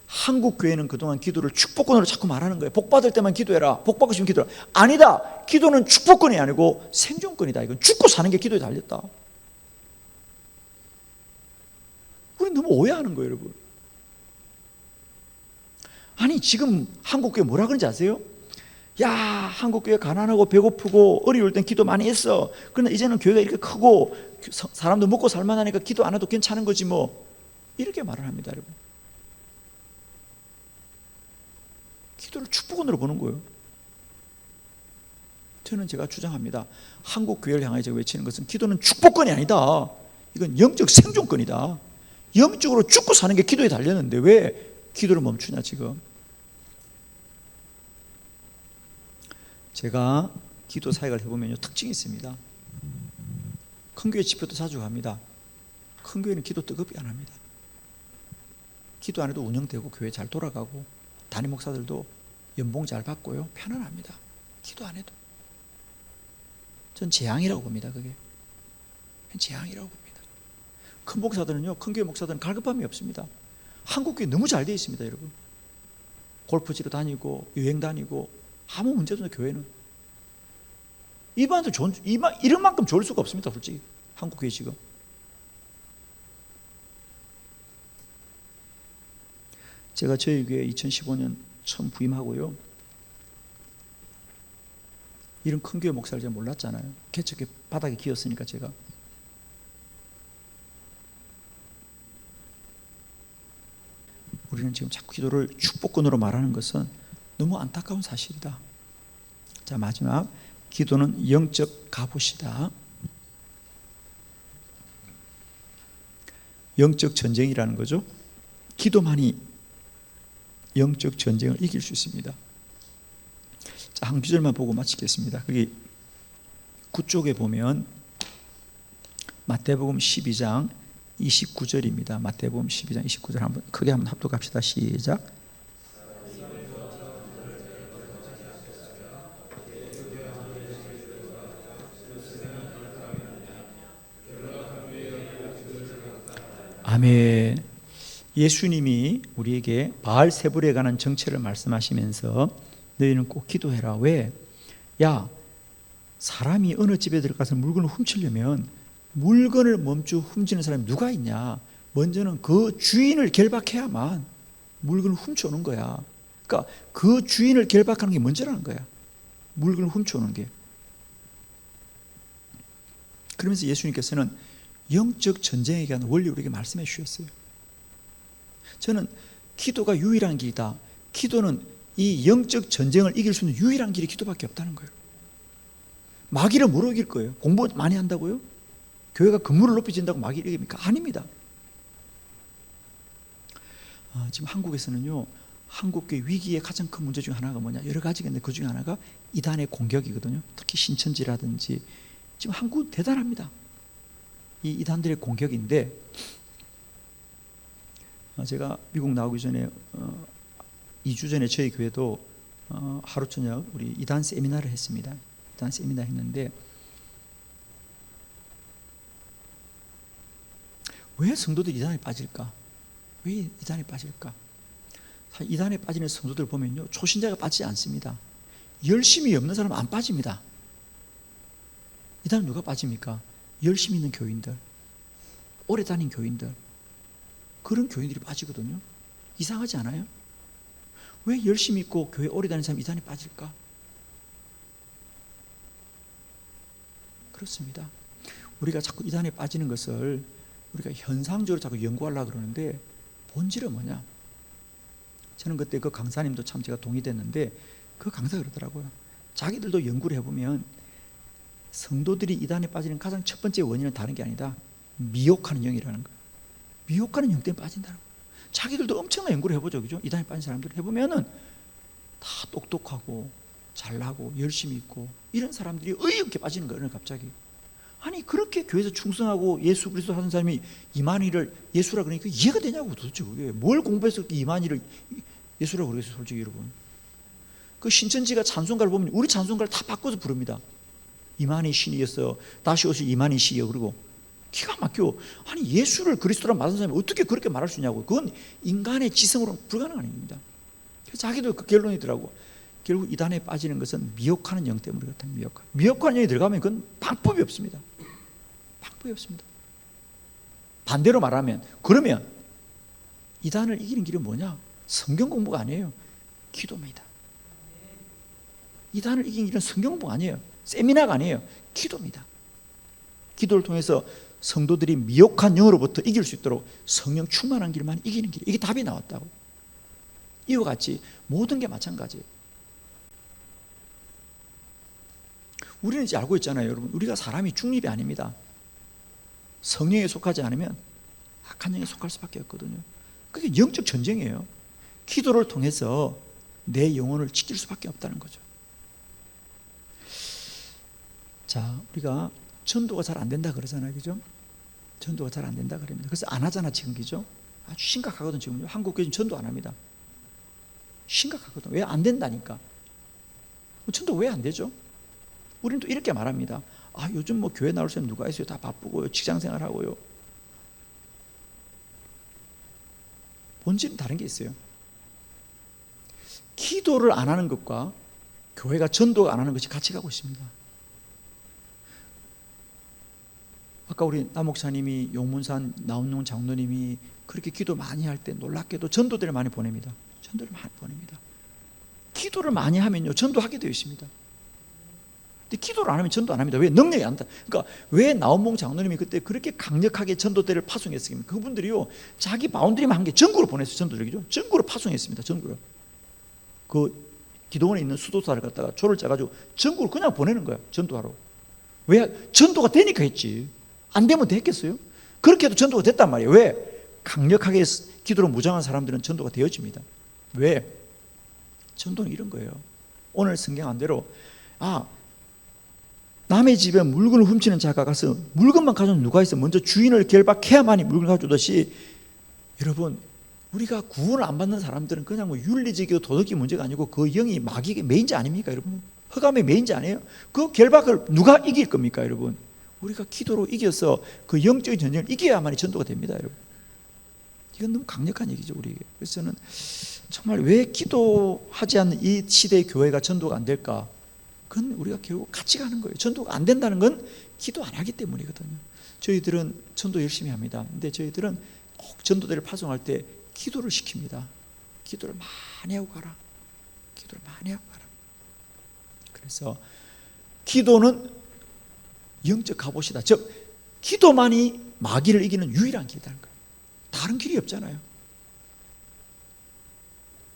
한국 교회는 그동안 기도를 축복권으로 자꾸 말하는 거예요. 복 받을 때만 기도해라. 복 받고 싶으면 기도해라. 아니다. 기도는 축복권이 아니고 생존권이다. 이건 죽고 사는 게 기도에 달렸다. 우리 너무 오해하는 거예요, 여러분. 아니 지금 한국교회 뭐라 그런지 아세요? 야, 한국교회 가난하고 배고프고 어려울 땐 기도 많이 했어. 그런데 이제는 교회가 이렇게 크고 사람도 먹고 살만하니까 기도 안 해도 괜찮은 거지 뭐. 이렇게 말을 합니다, 여러분. 기도를 축복원으로 보는 거예요. 저는 제가 주장합니다. 한국교회를 향해 제가 외치는 것은 기도는 축복권이 아니다. 이건 영적 생존권이다. 영적으로 죽고 사는 게 기도에 달렸는데 왜 기도를 멈추냐 지금. 제가 기도 사역을 해보면 특징이 있습니다. 큰 교회 집회도 자주 갑니다. 큰 교회는 기도 뜨겁게 안 합니다. 기도 안 해도 운영되고 교회 잘 돌아가고 담임 목사들도 연봉 잘 받고요, 편안합니다. 기도 안 해도. 전 재앙이라고 봅니다. 그게 재앙이라고 봅니다. 큰 목사들은요, 큰 교회 목사들은 갈급함이 없습니다. 한국 교회 너무 잘 돼 있습니다, 여러분. 골프지로 다니고 여행 다니고 아무 문제도 없는 교회는 이만도 이런 만큼 좋을 수가 없습니다, 솔직히. 한국 교회 지금. 제가 저희 교회 2015년 처음 부임하고요, 이런 큰 교회 목사를 제가 몰랐잖아요. 개척에 바닥에 기었으니까 제가. 우리는 지금 자꾸 기도를 축복권으로 말하는 것은 너무 안타까운 사실이다. 자, 마지막, 기도는 영적 갑옷이다. 영적 전쟁이라는 거죠. 기도만이 영적 전쟁을 이길 수 있습니다. 자, 한 구절만 보고 마치겠습니다. 거기 9쪽에 보면 마태복음 12장 29절입니다. 마태복음 12장 29절 한번 크게 한번 합독합시다. 시작. 아멘. 예수님이 우리에게 바알세불에 관한 정체를 말씀하시면서 너희는 꼭 기도해라. 왜? 야, 사람이 어느 집에 들어가서 물건을 훔치려면 물건을 멈추 훔치는 사람이 누가 있냐? 먼저는 그 주인을 결박해야만 물건을 훔쳐오는 거야. 그러니까 그 주인을 결박하는 게 먼저라는 거야. 물건을 훔쳐오는 게. 그러면서 예수님께서는 영적 전쟁에 관한 원리 우리에게 말씀해 주셨어요. 저는 기도가 유일한 길이다. 기도는 이 영적 전쟁을 이길 수 있는 유일한 길이 기도밖에 없다는 거예요. 마귀를 뭐로 이길 거예요? 공부 많이 한다고요? 교회가 건물을 높여진다고 마귀를 이깁니까? 아닙니다. 지금 한국에서는요, 한국교회 위기의 가장 큰 문제 중에 하나가 뭐냐? 여러 가지가 있는데 그 중에 하나가 이단의 공격이거든요. 특히 신천지라든지. 지금 한국은 대단합니다. 이 이단들의 공격인데, 제가 미국 나오기 전에 2주 전에 저희 교회도 하루 저녁 우리 이단 세미나를 했습니다. 이단 세미나 했는데, 왜 성도들이 이단에 빠질까? 왜 이단에 빠질까? 이단에 빠지는 성도들 보면요, 초신자가 빠지지 않습니다. 열심이 없는 사람은 안 빠집니다. 이단은 누가 빠집니까? 열심히 있는 교인들, 오래 다닌 교인들, 그런 교인들이 빠지거든요. 이상하지 않아요? 왜 열심히 있고 교회 오래 다니는 사람이 이단에 빠질까? 그렇습니다. 우리가 자꾸 이단에 빠지는 것을 우리가 현상적으로 자꾸 연구하려고 그러는데 본질은 뭐냐? 저는 그때 그 강사님도 참 제가 동의됐는데 그 강사가 그러더라고요. 자기들도 연구를 해보면 성도들이 이단에 빠지는 가장 첫 번째 원인은 다른 게 아니다. 미혹하는 영이라는 거예요. 미혹하는 영 때문에 빠진다고. 자기들도 엄청난 연구를 해보죠. 그죠? 이단에 빠진 사람들 해보면은 다 똑똑하고 잘나고 열심히 있고 이런 사람들이 의욕게 빠지는 거예요. 갑자기. 아니 그렇게 교회에서 충성하고 예수 그리스도 하는 사람이 이만희를 예수라 그러니까 이해가 되냐고. 도대체 그게 뭘 공부해서 이만희를 예수라 그러겠어요. 솔직히 여러분. 그 신천지가 찬송가를 보면 우리 찬송가를 다 바꿔서 부릅니다. 이만희 신이었어. 다시 오실 이만희 시여. 그리고 기가 막혀. 아니 예수를 그리스도라 말하는 사람이 어떻게 그렇게 말할 수 있냐고. 그건 인간의 지성으로는 불가능한 일입니다. 그래서 자기도 그 결론이더라고. 결국 이단에 빠지는 것은 미혹하는 영 때문에 그렇다. 미혹하는 영이 들어가면 그건 방법이 없습니다. 방법이 없습니다. 반대로 말하면, 그러면 이단을 이기는 길은 뭐냐? 성경 공부가 아니에요. 기도입니다. 이단을 이기는 길은 성경 공부가 아니에요. 세미나가 아니에요. 기도입니다. 기도를 통해서 성도들이 미혹한 영으로부터 이길 수 있도록 성령 충만한 길만 이기는 길. 이게 답이 나왔다고. 이와 같이 모든 게 마찬가지예요. 우리는 이제 알고 있잖아요, 여러분. 우리가 사람이 중립이 아닙니다. 성령에 속하지 않으면 악한 영에 속할 수밖에 없거든요. 그게 영적 전쟁이에요. 기도를 통해서 내 영혼을 지킬 수밖에 없다는 거죠. 자, 우리가 전도가 잘 안 된다 그러잖아요, 그죠? 전도가 잘 안 된다 그럽니다. 그래서 안 하잖아, 지금, 그죠? 아주 심각하거든, 지금요. 한국 교회는 전도 안 합니다. 심각하거든. 왜 안 된다니까? 전도 왜 안 되죠? 우리는 또 이렇게 말합니다. 아, 요즘 뭐 교회 나올 사람 누가 있어요? 다 바쁘고요. 직장 생활하고요. 본질은 다른 게 있어요. 기도를 안 하는 것과 교회가 전도가 안 하는 것이 같이 가고 있습니다. 아까 우리 남 목사님이 용문산 나온용 장로님이 그렇게 기도 많이 할 때 놀랍게도 전도들을 많이 보냅니다. 전도를 많이 보냅니다. 기도를 많이 하면요, 전도하게 되어 있습니다. 근데 기도를 안 하면 전도 안 합니다. 왜? 능력이 안 다. 그러니까 왜 나원봉 장로님이 그때 그렇게 강력하게 전도대를 파송했습니까? 그분들이요, 자기 바운드리만 한 게 전국으로 보냈어요. 전도적이죠. 전국으로 파송했습니다. 전국으로. 그 기도원에 있는 수도사를 갖다가 조를 짜가지고 전국으로 그냥 보내는 거야. 전도하러. 왜? 전도가 되니까 했지. 안 되면 됐겠어요? 그렇게 해도 전도가 됐단 말이에요. 왜? 강력하게 기도로 무장한 사람들은 전도가 되어집니다. 왜? 전도는 이런 거예요. 오늘 성경안대로 남의 집에 물건을 훔치는 자가 가서 물건만 가져온 누가 있어? 먼저 주인을 결박해야만이 물건을 가져오듯이, 여러분, 우리가 구원을 안 받는 사람들은 그냥 뭐 윤리적이고 도덕이 문제가 아니고 그 영이 마귀의 메인지 아닙니까, 여러분? 흑암의 메인지 아니에요? 그 결박을 누가 이길 겁니까, 여러분? 우리가 기도로 이겨서 그 영적인 전쟁을 이겨야만이 전도가 됩니다, 여러분. 이건 너무 강력한 얘기죠, 우리에게. 그래서 저는 정말 왜 기도하지 않는 이 시대의 교회가 전도가 안 될까? 그건 우리가 결국 같이 가는 거예요. 전도가 안 된다는 건 기도 안 하기 때문이거든요. 저희들은 전도 열심히 합니다. 근데 저희들은 꼭 전도대를 파송할 때 기도를 시킵니다. 기도를 많이 하고 가라. 기도를 많이 하고 가라. 그래서 기도는 영적 갑옷이다. 즉 기도만이 마귀를 이기는 유일한 길이라는 거예요. 다른 길이 없잖아요.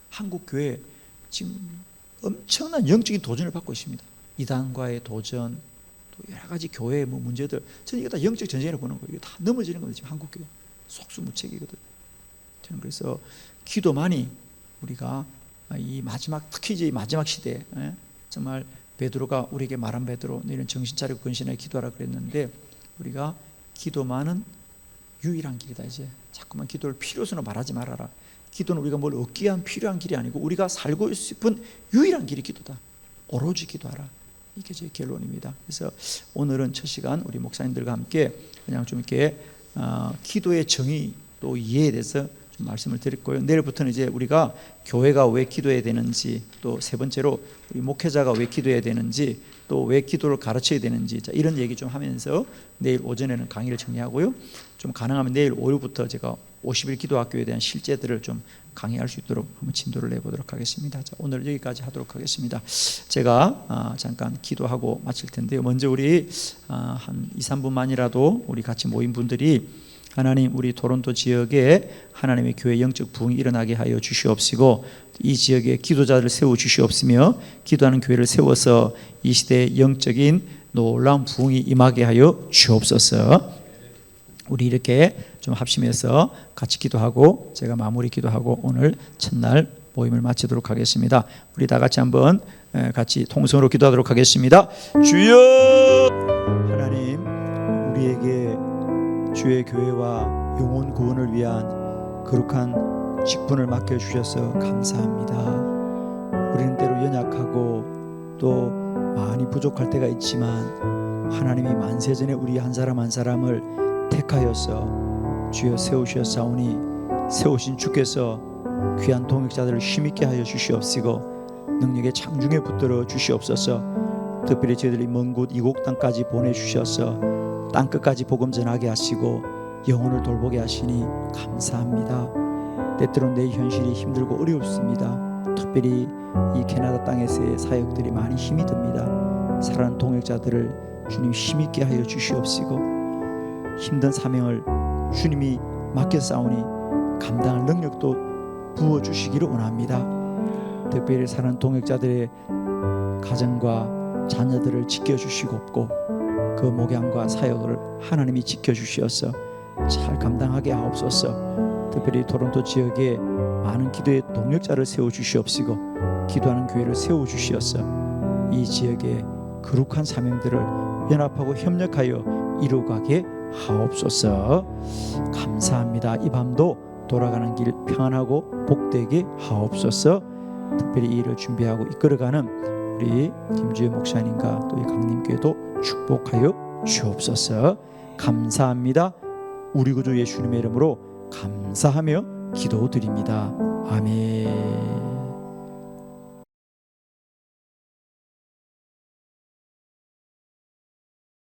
한국 교회 지금 엄청난 영적인 도전을 받고 있습니다. 이단과의 도전, 또 여러 가지 교회의 문제들, 저는 이거 다 영적 전쟁이라고 보는 거예요. 이거 다 넘어지는 겁니다. 지금 한국 교회 속수무책이거든. 저는 그래서 기도만이 우리가 이 마지막, 특히 이제 마지막 시대에 정말 베드로가 우리에게 말한 베드로, 너희는 정신 차리고 근신하여 기도하라 그랬는데, 우리가 기도만은 유일한 길이다. 이제 자꾸만 기도를 필요성으로 말하지 말아라. 기도는 우리가 뭘 얻기 위한 필요한 길이 아니고 우리가 살고 싶은 유일한 길이 기도다. 오로지 기도하라. 이게 제 결론입니다. 그래서 오늘은 첫 시간 우리 목사님들과 함께 그냥 좀 이렇게 기도의 정의 또 이해에 대해서 좀 말씀을 드릴 거예요. 내일부터는 이제 우리가 교회가 왜 기도해야 되는지, 또 세 번째로 우리 목회자가 왜 기도해야 되는지, 또 왜 기도를 가르쳐야 되는지, 자, 이런 얘기 좀 하면서 내일 오전에는 강의를 정리하고요. 좀 가능하면 내일 오후부터 제가 50일 기도학교에 대한 실제들을 좀 강의할 수 있도록 한번 진도를 내보도록 하겠습니다. 자, 오늘 여기까지 하도록 하겠습니다. 제가 잠깐 기도하고 마칠 텐데요. 먼저 우리 한 2, 3분만이라도 우리 같이 모인 분들이 하나님, 우리 토론토 지역에 하나님의 교회 영적 부흥이 일어나게 하여 주시옵시고, 이 지역에 기도자들을 세워 주시옵시며, 기도하는 교회를 세워서 이 시대에 영적인 놀라운 부흥이 임하게 하여 주옵소서. 우리 이렇게 좀 합심해서 같이 기도하고 제가 마무리 기도하고 오늘 첫날 모임을 마치도록 하겠습니다. 우리 다 같이 한번 같이 통성으로 기도하도록 하겠습니다. 주여, 하나님, 우리에게 주의 교회와 영혼 구원을 위한 거룩한 직분을 맡겨주셔서 감사합니다. 우리는 때로 연약하고 또 많이 부족할 때가 있지만 하나님이 만세전에 우리 한 사람 한 사람을 택하여서 주여 세우셨사오니, 세우신 주께서 귀한 동역자들을 힘있게 하여 주시옵시고 능력의 창중에 붙들어 주시옵소서. 특별히 저희들이 먼 곳 이국 땅까지 보내주셔서 땅끝까지 복음 전하게 하시고 영혼을 돌보게 하시니 감사합니다. 때때로 내 현실이 힘들고 어렵습니다. 특별히 이 캐나다 땅에서의 사역들이 많이 힘이 듭니다. 사랑하는 동역자들을 주님 힘있게 하여 주시옵시고 힘든 사명을 주님이 맡겼사오니 감당할 능력도 부어주시기를 원합니다. 특별히 사랑하는 동역자들의 가정과 자녀들을 지켜주시옵고 그 목양과 사역을 하나님이 지켜주시어서 잘 감당하게 하옵소서. 특별히 토론토 지역에 많은 기도의 동역자를 세워주시옵시고 기도하는 교회를 세워주시어서 이 지역의 거룩한 사명들을 연합하고 협력하여 이루어가게 하옵소서. 감사합니다. 이 밤도 돌아가는 길 평안하고 복되게 하옵소서. 특별히 이 일을 준비하고 이끌어가는 우리 김주혜 목사님과 또 이 강림교회도 축복하여 주옵소서. 감사합니다. 우리 구주 예수님의 이름으로 감사하며 기도드립니다. 아멘.